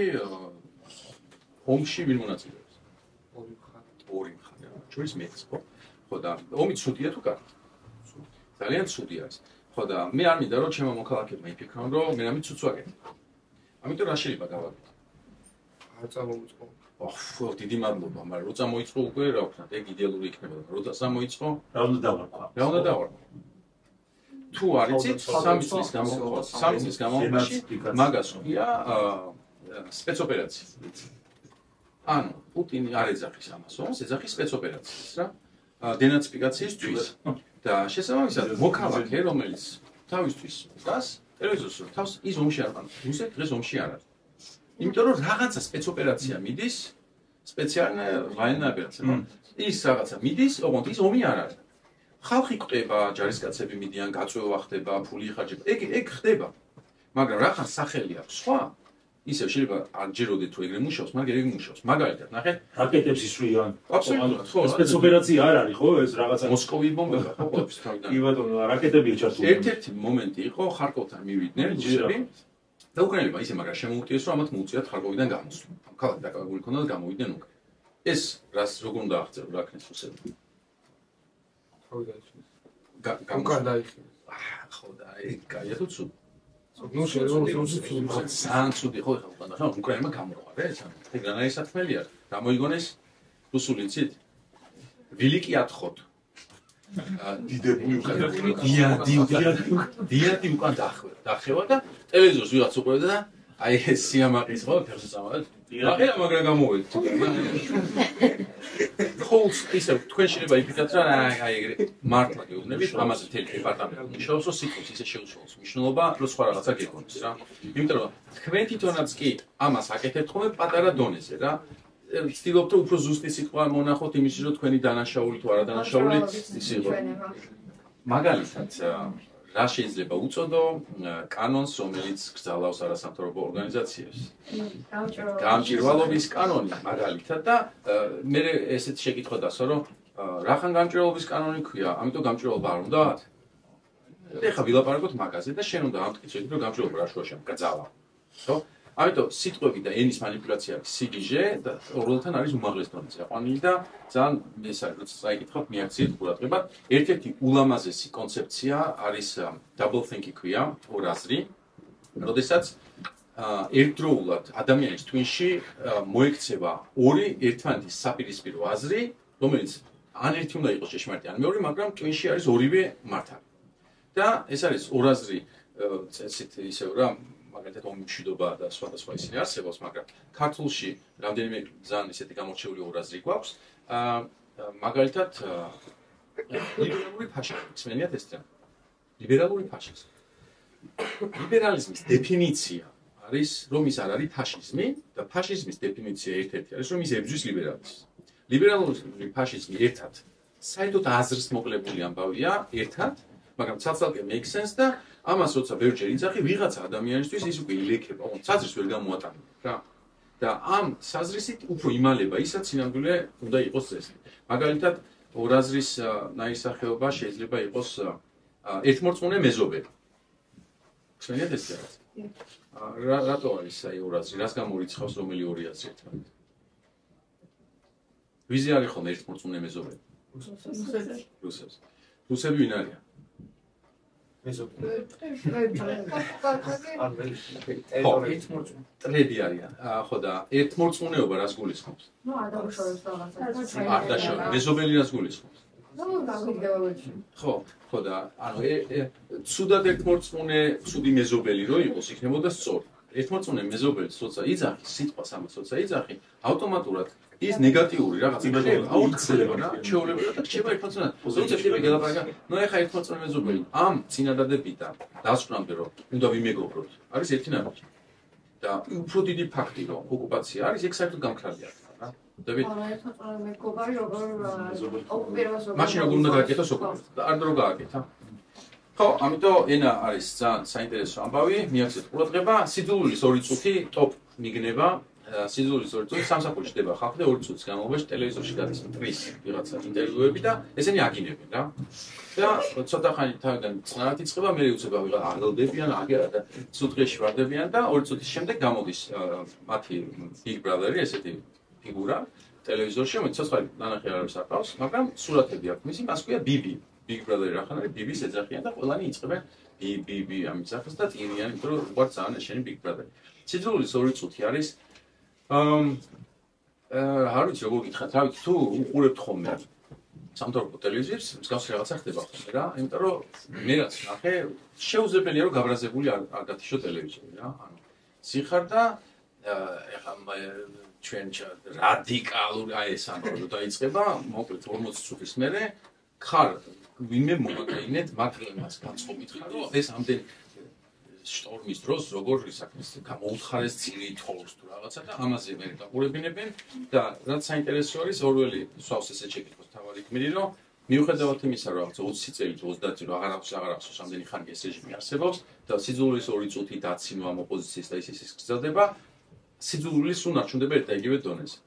ომში ვინ მონაწილეობს? ორი მხარე. ჩვენს მეც ხო? ხო და ომი ცუდია თუ კარგი? ძალიან ცუდი არის. ხო და მე არ მინდა რომ ჩემო მოქალაქეებმა იფიქრონ რომ მე რამე ცუდს ვაკეთებ. ამიტომ რა შეიძლება გავაკეთო? არ წამოიწყო. ხო, დიდი მადლობა, მაგრამ რო წამოიწყო უკვე რა ვქნათ, ეგ იდეალური იქნება და რო წამოიწყო, რა უნდა დავარქვა? რა უნდა დავარქვა? თუ არ იცით 3 წლის განმავლობაში მაგას ქვია სპეცოპერაცია. ანუ პუტინი არ ეძახის ამას, ომს ეძახის სპეცოპერაციას რა. დენაციფიკაციისთვის და შესაბამისად მოქალაქე რომელიც თავისთვის დგას ტელევიზორს თავს ის ომში არ ყავს. რუსეთი დღეს ომში არ არის. იმიტომ რომ რაღაცა სპეცოპერაცია მიდის, სპეციალურ ვაიენная операция. ის რაღაცა მიდის, ოღონდ ის ომი არ არის. ხალხი კვდება, ჯარისკაცები მიდიან, გაწვევა ხდება, ფული იხარჯება. ეგ ხდება. მაგრამ რა ხარ სახელი აქვს სხვა? ისე შეიძლება არ ჯეროდეთ თუ ეგრე მუშაობს, მაგრამ ეგრე მუშაობს. მაგალითად, ნახეთ, რაკეტებს ისვრიან. აბსოლუტურად, ხო. სპეცოპერაცია არ არის, ხო, ეს რაღაცა მოსკოვის ბომბება ხო ყოფს თავიდან. კი ბატონო, რაკეტებია ჩართული. ერთ-ერთი მომენტი იყო ხარკოვთან მივიდნენ ჯერები და უკრაინელებმა ისე მაგრამ შემოუტიეს რომ ამათ მოუწიათ ხარკოვიდან გამოსვლა. ქალაქი დაკავებული ქონდა და გამოვიდნენ უკრა. ეს რას როგორ უნდა აღწერო რა ქნეს რუსები? თავი გაიჩინეს. უკან დაიხიეს. ხო და ეგ კაია თუ ცუდ. ნუ შეიძლება ძალიან ცუდი ხო ხა უკრაინმა გამორყვა ეს ეგრანაი საქმეა რა მოიგონეს რუსული იცით ვილიკი ათხოთ დიდებული დიადი უკან დახევა და ტელევიზორს ვიღაც უყურებდა და აი ეს სიამაყის ხო ფერსამად დიადი მაგრამ გამოვედი ხოლს ისე თქვენ შეიძლება იფიქროთ რა აი ეგრე მართლა გეუბნებით ამაზე თელი დეპარტამენტი მუშაობს რომ სიტყვის ისე შეუშალოს მნიშვნელობა რომ სხვა რაღაცა გეკონოს რა იმიტომ რომ თქვენ თვითონაც კი ამას აკეთებთ ხოლმე პატარა დონეზე რა ვცდილობთ რომ უფრო ზუსტი სიტყვა მონახოთ იმის რომ თქვენი დანაშაული თუ არა დანაშაული ის იყო მაგალითად რა შეიძლება უწოდო კანონს რომელიც გზავნავს არასამთავრობო ორგანიზაციებს გამჭვირვალობის კანონი მაგალითად და მე ესეთ შეკითხვა დასვა რომ რახან გამჭვირვალობის კანონი ქვია ამიტომ გამჭვირვალობა არ უნდათ ეხლა ვილაპარაკოთ მაგაზე და შენ უნდა ამტკიცო რომ გამჭვირვალობა რა შუაში გძავა ხო ამიტომ სიტყვები და ენის მანიპულაცია არის სიგიჟე და ორლთან არის უმაღლეს დონეზე აყვანილი და ძალიან ეს არის როცა საიკითხავთ მიაქციეთ ყურადღება ერთ-ერთი ულამაზესი კონცეფცია არის double thinking ქვია ორ აზრი როდესაც ერთდროულად ადამიანის twin-ში მოექცევა ორი ერთმანეთის საპირისპირო აზრი რომელიც ან ერთი უნდა იყოს ჭეშმარიტი ან მეორე მაგრამ twin-ში არის ორივე მართალი და ეს არის ორ აზრი წესით ისევ რა მაგალითად ომიმშვიდობა და სხვადასხვა ისინი არსებობს, მაგრამ ქართულში რამდენიმე ძალიან ისეთი გამორჩეული ორ აზრი გვაქვს. მაგალითად ლიბერალური ფაშიზმი, ხსენიათ ეს თან. ლიბერალური ფაშიზმი. ლიბერალიზმის დეფინიცია არის, რომ ის არ არის ფაშიზმი და ფაშიზმის დეფინიცია ერთ-ერთი არის, რომ ის ებრძვის ლიბერალიზმს. ლიბერალური ფაშიზმი ერთად საერთოდ აზრს მოკლებული ამბავია, ერთად, მაგრამ ცალ-ცალკე makes sense და ამას როცა ბევრჯერ იძახი ვიღაცა ადამიანისთვის ის უკვე ილექება, საზრს ვერ გამოატანებია რა. და ამ საზრისით უფრო იმალება ისაც სინამდვილე უნდა იყოს წესი. მაგალითად, ორ აზრის ნაირსახეობა შეიძლება იყოს ერთმორწმუნე მეზობელი. ხსენიათ ეს რაღაც? რატო არის აი ორ აზრი? რას გამორიცხავს რომელი ორი აზრი ერთმანეთს? ვიზი არის ხოლმე ერთმორწმუნე მეზობელი? რუსები. რუსები ვინ არიან? ტრედი არიან. ხო და ერთმორწმუნეობა რას გულისხმობს? ნუ არ დაუშავებს რაღაცა. არ დაუშავებს. მეზობელი რას გულისხმობს? ნუ გამიგდებოდი. ხო და ანუ ცუდად ერთმორწმუნე, ცუდი მეზობელი რო იყოს, იქნებოდა სწორი. ერთმორწმუნე მეზობელი როცა იძახი, სიტყვას ამას როცა იძახი, ავტომატურად ის ნეგატიური რაღაც აუცილებლად რა შეულებრივად და რჩება ერთმორწმუნე. როცა ხდება გელაპარაკა, ნუ ეხა ერთმორწმუნე მეზობელი ამ წინადადებიდან დასკვნამდე რომ უნდა ვიმეგობროთ, არის ერთი ნაბიჯი. და უფრო დიდი ფაქტი რომ ოკუპაცია არის, ეგ საერთოდ გამქრალია რა. დები ერთმორწმუნე მეგობარი როგორ ოკუპირებას როგორ მაშინ როგორ უნდა გააკეთოს ოკუპაცია? არ დრო გააკეთა. ხო, ამიტომ ენა არის ძალიან საინტერესო ამბავი, მიაქციეთ ყურადღება, სიძულვილის 2 წუთი ტოპ მიგნება. სიძულვილის 2 წუთი სამსახურში ხდება ხალხი და 2 წუთის განმავლობაში ტელევიზორში გადის მტრის ვიღაცა ინტერვიუები და ესენი აგინებენ რა. და ცოტა ხანი თავიდან წნარად იწყება, მე უცებ აღელდებიან, და სუთხეში ვარდებიან და 2 წუთის შემდეგ გამოდის მათი Big Brother-ი, ესეთი ფიგურა ტელევიზორში, რომელიც ცოცხალი ნანახი არ არის აკავს, მაგრამ სურათები აქვს მისი, მას ქვია Bibi. Big Brother-ი რახან არის Bibi-ს ეძახიან და ყველანი იწყებენ Bibi ამის სახეს და წირიან, იმიტომ რომ უყვართ ძალიან ეშენი Big Brother-ი. სიძულვილის 2 წუთი არის არ ვიცი როგორ გითხრათ, რა ვიცი თუ უყურებთ ხოლმე სამთავრობო ტელევიზიებს, მსგავსი რაღაცა ხდება ხოლმე რა, იმიტომ რომ მე რაც ნახე, შეუძლებელია რომ გაბრაზებული არ გათიშო ტელევიზორი რა. ანუ სიხარ და ეხლა ჩვენ რადიკალური აი ეს ამბავი დაიწყება, მოკლედ 40 წუთის მერე ხარ ვინმე მომაკაინეთ მაგრემას განწყობით ხარ რომ ეს ამდენ შტორმის დროს როგორ ისაკნის გამოუთხარეს წირი თხოვს თუ რაღაცა და ამაზე მე დაყურებინებენ და რაც საინტერესო არის ორველი სვავს ესე შეკითხოს თავარი გმირი რომ მიუხედავად იმისა რომ რაღაცა 20 წელი თუ 30 წელი აღარ აქვს ამდენი ხანი ეს რეჟიმი არსებობს და სიძულვილის 2 წუთი დაცინვა ამ ოპოზიციის და ის გრძელდება სიძულვილის უნარჩუნდება ერთ და იგივე დონეზე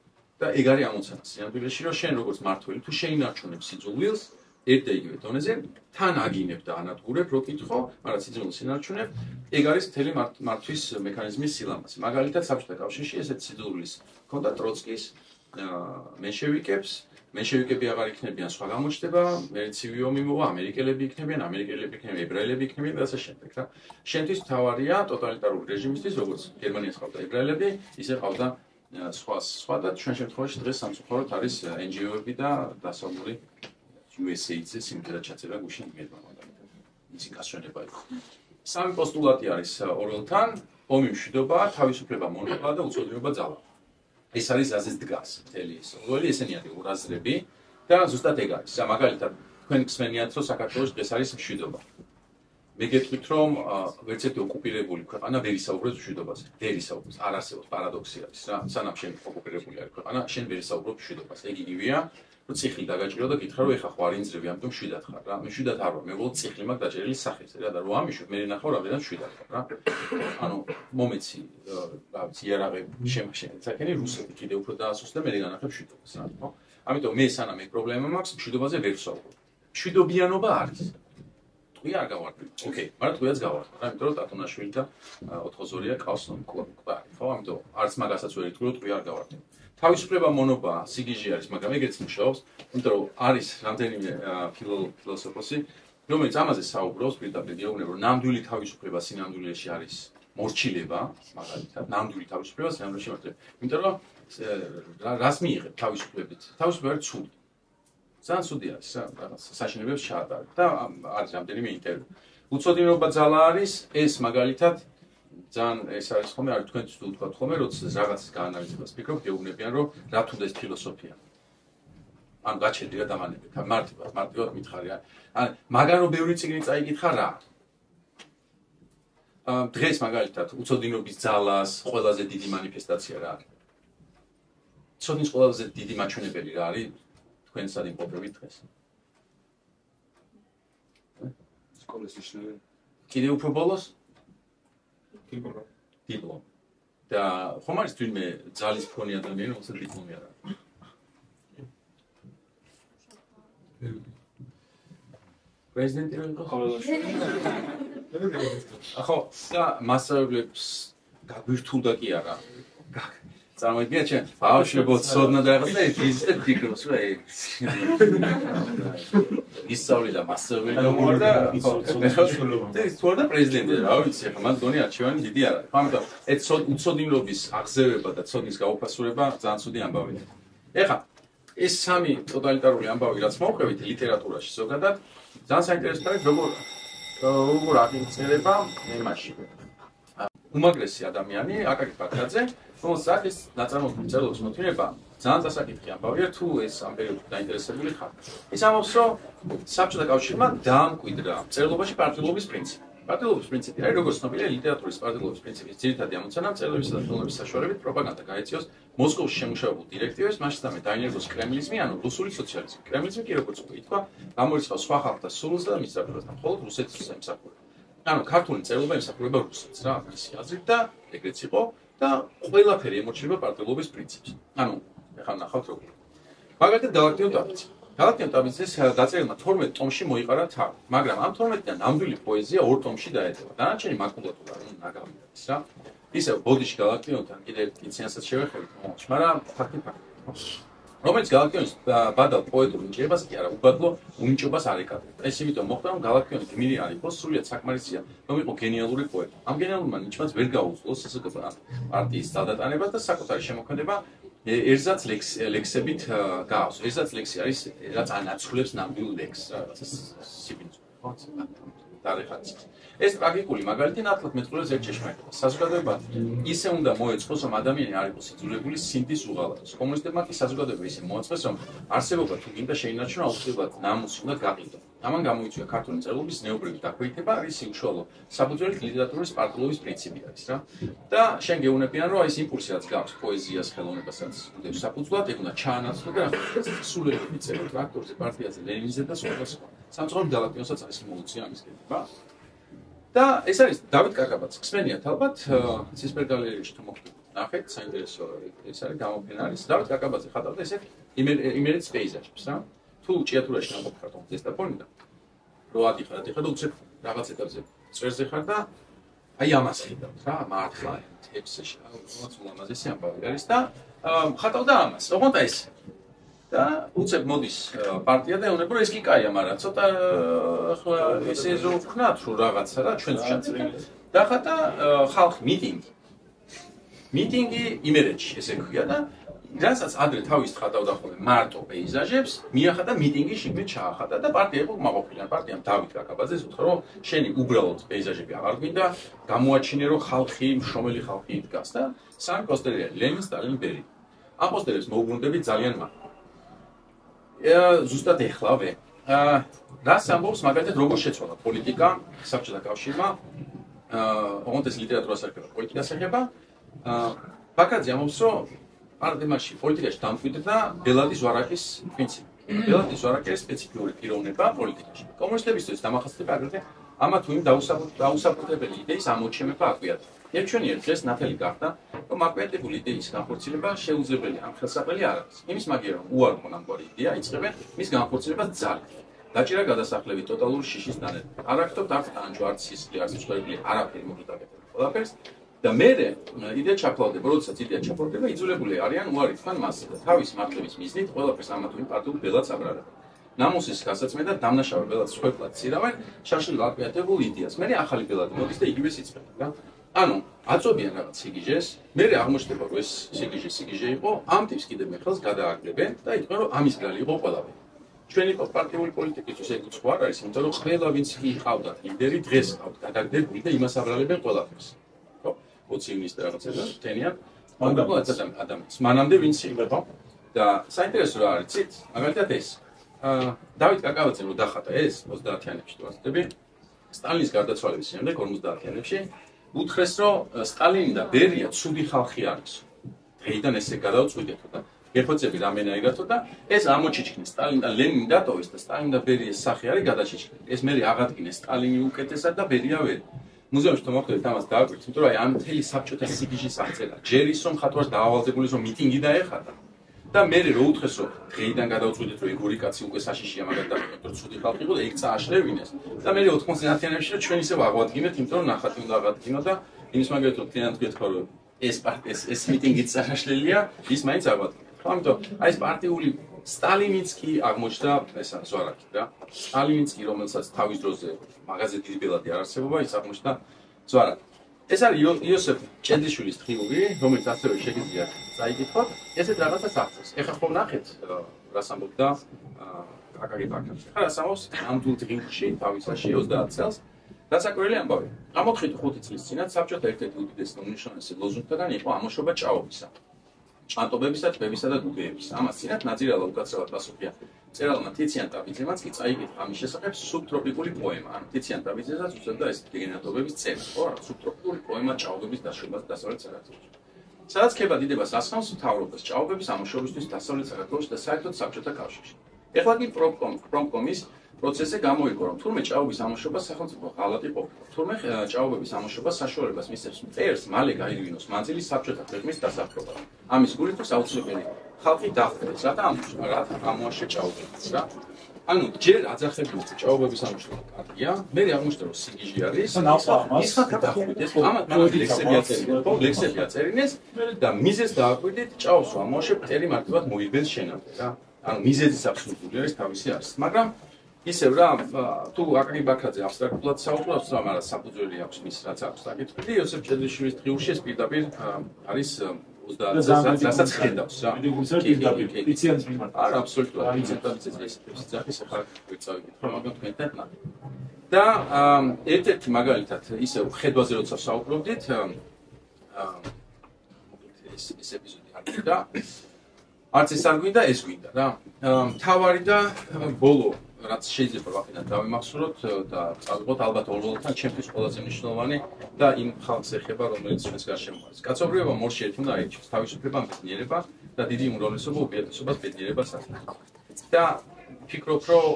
და ეგ არის ამოცანა სინამდვილეში რომ შენ როგორც მართველი თუ შეინარჩუნებ სიძულვილს ერთ და იგივე დონეზე თან აგინებ და ანადგურებ რო კითხო, მაგრამ სიძულვილს ინარჩუნებ, ეგ არის მთელი მართვის მექანიზმის სილამაზე. მაგალითად საბჭოთა კავშირში ესეთ სიძულვილის ჰქონდა ტროცკის, მენშევიკებს მენშევიკები აღარ იქნებიან, სხვა გამოჩნდება, მე ცივი ომი მოვა, ამერიკელები იქნებიან, ებრაელები იქნებიან და ასე შემდეგ რა. შენთვის თავარია ტოტალიტარული რეჟიმისთვის, როგორც გერმანიას ყავდა ებრაელები, ისე ყავდა სხვა და ჩვენ შემთხვევაში დღეს სამწუხაროდ არის NGO-ები და დასავლური USAID-ზე სიმღერა ჩაწერა გუშინ გერმანიაში. ისი გასვენება იყო. სამი პოსტულატი არის ორელთან, ომი მშვიდობა, თავისუფლება, მონოპოლა და უცოდინობა ძალა. ეს არის აზრის დგას მთელი ეს. ყოველი ესენი არის ურაზრები და ზუსტად ეგ არის. მაგალითად, თქვენ გსმენიათ, რომ საქართველოს დღეს არის მშვიდობა. მე გეტყვით, რომ ვერც ერთი ოკუპირებული ქვეყანა ვერ ისაუბრებს მშვიდობაზე. ვერ ისაუბრებს, არ არსებობს პარადოქსი არის რა. სანამ შენ ოკუპირებული არის ქვეყანა, შენ ვერ ისაუბრებ მშვიდობაზე. ეგ იგივეა, რომ ციხლი დაგაჭირო და გითხრა, რომ ეხა ხო არ ინძრები, ამიტომ მშვიდად ხარ რა. მე მშვიდად არ ვარ, მე უბრალოდ ციხლი მაქვს დაჭერილი სახეზე რა და რო ამიშვებ, მე ნახავ რამდენად მშვიდად ხარ რა. ანუ მომეცი, რა ვიცი, იარაღები შემაშენეთ. საკენი რუსები კიდე უფრო დაასუსტა, მე განახებ მშვიდობას რა. ხო? ამიტომ მე სანამ ეგ პრობლემა მაქვს, მშვიდობაზე ვერ ვსაუბრობ. მშვიდობიანობა არის. თქვი არ გავარდი. ოკეი, მაგრამ თქვიაც გავარდი რა, იმიტომ რომ ტატონაშვილი და ოთხოზორია ყავს კლუბი, ხო? ამიტომ არც მაგასაც ვერ იტყვი, რომ თქვი არ გავარდი. თავისუფლება მონობა სიგიჟე არის, მაგრამ ეგეც მუშაობს, იმიტომ რომ არის რამდენიმე ფილოსოფოსი, რომელიც ამაზე საუბრობს, პირდაპირ გეუბნება, რომ ნამდვილი თავისუფლება სინამდვილეში არის მორჩილება, მაგალითად, ნამდვილი თავისუფლება სინამდვილეში მორჩილება. იმიტომ რომ რას მიიღებ თავისუფლებით? თავისუფლება არის ცუდი. ძალიან ცუდი არის რა, რაღაც საშინელებებს ჩაატარებ და არის რამდენიმე ინტერვიუ. უცოდინობა ძალა არის, ეს მაგალითად ძალიან ეს არის ხოლმე, არ თქვენთვის თუ ვთქვათ ხოლმე, როცა რაღაცის გაანალიზებას ფიქრობ, გეუბნებიან, რომ რა თუნდა ეს ფილოსოფია. ან გაჩერდი რა დამანებით, მარტივად მითხარი რა. ან მაგან რომ ბევრი წიგნი წაიკითხა რა. დღეს მაგალითად უცოდინობის ძალას ყველაზე დიდი მანიფესტაცია რა არის. ცოდნის ყველაზე დიდი მაჩვენებელი რა არის? თქვენ სად იმყოფებით დღეს? სკოლის ნიშნები. კიდე უფრო ბოლოს? დიპლომი. და ხომ არის თვითონ ძალის ფონი ადამიანი, რომელსაც დიპლომი არ აქვს? პრეზიდენტი რო იყო? ახო, და მასწავლებლებს გაგვირთულდა კი არა. წარმოიდგინეთ ჩვენ ბავშვებად სოდნა და რაღაცა ისე ფიქრობს რა ეგ ისწავლიდა მასწავლებელი და მოვიდა ეს თორდა პრეზიდენტი რა ვიცი ახლა მან გონი არჩევანი დიდი არ არის ამიტომ ეს უცოდინობის აღზევება და ცოდნის გაუფასურება ძალიან ცუდი ამბავია ეხლა ეს სამი ტოტალიტარული ამბავი რაც მოვყევით ლიტერატურაში ზოგადად ძალიან საინტერესო არის როგორ აღინიშნება იმაში უმაგრესი ადამიანი აკაკი ბაქრაძე რომელსაც ეს ნაწარმოების მწერლობის მოთმინება ძალიან დასაკითხი ამბავია თუ ეს ამ პერიოდში დაინტერესებული ხარ. ის ამბობს რომ საბჭოთა კავშირმა დაამკვიდრა მწერლობაში პარტიულობის პრინციპი. პარტიულობის პრინციპი არის როგორც ცნობილია ლიტერატურის პარტიულობის პრინციპის ძირითადი ამოცანა მწერლებისა და ფილმების საშუალებით პროპაგანდა გაეწიოს მოსკოვში შემუშავებულ დირექტივებს მასშტაბით და დაინერგოს კრემლიზმი ანუ რუსული სოციალიზმი. კრემლიზმი კი როგორც უკვე ითქვა, გამოირჩევა სხვა ხალხთა სულს და მისწრაფებას და მხოლოდ რუსეთის ემსახურება. ანუ ქართული მწერლობა ემსახურება რუსეთს რა, მისი აზრით და ეგრეც იყო და ყველაფერი ემორჩილება პარტიულობის პრინციპს. ანუ ეხლა ნახავთ როგორ. მაგალითად გალაქტიონ ტაბიძე. გალაქტიონ ტაბიძეს დაწერილმა 12 ტომში მოიყარა თავი, მაგრამ ამ 12-დან ნამდვილი პოეზია 2 ტომში დაედება. დანარჩენი მაკულატურა ნაგავი არის რა. ისე ბოდიში გალაქტიონთან კიდე კიციანსაც შევეხებით მომავალში, მაგრამ ფაქტი. რომელიც გალაქტიონის ბადალ პოეტურ ნიჭებას კი არა, უბადლო უნიჭებას არ ეკადრებდა. ეს იმიტომ მოხდა, რომ გალაქტიონი გმირი არ იყო, სრულიად საკმარისია, რომ იყო გენიალური პოეტი. ამ გენიალურმა ნიჭმას ვერ გაუძლო SSKP პარტიის ძალდატანებას და საკუთარი შემოქმედება ერთზაც ლექსებით გაავს. ერთზაც ლექსი არის, რაც ანაცვლებს ნამდვილ ლექსს, რაღაც სიბინძურს. დარეხაც. ეს ტრაგიკული მაგალითი ნათლად მეტყველებს ერთ ჭეშმარიტებას. საზოგადოება ისე უნდა მოეწყოს, რომ ადამიანი არ იყოს იძულებული სინდის უღალატოს. კომუნისტებმა კი საზოგადოება ისე მოაწყეს, რომ არსებობა თუ გინდა შეინარჩუნა, აუცილებლად ნამუსი უნდა გაყიდო. ამან გამოიწვია ქართული მწერლობის ზნეობრივი დაქვეითება, არის უშუალო საფუძველით ლიტერატურის პარტიულობის პრინციპი არის რა. და შენ გეუბნებიან, რომ ეს იმპულსი რაც გაქვს პოეზიას, ხელოვნებასაც უდევს საფუძვლად, ეგ უნდა ჩაანაცვლო და სულელები წერო ტრაქტორზე, პარტიაზე, ლენინზე და სხვა. სამწუხაროდ გალაქტიონსაც არის მოუწია ამის კეთება. და ეს არის დავით კაკაბაძე. გსმენიათ ალბათ ცისფერგალერეში თუ მოხდით. ნახეთ, საინტერესო ეს არის გამოფენა არის. დავით კაკაბაძე ხატავდა ესეთ იმერეთის პეიზაჟებს რა. თუ ჭიათურაში ნამყოფ ხარ ზესტაფონიდან. რო ადიხარ და უცებ რაღაც ეტაპზე წვერზე ხარ და აი ამას ხედავთ რა, მართლა თექსში რაღაც ულამაზესი ამბავი არის და ხატავდა ამას. ოღონდ ეს და უცებ მოდის პარტია და ეუბნება რომ ეს კი კაია, მაგრამ ცოტა ახლა ესე რო ვქნათ რომ რაღაცა რა ჩვენც შეწრილი. დახატა ხალხი მიტინგი იმერეთში ესე ქვია და რასაც ადრე თავის ხატავდა ხოლმე მარტო პეიზაჟებს, მიახატა მიტინგი შიგნით ჩაახატა და პარტია იყო მაყოფილი. პარტიამ დავით კაკაბაძეს უთხრა რომ შენი უბრალოდ პეიზაჟები აღარ გვინდა, გამოაჩინე რომ ხალხი, მშრომელი ხალხი იდგას და სამი პოსტერია ლენინ, სტალინი, ბერი. ამ პოსტერებს მოუბრუნდები ძალიან მარტო. ზუსტად ეხლავე. რას ამბობს მაგალითად როგორ შეცვალა პოლიტიკა საბჭოთა კავშირმა, ოღონდ ეს ლიტერატურას ეხება, პოლიტიკას ეხება. ბაქრაძე ამბობს რომ პარადიგმაში პოლიტიკაში დამკვიდრდა ბელადის ვარაკის პრინციპი. ბელადის ვარაკი არის სპეციფიური პიროვნება პოლიტიკაში. კომუნისტებისთვის დამახასიათებელი აგრეთვე ამა თუ იმ დაუსაფრთხებელი იდეის ამოჩემება აკვიატა. ერთჩვენია დღეს ნათელი გახდა, რომ აკვიატებული იდეის განხორციელება შეუძლებელი ამ ხელსაყრელი არ არის. იმის მაგიერ რომ უარყოფა ამგვარი იდეა იწყებენ მის განხორციელებას ძალით. დაჭირა გადასახლებით ტოტალური შიშის დანერგვა. არ აქცევთ არც ტანჯვა, არც სისხლი, არც მსხვერპლი, არაფერი მოგიტაკებთ ყველაფერს. და მერე იდეა ჩაფლავდება, როდესაც იდეა ჩაფლავდება, იძულებული არიან უარი თქვან მასზე და თავის მართლების მიზნით ყველაფერს ამა თუ იმ პარტიულ ბელადს აბრალებენ. ნამუსის გასაცმელად დამნაშავე ბელადს სხვეპლად ცირავენ შაშლილ აკვიატებულ იდეას. მერე ახალი ბელადი მოდის და იგივე სიცხება რა. ანუ აწვევიან რაღაც სიგიჟეს, მერე აღმოჩნდება რომ ეს სიგიჟე იყო, ამ ტიპს კიდევ მე ხელს გადააგდებენ და იტყვენ რომ ამის გრალი იყო ყველაფერი. ჩვენი პარტიული პოლიტიკისთვის ეგ უცხო არ არის, იმიტომ რომ ყველა ვინც იყავდათ ლიდერი დღეს ყავთ გადაგდებული და იმას აბრალებენ ყველაფერს. ოცივნის და რაღაცა და თენიან ადამიანს მანამდე ვინც იყო და საინტერესო რა არის ცით მაგალითად ეს დავით კაკაბაძემ რო დახატა ეს 30-იანებში თუ ასწრები სტალინის გარდაცვალების შემდეგ 50-იანებში უთხრეს რომ სტალინი და ბერია ცუდი ხალხი არის დღეიდან ესე გადავწყვიტეთო და გეხოცები რამენაირათო და ეს ამოჩიჩქნეს სტალინი და ლენინი დატოვეს და სტალინი და ბერიას სახე არის გადაჩიჩქნეს ეს მე აღადგინეს სტალინი უკეთესად და ბერია ვერ მუზეუმში თუ მოხდეთ ამას დააკვირდით, იმიტომ რომ აი ამ მთელი საბჭოთა სიგიჟის აღწერა, ჯერ ის რომ ხატვას დაავალდებული რომ მიტინგი დაეხატა და მე რო უთხრეს რომ დღეიდან გადავწყვიტეთ რომ ეგ ორი კაცი უკვე საშიშია მაგალითად რომ ცუდი ხალხი იყო და ეგ წააშლევინეს და მე 90-იანებში რომ ჩვენ ისევ აღვადგინეთ, იმიტომ რომ ნახატი უნდა აღადგინო და იმის მაგალითად რომ თიანად გეთქვა რომ ეს მიტინგი წააშლელია, ის მაინც აღვადგინეთ. ამიტომ აი ეს პარტიული სტალინიც კი აღმოჩნდა ესა ზვარაკი რა. სტალინიც კი რომელსაც თავის დროზე მაღაზია დიდი ბელადი არ არსებობა, ის აღმოჩნდა ზვარაკი. ეს არის იოსებ ჭედიშვილის დღიური, რომელიც ასევე შეგიძლიათ წაიკითხოთ. ესეთ რაღაცას აღწევს. ეხლა ხო ნახეთ რას ამბობდა აკაკი ბაქრაძე. ხა რას ამბობს ამ დღში თავისაში 30 წელს დასაკვირველი ამბავი. ამოთხით 5 წლის წინათ საბჭოთა ერთ-ერთი უდიდესი და უმნიშვნელოვანესი ლოზუნგთაგან იყო ამოშობა ჭაობისა. ჭანტობებისა, ტბებისა და გუბეების. ამას წინათ ნაძირალა უკაცრავად პასუხია. მწერალმა თიციან ტაბიძემაც კი წაიკითხა ამის შესახებ სუბტროპიკული პოემა. ან თიციან ტაბიძესაც უწევდა ეს გენერატობების წერა, ხო რა, სუბტროპიკული პოემა ჭაობების დაშვებას დასავლეთ საქართველოში. სადაც ქება დიდებას ასხამს მთავრობას ჭაობების ამოშობისთვის დასავლეთ საქართველოში და საერთოდ საბჭოთა კავშირში. ეხლა კი პრომკომის პროცესზე გამოიგო, რომ თურმე ჭაობის ამოშობა სახელმწიფო ღალატი ყოფილა. თურმე ჭაობების ამოშობა საშუალებას მისცემს მტერს მალე გაირვინოს მანძილის საბჭოთა ქვეყნის დასაფრობა. ამის გულით აუცილებელი ხალხი დახვდეს, რათა ამოაშე ჭაობებს რა. ანუ ჯერ აძახებდნენ ჭაობების ამოშობა კარგია, მე აღმოჩნდა რომ სიგიჟი არის. ის ხალხი დახვდეს, ამათ ლექსები აწერინეს და მიზეზს დააკვირდით ჭაობს რომ ამოაშე მტერი მარტივად მოიგებს შენამდე რა. ანუ მიზეზის აბსოლუტური არის თავისი არის, მაგრამ ისევ რა თუ აკაკი ბაქრაძე აბსტრაქტულად საუბრობს, მაგრამ საფუძველი აქვს მის რაც აქვს საკითხი, იოსებ ჭედიშვილის დღიურში ეს პირდაპირ არის 30 რასაც ხედავს რა. პიციანის მიმართ. არა, აბსოლუტურად. პიციანის ძახის ახლა ვეწავიკითხო, მაგრამ თქვენთან ნახე. და ერთ-ერთი მაგალითად ისევ ხედვაზე როცა საუბრობდით, ეს ეპიზოდი არ გვინდა. არც ეს არ გვინდა, ეს გვინდა რა. მთავარი და ბოლო რაც შეიძლება ვაფინად დავიმახსოვროთ და წავიღოთ ალბათ ორლოდთან ჩემთვის ყველაზე მნიშვნელოვანი და იმ ხალხს ეხება რომელიც ჩვენს გარშემო არის. კაცობრიობა მორში ერთ უნდა აირჩიოს თავისუფლება, ბედნიერება და დიდი უმრავლესობა უპირატესობას ბედნიერებას აქვს. და ვფიქრობ რომ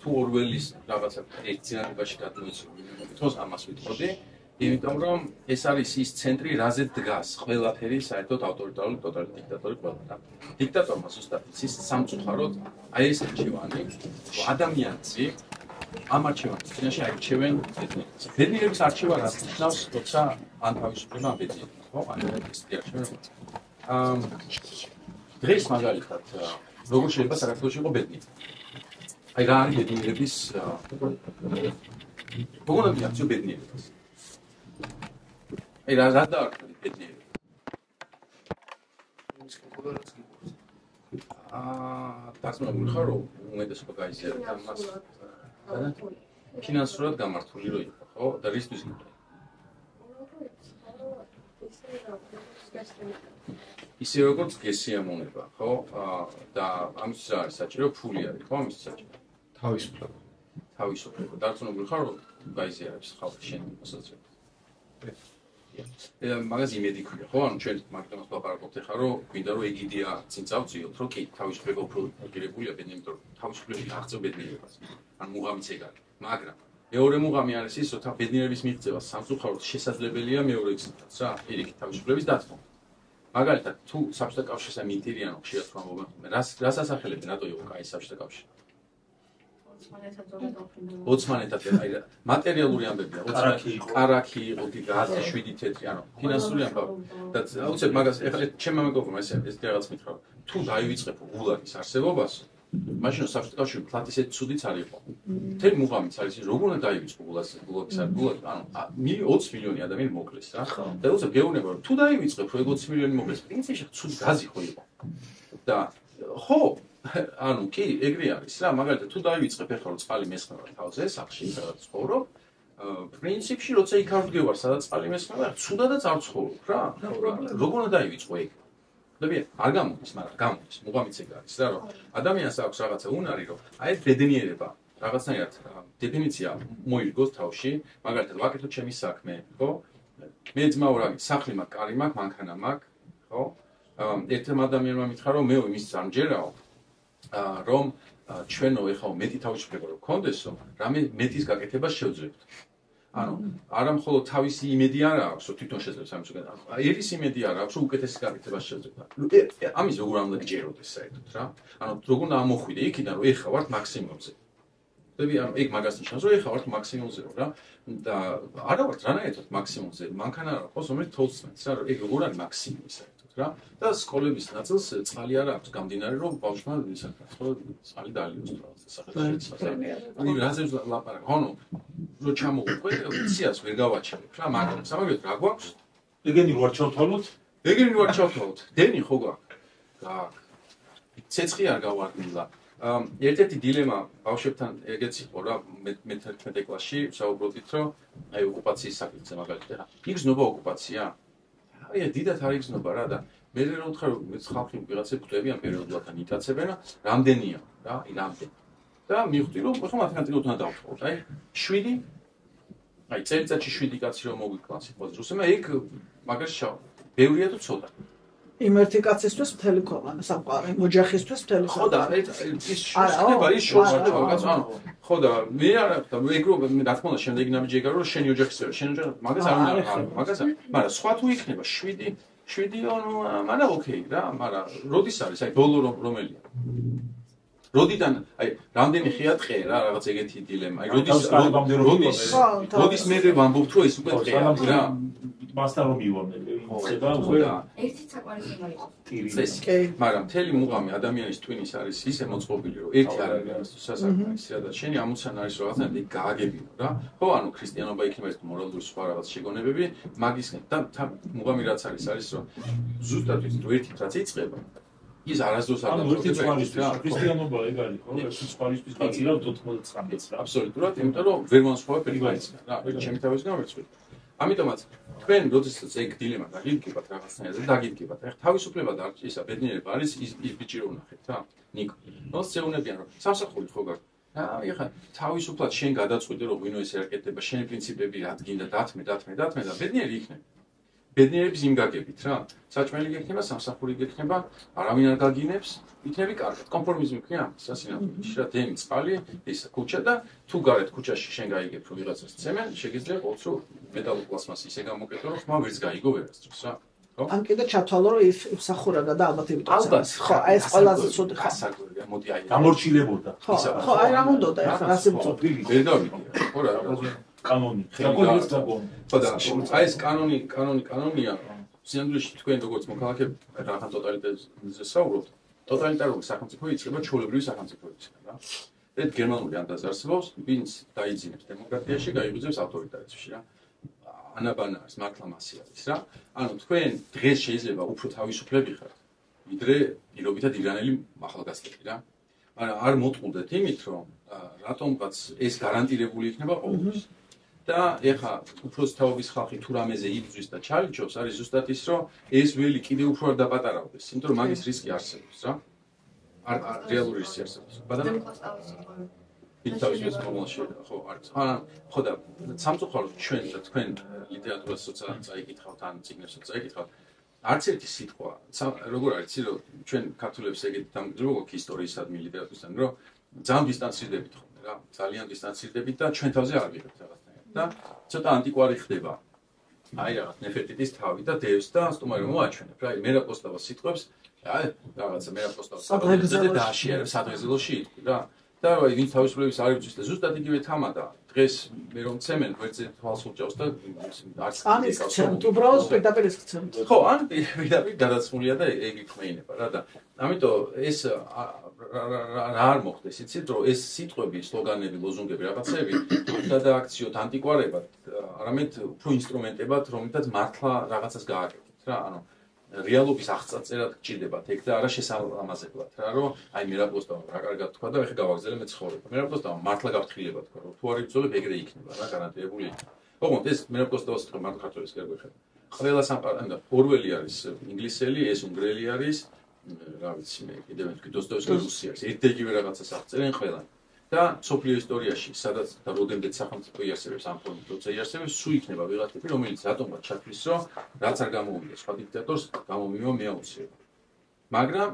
თუ ორველის რაღაცა ერთიანობაში გადმოიცემ, თქოს ამას ვიტყოდი, იმიტომ რომ ეს არის ის ცენტრი, რაზეც დგას ყველაფერი საერთოდ ავტორიტარული ტოტალიტარული დიქტატორი ყველა. დიქტატორმა ზუსტად ის სამწუხაროდ აი ეს არჩევანი ადამიანები ამ არჩევანის წინაშე აირჩევენ ბედნიერებას. ბედნიერების არჩევა რაც ნიშნავს, როცა ან თავისუფლება ან ბედნიერება, ხო? ან ეს არჩევანი. დღეს მაგალითად როგორ შეიძლება საქართველოში იყო ბედნიერი. აი რა არის ბედნიერების როგორ აქციო ბედნიერებას. აი რა დაარქვი ბედნიერება. დასმული ხარ რომ უმეტესობა გაიზიარეთ ამას. ფინანსურად გამართული რო იყო, ხო? და რისთვის გიყო? ისე როგორც გესიამონება, ხო? და ამის რა არის საჭირო? ფული არის, ხო? ამის საჭირო. თავისუფლება. თავისუფლება. დასმული ხარ რომ გაიზიარებს ხალხი შენ მოსაწრებას. მაგას იმედი ქვია, ხო? ანუ ჩვენ მაგიტომაც ვაპარაკობთ ახლა რომ გვინდა რომ ეგიდეა წინ წავწიოთ, რომ კი თავისუფლება უფრო გირებულია ბედნიერება, იმიტომ რომ თავისუფლებით აღწევ ბედნიერებას. ან მუღამიც ეგ არის. მაგრამ მეორე მუღამი არის ის, რომ ბედნიერების მიღწევა სამწუხაროდ შესაძლებელია მეორე გზითაც რა, პირიქით თავისუფლების დათმობა. მაგალითად, თუ საბჭოთა კავშირსა მინტირიანო ხშირად ვამბობენ, რას ასახელებენ, რატო იყო კაი საბჭოთა კავშირი? ოცმანეთად აი მატერიალური ამბებია, კარაქი იყო, გაზი 7 თეთრი, ანუ ფინანსური ამბავი. და აუცილებლად მაგას ეხლა ჩემმა მეგობრმა ეს რაღაც მითხრა, თუ დაივიწყებ გულაგის არსებობას, მაშინ საბჭოთა კავშირი ფლათ ისეთ ცუდიც არ იყო. მთელი მუღამიც არის ის, როგორ უნდა დაივიწყო გულაგის ანუ 20 მილიონი ადამიანი მოკლეს რა. და უცებ გეუბნება რომ თუ დაივიწყებ რომ 20 მილიონი მოკლეს, პრინციპში ცუდი გაზი ხო იყო. და ხო ანუ კი ეგრე არის რა, მაგალითად თუ დაივიწყებ ახლა რომ წყალი მესხმება თავზე სახში სადაც ცხოვრობ, პრინციპში როცა იქ არ ვდგევარ სადაც წყალი მესხმება, ცუდადაც არ ცხოვრობ რა. როგორ უნდა დაივიწყო ეგ? ხდებიან? არ გამოდის, მაგრამ გამოდის. მუღამიც ეგ არის რა, რომ ადამიანს აქვს რაღაცა უნარი, რომ აი ეს ბედნიერება რაღაცნაირად დეფინიცია მოიგოს თავში, მაგალითად ვაკეთო ჩემი საქმე, ხო? მე ძმაურავი, სახლი მაქვს, კარი მაქვს, მანქანა მაქვს, ხო? ერთმა ადამიანმა მითხრა რომ მე იმის სამჯერაო რომ ჩვენო ეხლა მეტი თავისუფლება რო გქონდესო, რამე მეტის გაკეთებას შევძლებთ. ანუ არა მხოლოდ თავისი იმედი არ აქვს, რომ თვითონ შეძლებს ამის უკეთ. ერის იმედი არ აქვს, რომ უკეთესი გაკეთებას შევძლებთ. ამის როგორ უნდა გჯეროდეს საერთოდ რა? ანუ როგორ უნდა ამოხვიდე იქიდან, რომ ეხლა ვართ მაქსიმუმზე. ხდები, ანუ ეგ მაგას ნიშნავს, რომ ეხლა ვართ მაქსიმუმზე რა. და არა ვართ რანაირად მაქსიმუმზე. მანქანა არ აქვს, რომელიც თოვლს მეც რა, ეგ როგორ არის მაქსიმუმი საერთოდ რა? და სკოლების ნაწილს წყალი არ აქვს, გამდინარე რომ ბავშვმა ისაკაც ხო წყალი დალიოს რაღაცა სახელმწიფო. ანუ რაზეც ლაპარაკ, ხო, რო ჩამოვყვე, ციას ვერ გავაჩერებ რა, მაგრამ სამაგერად რა გვაქვს? ეგენი რო არ ჩავთვალოთ? ეგენი რო არ ჩავთვალოთ. დენი ხო გვაქვს? გააქვს. ცეცხლი არ გავარდნილა. ერთ-ერთი დილემა ბავშვებთან ეგეც იყო რა, მე-11 კლასში ვსაუბრობდით, რომ აი ოკუპაციის საკითხზე მაგალითად რა. იგრძნობა ოკუპაცია? აი დიდათ არ იგრძნობა რა და მე რომ ვთქვა რომ ხალხი ვიღაცებს ხვდებიან პერიოდულად და ნიტაცებენ რამდენია რა, აი რამდენი. და მივხვდი რომ ხო მათემატიკა უნდა დავთხოვოთ. აი 7 აი წელიწადში 7 კაცი რომ მოგვიკლას იყო რუსებმა, ეგ მაგას შავ. ბევრია თუ ცოტა. იმ ერთი კაცისთვის მთელი ქვეყანა სამყარო, ოჯახისთვის მთელი ხო და ის შეიძლება ის შორს რაღაც ანუ ხო და მე არა და ეგ რომ რა თქმა უნდა შემდეგი ნაბიჯი ეგ არის რომ შენი ოჯახის წევრი, შენი ოჯახი მაგას არ უნდა მაგას მაგრამ სხვა თუ იქნება 7 ანუ მაგრამ ოკეი რა, მაგრამ როდის არის აი ბოლო რომელია? როდიდან აი რამდენი ხეა ტყე რა რაღაც ეგეთი დილემა. აი როდის მე ვამბობ რომ ეს უკვე ტყეა რა. მასთან რომ მივამენ, ხება უკვე ერთი საკმარისია იყო. წესი. მაგრამ მთელი მუღამი ადამიანის ტვინის არის ისე მოწყობილი, რომ ერთი არ არის სასაკმარის, სადაც შენი ამოცანა არის რაღაცა და გააგებინო რა. ხო, ანუ ქრისტიანობა იქნება ეს მორალური სხვა რაღაც შეგონებები, მაგისგან და მუღამი რაც არის რომ ზუსტად ის ერთით რაც იწყება ის არასდროს არ გამოიწვია. ქრისტიანობა ეგ არის, ხო? ეს სპარისთვის გაწირა 99-ს რა. აბსოლუტურად, იმიტომ რომ ვერ მოსხოვა პერიოდისგან რა. ჩემი თავისგან ვერცვით. ამიტომაც თქვენ როდესაც ეგ დილემა დაგიგებათ რაღაცნაირად და დაგიგებათ. ეხლა თავისუფლება და ისა ბედნიერება არის ის ბიჭი რო ნახეთ რა. ნიკო. ნოს წეუნებიან რომ სამსახური ხო გაქვს. ეხლა თავისუფლად შენ გადაწყვიტე რომ ვინო ეს ეკეთება, შენი პრინციპები რა დგინდა დათმე და ბედნიერი იქნება. ბედნიერების იმ გაგებით რა. საჭმელი გექნება, სამსახური გექნება, არავინ არ გაგინებს, იქნები კარგად. კონფორმიზმი ქვია, სასინამდვილეში რა, დენი, წყალი, ის ქუჩა და თუ გარეთ ქუჩაში შენ გაიგებ რომ ვიღაცას ცემენ, შეგიძლია ყოველთვის რომ მეტალურ პლასმასი ისე გამოკეთო რომ ხმა ვერც გაიგო ვერასდროს რა. ხო? ან კიდე ჩათვალო რომ იმსახურებდა და ალბათ იმიტომ ხო, აი ეს ყველაზე ცუდი ხა. გასაგებია, მოდი აი. გამორჩილებოდა. ხო, აი რა უნდოდა ეხლა რა სიმწოდე. ვერ გავიგე. ხო რა, კანონი. ხო და აი ეს კანონია. სინამდვილეში თქვენ როგორც მოქალაქეები რაღაც ტოტალიტარიზმზე საუბრობთ. ტოტალიტარული სახელმწიფო იწყება ჩვეულებრივი სახელმწიფოებისგან რა. ერთ გერმანული ანდაზი არსებობს, ვინც დაიძინებს დემოკრატიაში, გაიღვიძებს ავტორიტარიზმში რა. ანაბანა არის, მართლა მასი არის რა. ანუ თქვენ დღეს შეიძლება უფრო თავისუფლები ხართ, ვიდრე პირობითად ირანელი ახალგაზრდები რა. მაგრამ არ მოტყუდეთ იმით, რომ რატომღაც ეს გარანტირებული იქნება ყოველთვის. და ეხა უფროს თაობის ხალხი თუ რამეზე იბრძვის და ჩალიჩობს, არის ზუსტად ის, რომ ეს ველი კიდევ უფრო არ დაპატარავდეს, იმიტომ რომ მაგის რისკი არსებობს რა. არ რეალური რისკი არსებობს. ბატონო თავის მომავალში ხო არის. ხო და სამწუხაროდ ჩვენ და თქვენ ლიტერატურას სოციალურად წაიკითხავთ ან წიგნებსაც წაიკითხავთ. არც ერთი სიტყვა, როგორ არის, რომ ჩვენ ქართულებს ეგეთი დამკვიდრება გვაქვს ისტორიისადმი ლიტერატურისადმი, რომ ძალიან დისტანცირდებით ხოლმე რა, ძალიან დისტანცირდებით და ჩვენ თავზე არ ვიღებთ რაღაცნაირად და ცოტა ანტიკვარი ხდება. აი რაღაც ნეფერტიტის თავი და დევს და სტუმარი მოაჩვენებ რა, მერაპოსტავას სიტყვებს, აი რაღაცა მერაპოსტავას სადღეგრძელოში დააშიარებს სადღეგრძელოში იტყვი რა. და ვინ თავისუფლების არ იბრძვის და ზუსტად იგივე თამადა. დღეს მე რომ ცემენ გვერდზე თვალს უჭავს და არც ამის გცემთ, უბრალოდ პირდაპირ ის გცემთ. ხო, ან პირდაპირ გადაცმულია და ეგ იქმეინება რა და ამიტომ ეს რა არ მოხდეს, იცით, რომ ეს სიტყვები, სლოგანები, ლოზუნგები, რაღაცები და აქციოთ ანტიკვარებად, არამედ უფრო ინსტრუმენტებად, რომლითაც მართლა რაღაცას გააკეთებთ რა, ანუ რეალობის აღწაწერად გჭირდებათ ეგ და არა შესალამაზებლად რა, რომ აი მერაპოსტავ რა კარგად თქვა და ეხა გავაგზავნე მე ცხოვრება. მერაპოსტავ მართლა გაფრთხილება თქვა, რომ თუ არ იბრძოლებ ეგრე იქნება რა, გარანტირებული იქნება. ოღონდ ეს მერაპოსტავას თქვა მარტო ქართველის გერგვეხება. ყველა სამყარო, ორველი არის ინგლისელი, ეს უნგრელი არის, რა ვიცი მე, კიდევ ერთი დოსტოევსკი რუსი არის. ერთ-ერთი რაღაცას აღწერენ ყველანი. და სოფლიო ისტორიაში, სადაც და როდემდე სახელმწიფო იარსებებს ამ ფორმით როცა იარსებებს, სულ იქნება ვიღაც ტიპი, რომელიც რატომღაც ჩათვლის, რომ რაც არ გამოვიდა სხვა დიქტატორს, გამომივა მე აუცილებლად. მაგრამ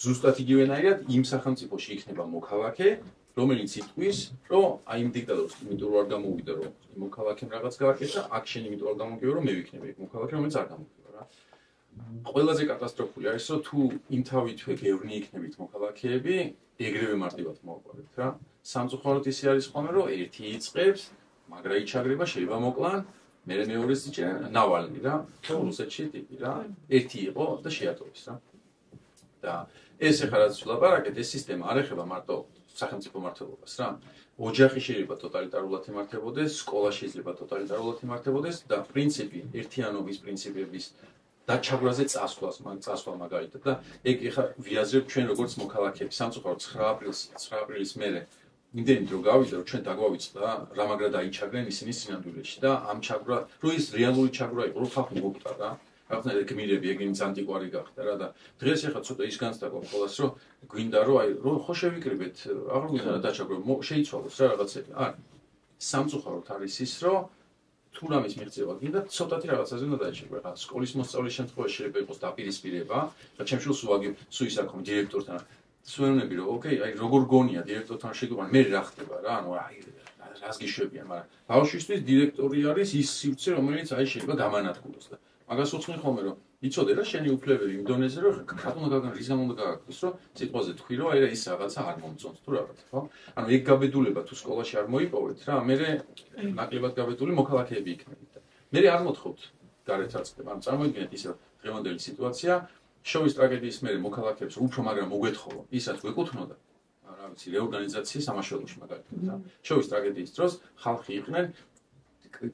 ზუსტად იგივენაირად იმ სახელმწიფოში იქნება მოქალაქე, რომელიც იტყვის, რომ აი იმ დიქტატორს იმიტომ რომ არ გამოვიდა, რომ მოქალაქემ რაღაც გააკეთა, აქ შენ იმიტომ არ გამოგივა, რომ მე ვიქნები იქ მოქალაქე, რომელიც არ გამოგივა რა. ყველაზე კატასტროფული არის, რომ თუ იმთავითვე გევრნი იქნებით მოქალაქეები, ეგრევე მარტივად მოვაყარებთ რა. სამწუხაროდ ისე არის ხოლმე, რომ ერთი იწყებს, მაგრა იჩაგრება, შეიძლება მოკლან, მე მეორეს იჭერენ, ნავალნი რა, რუსეთში ტიპი რა. ერთი იყო და შეატოვეს რა. და ეს ახლა რაც ვლაპარაკეთ, ეს სისტემა არ ეხება მარტო სახელმწიფო მართლობას რა. ოჯახი შეიძლება ტოტალიტარულად იმართებოდეს, სკოლა შეიძლება ტოტალიტარულად იმართებოდეს და პრინციპი, ერთიანობის პრინციპების დაჩაგვრაზე წასვლა მაგალითად და ეგ ეხა ვიაზრებთ ჩვენ როგორც მოქალაქეები სამწუხაროდ 9 აპრილის მერე იმდენი დრო გავიდა რომ ჩვენ დაგვავიწყდა რა მაგრა დაიჩაგრენ ისინი სინამდვილეში და ამ ჩაგვრა რო ის რეალური ჩაგვრა იყო რო ხალხი მოგტა რა რაღაცნაირად გმირები ეგინიც ანტიკვარი გახდა რა და დღეს ეხა ცოტა ის განსტაკვა ყოველას რომ გვინდა რომ აი რო ხო შევიკრიბეთ აღარ გვინდა დაჩაგრო შეიცვალოს რა რაღაცები არ სამწუხაროდ არის ის რომ თუ რამის მიღწევა გინდა ცოტათი რაღაცაზე უნდა დაიჭირო რა სკოლის მოსწავლის შემთხვევაში შეიძლება იყოს დაპირისპირება და ჩემ შულს სულ ის აქვს დირექტორთან სვენები რომ ოკეი აი როგორ გონია დირექტორთან შეგვიყვან მე რა ხდება რა ანუ აი რას გიშვებიან მაგრამ ბავშვისთვის დირექტორი არის ის სივრცე რომელიც აი შეიძლება გამანადგუროს და მაგას უცხნი ხოლმე რომ იცოდე რა შენი უფლებები იმ დონეზე რომ რატომ რის გამო უნდა გააკეთოს რომ სიტყვაზე თქვი რომ აი ის რაღაცა არ მომწონს თუ რაღაცა ხო ანუ ეგ გაბედულება თუ სკოლაში არ მოიპოვეთ რა მე ნაკლებად გაბედული მოქალაქეები იქნებით და მე არ მოთხოვთ გარეთ აწყდება ანუ წარმოიდგინეთ ისე დღევანდელი სიტუაცია შოვის ტრაგედიის მერე მოქალაქეებს უფრო მაგრამ მოგეთხოვო ისაც გვეკუთვნოდა რა ვიცი რეორგანიზაციის სამაშველოში მაგალითად რა შოვის ტრაგედიის დროს ხალხი იყვნენ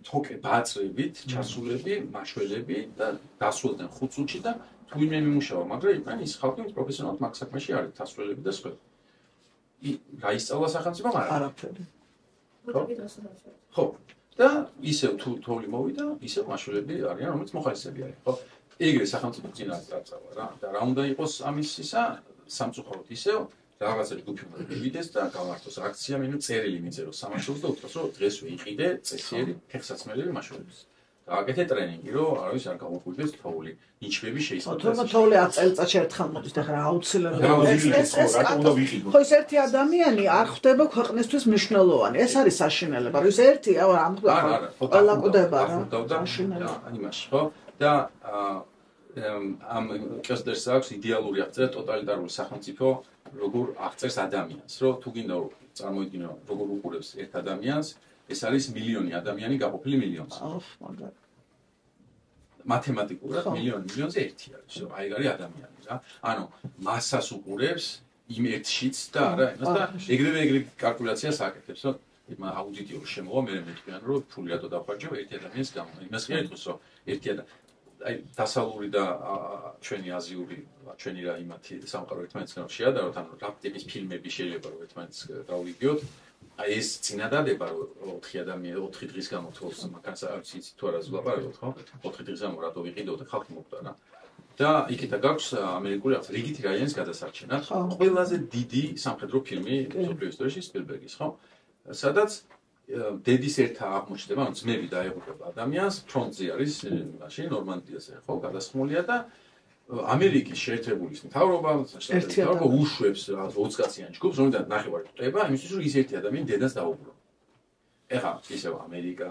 თოკე ბაწრებით, ჩასულები, მაშველები და დასულდნენ 5 წუთში და თუ ვინმე მიმუშავა, მაგრამ იყვნენ ის ხალხი, ვინც პროფესიონალურად მაგ საქმეში არის, დასულები და სხვა. რა ისწავლა სახელმწიფომ არაფერი. ხო. და ისევ თუ თოვლი მოვიდა, ისევ მაშველები არიან, რომელიც მოხალისეები არიან, ხო? ეგრე სახელმწიფო წინააღმდეგ წარწავა რა. და რა უნდა იყოს ამის ისა, სამწუხაროდ ისევ რაღაცა ჯგუფი უნდა მივიდეს და გამართოს აქცია, მე წერილი მიწეროს სამაშველოს და უთხროს რომ დღესვე იყიდე წესიერი ფეხსაცმელები მაშველებს. გააკეთე ტრენინგი, რომ არავის არ გამოგვიდეს თოვლი, ნიჩბები შეიძლება. თუმცა თოვლი 10 წელიწადში ერთხელ მოდის და ახლა აუცილებლად. ხო ის ერთი ადამიანი არ ხდება ქვეყნისთვის მნიშვნელოვანი. ეს არის საშინელება. ის ერთია ამ ყველა კვდება რა. იმაში ხო? და ამ კესტერს აქვს იდეალური აღწერა ტოტალიტარული სახელმწიფო როგორ აღწერს ადამიანს, რომ თუ გინდა რომ წარმოიდგინო როგორ უყურებს ერთ ადამიანს, ეს არის მილიონი ადამიანი გაყოფილი მილიონს. მათემატიკურად მილიონზე ერთი არის, აი ეგ არის ადამიანი რა. ანუ მასას უყურებს იმ ერთშიც და არა იმას და ეგრევე კალკულაციას აკეთებს, რომ იმ აუდიტიურ შემოვა მე მეთქვიან, რომ ფული რატო დავხარჯავ ერთი ადამიანის გამო. იმას კი აიტყოს, რომ ერთი აი დასავლური და ჩვენი აზიური ჩვენი რა იმათი სამყარო ერთმანეთს გარშემო შეადაროთ, ანუ რა ტიპის ფილმები შეიძლება რომ ერთმანეთს გავიგიოთ. აი ეს წინადადება რომ 4 ადამიანი 4 დღის გამოვთხოვს მაგას არც იცით თუ არა ზლაპარაკობთ ხო 4 დღის გამო რატო ვიყიდოთ ხალხი მოკვდა რა და იქითა გაქვს ამერიკული რაღაც რიგითი რაიონის გადასარჩენა ყველაზე დიდი სამხედრო ფილმი მსოფლიო ისტორიაში სპილბერგის ხო სადაც დედის ერთა აღმოჩნდება ანუ ძმები დაეღუპება ადამიანს ფრონტზე არის მაშინ ნორმანდიაზე ხო გადასხმულია და ამერიკის შეერთებული მთავრობა უშვებს რაღაც 20 კაციან ჯგუფს, რომლიდან ნახევარი ხვდება, იმისთვის რომ ის ერთი ადამიანი დედას დაუბრუნოს. ეხლა ისევ ამერიკა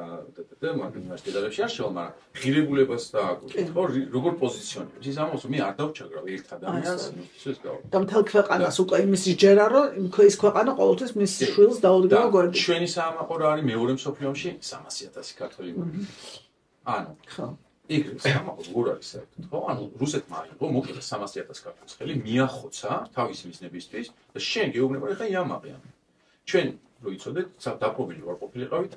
და მაგის დედალებში არ შევალ, მაგრამ ღირებულებას დააკვირდით, ხო, როგორ პოზიციონირებს. ის ამბობს, მე არ დავჩაგრავ ერთ ადამიანს, იმისთვის გავ. და მთელ ქვეყანას უკვე იმის ჯერა, რომ ის ქვეყანა ყოველთვის მის შვილს დაუდგება გვერდით. ჩვენი საამაყო რა არის მეორე მსოფლიო ომში 300,000 ქართველი. ანუ ხო ეგრე სამაყო როგორ არის საერთოდ ხო ანუ რუსეთმა აიღო მოკიდა 300,000 ქართველს ხელი მიახოცა თავის მიზნებისთვის და შენ გეუბნება ხა იამაყი ანუ ჩვენ რო იცოდეთ დაპყრობილი ვარ ყოფილიყავით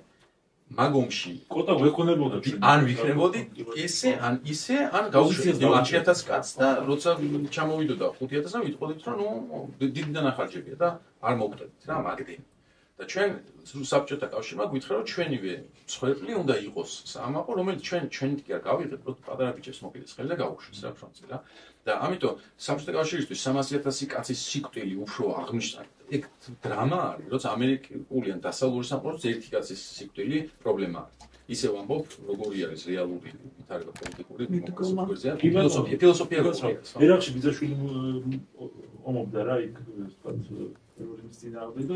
მაგ ომში კოტა ვეკონებოდა ან ვიქნებოდი ესე ან ისე ან გავუშვით 10,000 კაცს და როცა ჩამოვიდოდა 5,000-ზე ვიტყოდით რომ ნუ დიდი დანახარჯებია და არ მოვკვდებით რა მაგდენი და ჩვენ საბჭოთა კავშირმა გვითხრა რომ ჩვენივე მსხვერპლი უნდა იყოს საამაყო რომელიც ჩვენი კი არ გავიღეთ რომ პატარა ბიჭებს მოკიდეს ხელი და გაუშვეს რა ფრონტზე რა და ამიტომ საბჭოთა კავშირისთვის 300,000 კაცის სიკვდილი უფრო აღნიშნა ეგ დრამა არის როცა ამერიკული ან დასავლური სამყაროს ერთი კაცის სიკვდილი პრობლემა არის ისე ვამბობ როგორი არის რეალური ვითარება პოლიტიკური ფილოსოფია ერაყში ბიძაშვილი ომობდა რა იქ ვთქვათ ტერორიზმის წინააღმდეგ და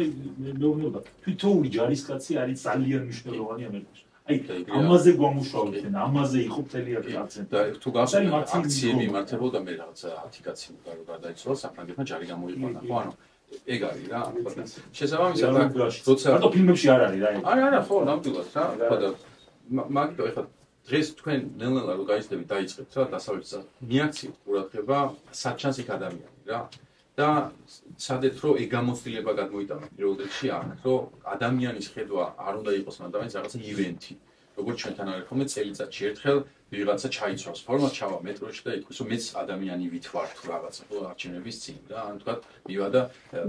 მეუბნება თვითოული ჯარისკაცი არის ძალიან მნიშვნელოვანი ამერიკაში. აი ამაზე გვამუშავებდნენ, ამაზე იყო მთელი აქცენტი. და თუ გასწავლეთ აქციები იმართებოდა მე რაღაცა 10 კაცი გადაიცვალა საფრანგეთმა ჯარი გამოიყვანა. ხო ანუ ეგ არის რა. შესაბამისად როცა რატო ფილმებში არ არის რა ეგ. არა ხო ნამდვილად რა. ხო და მაგიტო ეხლა დღეს თქვენ ნელ-ნელა რო გაიცდებით დაიწყებთ რა დასავლეთსა მიაქციეთ ყურადღება საჩანს იქ ადამიანი რა. და სადეთ რომ ეგ გამოცდილება გადმოიტანა პირველ რიგში აქ რომ ადამიანის ხედვა არ უნდა იყოს ადამიანის რაღაცა ივენთი როგორც ჩვენთან არის ხოლმე წელიწადში ერთხელ ვიღაცა ჩაიცვავს ფორმად ჩავა მეტროში და ითქვის რომ მეც ადამიანი ვითვარ თუ რაღაცა ხო არჩევნების წინ რა ან თქვა მივადა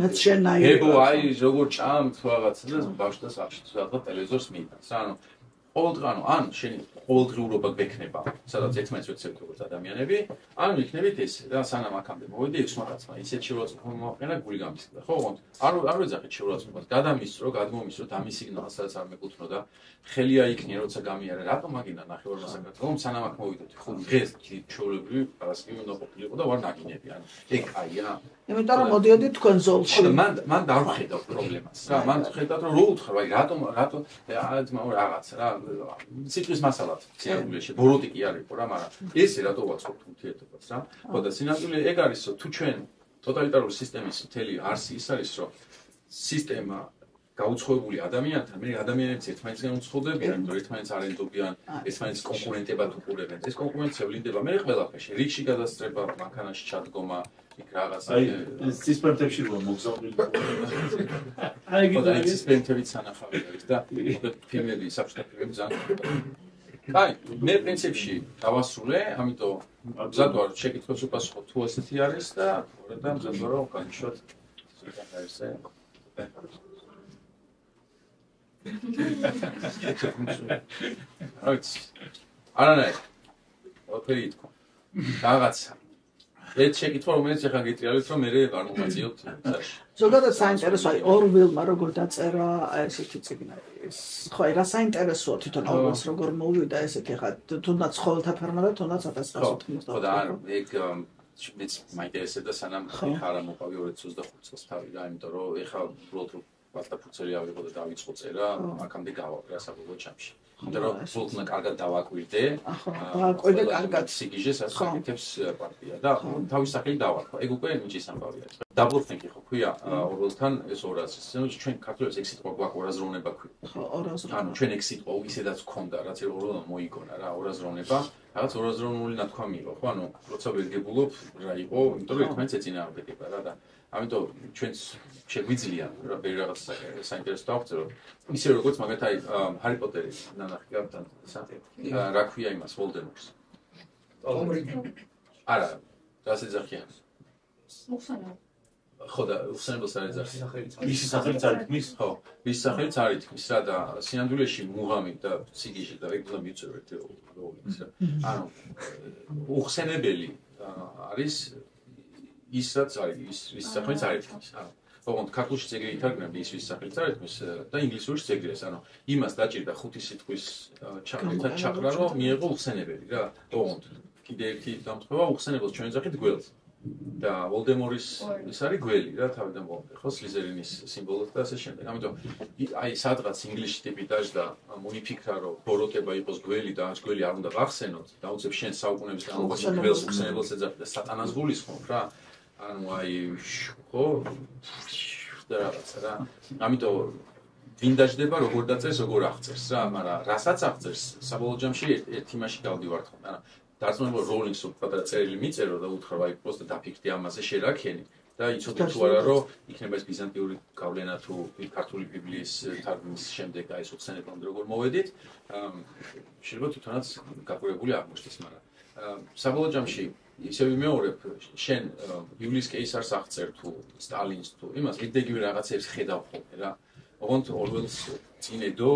მეც შენაირი ეგო აი როგორ ჭამთ რაღაცა და ბავშვს აღშიც რაღაც ტელევიზორს მიიტანს რა ანუ ყოველდღიურ ან შენი ყოველდღიურობა გვექნება სადაც ერთმანეთს ვეცებთ როგორც ადამიანები ან ვიქნებით ეს რა სანამ აქამდე მოვედი 6 კაცმა ისეთ შეურაცხყოფა მომაყენა გული გამისკდა ხო ოღონდ არ ვეძახით შეურაცხყოფას გადამისწრო გადმომისწრო დამის სიგნალს სადაც არ მეკუთვნო და ხელი აიქნია როცა გამიარა რატომ მაგინა ნახევარმა საქართველოს სანამ აქ მოვიდოდი ხო დღეს ჩვეულებრივი პარასკევი უნდა ყოფილიყო და ვარ ნაგინები ან ეგ აია იმიტომ რომ მოდიოდი თქვენ ზოლში მან დავხედავ პრობლემას რა მან ხედავ რომ რო უთხრა აი რატომ რაღაც რა სიტყვის მასალად სინამდვილეში ბოროტიკი არისო რა მაგრამ ესე რატო ვაწყობთ ურთიერთობას რა ხო და სინამდვილე ეგ არისო თუ ჩვენ ტოტალიტარული სისტემის მთელი არსი ის არის რომ სისტემა გაუცხოებული ადამიანთან მე ადამიანებს ერთმანეთსგან უცხოდებიან რომ ერთმანეთს არ ენდობიან ერთმანეთს კონკურენტებად უყურებენ ეს კონკურენცია ვლინდება მე ყველაფერში რიგში გადასწრება მანქანაში ჩადგომა იქ რაღაცა აი სისპემთებში რომ მოგზაურობთ აი ეს სისპემთებიც სანახავი არის და ფილმები საბჭოთა ფილმები ძალიან აი მე პრინციპში დავასრულე ამიტომ მზად ვარ შეკითხვებს უპასუხო თუ ესეთი არის და მზად ვარ რომ განვიშვათ ეს არანაირ ოფერი თქვა რაღაცა ეს შეკითხვა რომელიც ახლა გიტრიალეთ რომ მე არ მომაწიოთ ზოგადად საინტერესოა ორვილმა როგორ დაწერა ესეთი წიგნი ეს ხო რა საინტერესოა თვითონ ორვილს როგორ მოვიდა ესეთი ახლა თუნდაც ცხოველთა ფერმა და თუნდაც 1990 ხო და ეგ მეც მაინტერესებდა სანამ ხარა მოვყავი 2025 წელს თავი რა იმიტომ რომ ეხლა უბრალოდ პატაფუცელი ავიღო და დავიწყო წერა აქამდე გავაკრა საბოლოო ჩამში იმიტომ რომ სულთნა კარგად დავაკვირდე დავაკვირდე კარგად სიგიჟეს ასაკეთებს პარტია და თავის სახელი დავარქვა ეგ უკვე ნიჭის ამბავი არის double thinking ხო ქვია ორველთან ეს 200 ჩვენ ქართველებს 6 სიტყვა გვაქვს ორაზროვნება ქვია ხო 200 ანუ ჩვენ 6 სიტყვა ისედაც ქონდა რაც ორველმა მოიგონა რა ორაზროვნება რაღაც ორაზროვნული ნათქვამი იყო ხო ანუ როცა ვერგებულობ რა იყო იმიტომ რომ ერთმანეთს ეწინააღმდეგება რა და ამიტომ ჩვენს შეგვიძლია რა ბევრი რაღაც საინტერესო დავწეროთ ისე როგორც მაგათ აი ჰარი პოტერი ნანახი გავთან რა ქვია იმას ვოლდემორტს არა რას ეძახიან მოხსენება ხო და უხსენებელს არ ეძახის მისი სახელიც არ ითქმის ხო მისი სახელიც არ ითქმის რა და სინამდვილეში მუღამი და სიგიჟე და ეგლა მიწევთ როლს რა ანუ უხსენებელი არის ის რაც არის ის სახელიც არ ითქმის ანუ ოღონდ ქართულში ეგრე ითარგმნები ის სახელიც არ ითქმის და ინგლისურში ეგრეა ანუ იმას დაჭირდა 5 სიტყვის ჩაყრა რომ მიიღო უხსენებელი რა ოღონდ კიდე ერთი დამწყება უხსენებელს ჩვენ ეძახით გველს და ვოლდემორის ის არის გველი რა თავიდან მომდე ხო სლიზერინის სიმბოლოა და ასე შემდეგ. ამიტომ აი სადღაც ინგლისში ტიპი დაждდა მოიფიქრა რომ ბოროტება იყოს გველი და ეს გველი არ უნდა გახსენოთ და უცებ შენ საუკუნეების განმავლობაში გველს უხსენებელს ეძახი და სატანას გულისხმობ რა. ანუ აი ხო და რაღაცა რა. ამიტომ ვინ დაждდება როგორ დაწერს როგორ აღწერს რა, მაგრამ რასაც აღწერს საბოლოო ჯამში ერთ იმაში გავდივართ ხო. ანუ დარწმუნებული როლინგს უბრალოდ წერილი მიწერო და უთხრა აი პროსტა დაფიქრდი ამაზე შერაქენი და იცოდე თუ არა რომ იქნება ეს ბიზანტიური გავლენა თუ ქართული ბიბლიის თარგმნის შემდეგ აი ეს უხსენებამდე როგორ მოვედით შეიძლება თვითონაც გაკვირვებული აღმოჩნდეს მაგრამ საბოლოო ჯამში ისე ვიმეორებ შენ იულიუს კეისარს აღწერ თუ სტალინს თუ იმას მიდეგივე რაღაცებს ხედავ ხოლმე რა ოღონდ ორველს წინედო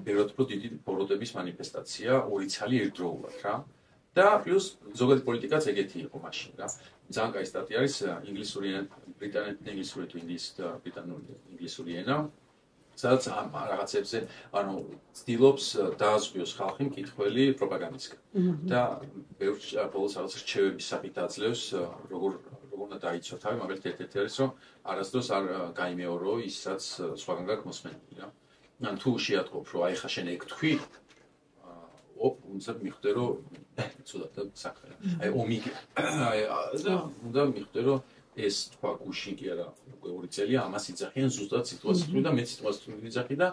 ბეროტპრო დიდი ბოროტების მანიფესტაცია ორი ცალი ერთდროულად რა და პლუს ზოგადი პოლიტიკაც ეგეთი იყო მაშინ რა. ძალიან კაი სტატია არის ინგლისური ენა, ბრიტანეთის ინგლისური თუ ბრიტანული ინგლისური ენა. სადაც ამ რაღაცებზე ანუ ცდილობს დააზღვიოს ხალხი მკითხველი პროპაგანდისგან. და ბევრ ბოლოს რაღაც რჩევების სახით აძლევს როგორ უნდა დაიცვა თავი, მაგალითად ერთ-ერთი არის რომ არასდროს არ გაიმეორო ის რაც სხვაგან გაქვს მოსმენილი რა. ან თუ შეატყობ რომ აი ხა შენ ეგ თქვი უნდა მიხვდე რომ ცუდად საქმე. აი ომი აი უნდა მიხვდე რომ ეს თქვა გუში კი არა უკვე 2 წელია ამას იძახიან ზუსტად სიტუაციით და მე სიტუაციით იძახი და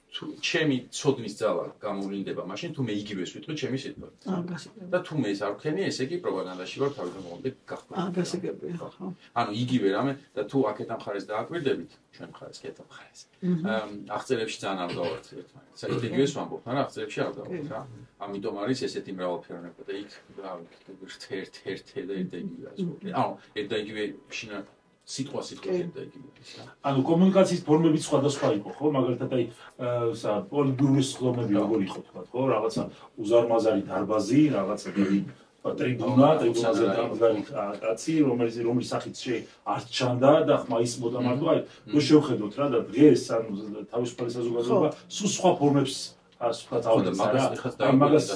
თუ ჩემი ცოდნის ძალა გამოვლინდება მაშინ თუ მე იგივეს ვიტყვი ჩემი სიტუაციით. და თუ მე ეს არ ვქენი ესე იგი პროპაგანდაში ვარ თავიდან მომდე გახმოვანე. გასაგებია ხო. ანუ იგივე რამე და თუ აქეთ ამხარეს დააკვირდებით ჩვენ მხარეს კეთ ამხარეს. აღწერებში ძალიან არ გავართ ერთმანეთს. საერთოდ იგივეს ვამბობ, მაგრამ აღწერებში არ გავართ რა. ამიტომ არის ესეთი მრავალფეროვნება და იქ რა ვიცი ერთ-ერთი და ერთ-იგივე ასე. ანუ ერთ-იგივე შინა სიტყვა ერთ-იგივე ის რა. ანუ კომუნიკაციის ფორმებიც სხვადასხვა იყო ხო? მაგალითად აი პოლიტბიურის ხდომები როგორ იყო თქვა ხო? რაღაცა უზარმაზარი დარბაზი, რაღაცა ტრიბუნაზე დამდგარი კაცი, რომლის სახით არ ჩანდა და ხმა ისმოდა მარტო აი რო შევხედოთ რა და დღეს ანუ თავისუფალი საზოგადოება სულ სხვა ფორმებს ასვლა თავის მაგას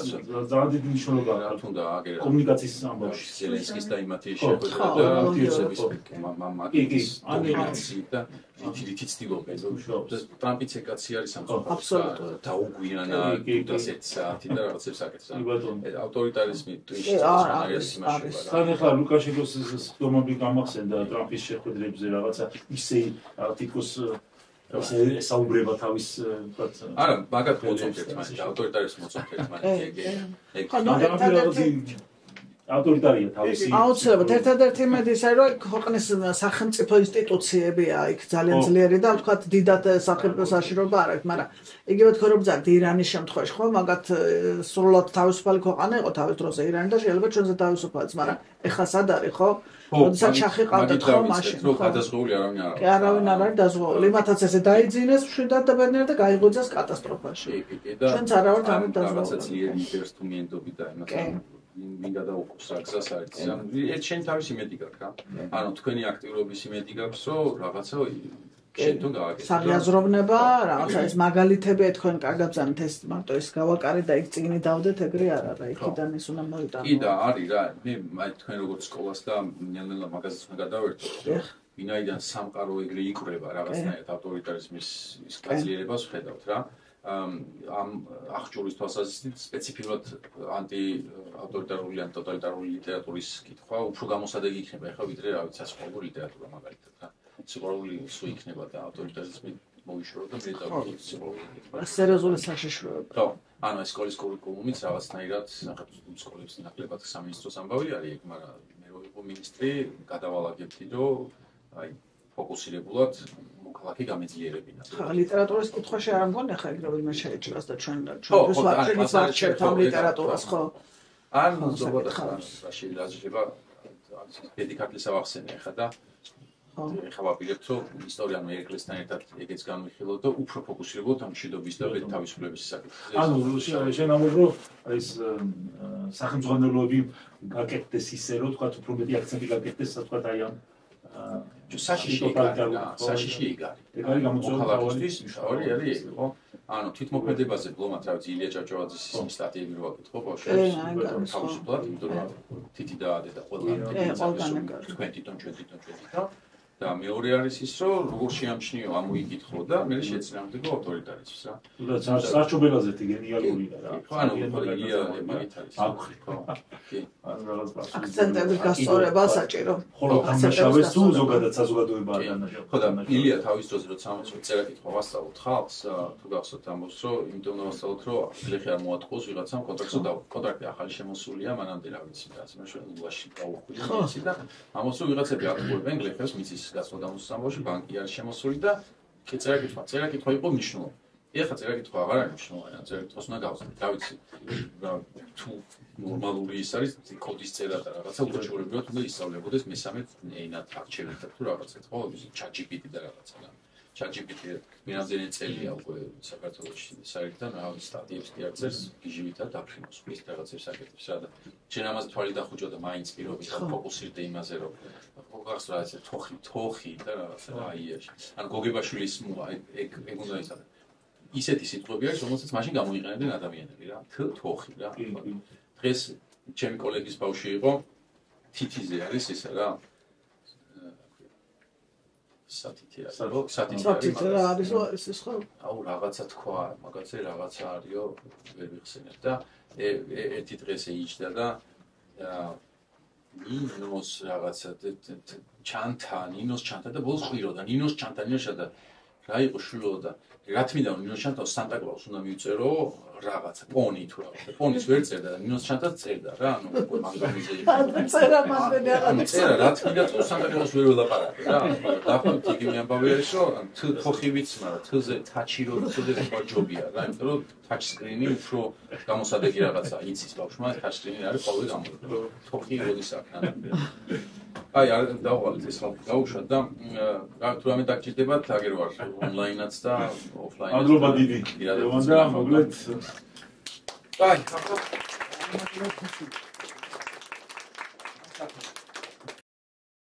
ძალიან დიდი მნიშვნელობა აქვს თუნდა აგერა კომუნიკაციის ამბავში ზელენსკის და იმათი შეხვედრა და ფიუსების მამაკის დომინაცია და თითი ცდილობენ ტრამპიც ეკაცი არის სამწუხაროდ დაუგვიანა დასეთ საათი და რაღაცებს აკეთებს ავტორიტარიზმი არის ხა ლუკაშენკოს ხდომები გამახსენდა ტრამპის შეხვედრებზე რაღაცა ისე თითქოს საუბრება თავის არა მაგათ მოწონთ ერთმანეთს ავტორიტარიზმს მოწონთ ერთმანეთს ავტორიტარია თავისი აუცილებლად ერთადერთი იმედი ისაა რომ ქვეყნის სახელმწიფო ინსტიტუციებია იქ ძალიან ძლიერი და ვთქვათ დიდად სახელმწიფოსაშრობა არ აქვს მაგრამ იგივე თქო რომ ბძანთ ირანის შემთხვევაში ხო მაგათ სრულად თავისუფალი ქვეყანა იყო თავის დროზე ირანი და შეიძლება ჩვენზე თავისუფალიც მაგრამ ეხლა სად არის ხო როდესაც ჩახიყავდეთ ხო მაშინ ხო გადაზღეული არავინ არ არის არავინ არ არის დაზღვეული იმათაც ესე დაიძინეს მშვიდად და ბედნიერად და გაიღვიძეს კატასტროფაში ჩვენც არა ვართ ამით დაზღვეული რაღაცა ძლიერი ინტერესტუმენტები და იმათაც ვინ გადაუყურს რა გზას არის ანუ ერთ შენ თავის იმედი გაქვს რა ანუ თქვენი აქტიურობის იმედი გაქვს რომ რაღაცა შენთან გააკეთო საგაზროვნება რაღაცა ეს მაგალითები თქვენ კარგად ბძანეთ ეს მარტო ის გავაკარე და იქ წიგნი დავდეთ ეგრე არ არა იქიდან ის უნდა მოიტანო კი და არის რა მე აი თქვენ როგორც სკოლას და ნელ-ნელა მაგაზეც უნდა გადავერთოთ ვინაიდან სამყარო ეგრე იკვრება რაღაცნაირად ავტორიტარიზმის ის გაძლიერებას ვხედავთ რა ამ აღჭურვის თვალსაზრისით სპეციფიურად ანტიავტორიტარული ან ტოტალიტარული ლიტერატურის კითხვა უფრო გამოსადეგი იქნება ეხლა ვიდრე რა ვიცი სასიყვარულო ლიტერატურა მაგალითად რა სიყვარული სულ იქნება და ავტორიტარიზმი მოიშორო და მეტად სიყვარული სერიოზული საშიშროება ხო ანუ ეს სკოლის კურიკულუმიც რაღაცნაირად სკოლებს ნაკლებად სამინისტროს ამბავი არის ეგ მაგრამ მე რო იყო მინისტრი გადავალაგებდი რომ აი ფოკუსირებულად მოქალაქე გამეძლიერებინა. ხა ლიტერატურის კითხვაში არ მგონია ხა ეგრევე ვინმე შეეჭრას და ჩვენთვის ვარჩენის არჩევთ ამ ლიტერატურას ხო? არ მოძებოდა რაში რაზეება დედიკატლისა ვახსენე ხა და ხა ვაპირებთ რომ ისტორიამ ერეკლესთან ერთად ეგეც განვიხილოთ და უფრო ფოკუსირებულად ამ მშვიდობის და თავისუფლების საკითხზე. ანუ შენ ამბობ ეს სახელმძღვანელოები გაკეთდეს ისე რომ თქვა უფრო მეტი აქცენტი გაკეთდეს თქვა აი ამ საშიში ეგ არის მოქალაქისთვის მთავარი არის ეგ ხო ანუ თვითმოქმედებაზე ბლომად რა ვიცი ილია ჭავჭავაძის სტატიები რო აკეთო ბავშვებს თავისუფლად იმიტომ რომ თითი დაადე და ყველგან თქვენ თვითონ ჩვენ და მეორე არის ის რომ როგორ შეამჩნიო ამოიკითხო და მე შეეწინააღმდეგო ავტორიტარიზმს რა თუმცა სარჩობელაზეთი გენიალურია რა ხო ანუ ილია მაგით არის ხო კი ანუ რაღაც აქცენტების გასწორება საჭირო ხოლო თამაშავეს თუ ზოგადად საზოგადოება არ დანაშაულს ხო და ილია თავის დროზე როცა წერა კითხვა ვასწავლოთ ხალხს თუ გახსოვთ ამბობს რომ იმიტომ ვასწავლოთ რომ გლეხი არ მოატყოს ვიღაცამ კონტრაქტი ახალი შემოსულია მანამდე რა ვიცი რა შემოშულაში გაუხვია და ამბობს რომ ვიღაცები ატყუებენ გლეხებს მიწის გასვლა გამოსამბავში ბანკი არის შემოსული და წერა კითხვა იყო მნიშვნელოვანი. ეხლა წერა კითხვა აღარ არის მნიშვნელოვანი, წერა კითხვას უნდა გავხსნათ. რა ვიცი, თუ ნორმალური ის არის კოდის წერა და რაღაცა უჩვეულებრივად უნდა ისწავლებოდეს მესამე ენად არჩევით თუ რაღაცა, ხო, ChatGPT და რაღაცა. ChatGPT მერამდენი წელია უკვე საქართველოში საერთოდ რაღაც სტატიებს კი აღწერს გიჟივითა დაფრინოს ის რაღაცებს აკეთებს რა და ჩვენ ამაზე თვალი დახუჭო და მაინც პირობით ფოკუსირდე იმაზე რომ გახსოვს რა ეს თოხი და რაღაცა აიაში ან გოგებაშვილის ეგ უნდა იცოდე ისეთი სიტყვები არის რომელსაც მაშინ გამოიყენებდნენ ადამიანები რა თოხი რა დღეს ჩემი კოლეგის ბავშვი იყო თითიზე არის ესა რა სათითი არის ეს ხო? აუ რაღაცა თქვა, მაგაზე რაღაცა არისო, ვერ ვიხსენებ და ერთი დღეს ეიჯდა და ნინოს რაღაცა ნინოს ჩანთა და ბოლოს ყვიროდა, ნინოს ჩანთა და რა იყო შვილო და რა თქმა უნდა ნინოს ჩანთავს სანტა კლაუს უნდა მივწერო რაღაცა პონი თუ რაღაცა პონის ვერ წერდა და ნინოს ჩანთას წერდა რა ანუ უკვე მაგაზე წერა მანდელი რაღაცა წერა რა თქმა უნდა სანტა კლაუს ვერ ველაპარაკე რა დაახლოებით იგივე ამბავი არის რომ თოხი ვიცი მაგრამ თილზე თაჩი რო ცოდეს სხვა ჯობია რა იმიტომ რომ თაჩ სკრინი უფრო გამოსადეგი რაღაცა იცის ბავშვმა თაჩ სკრინი არის ყოველ გამოდო თოხი როდის აქ აი არ დავალეთ ეს ხალხი გაუშვათ და თუ რამე დაგჭირდებათ აგერ ვარ ონლაინაც და ოფლაინაც ადრობა დიდი და მოკლედ აი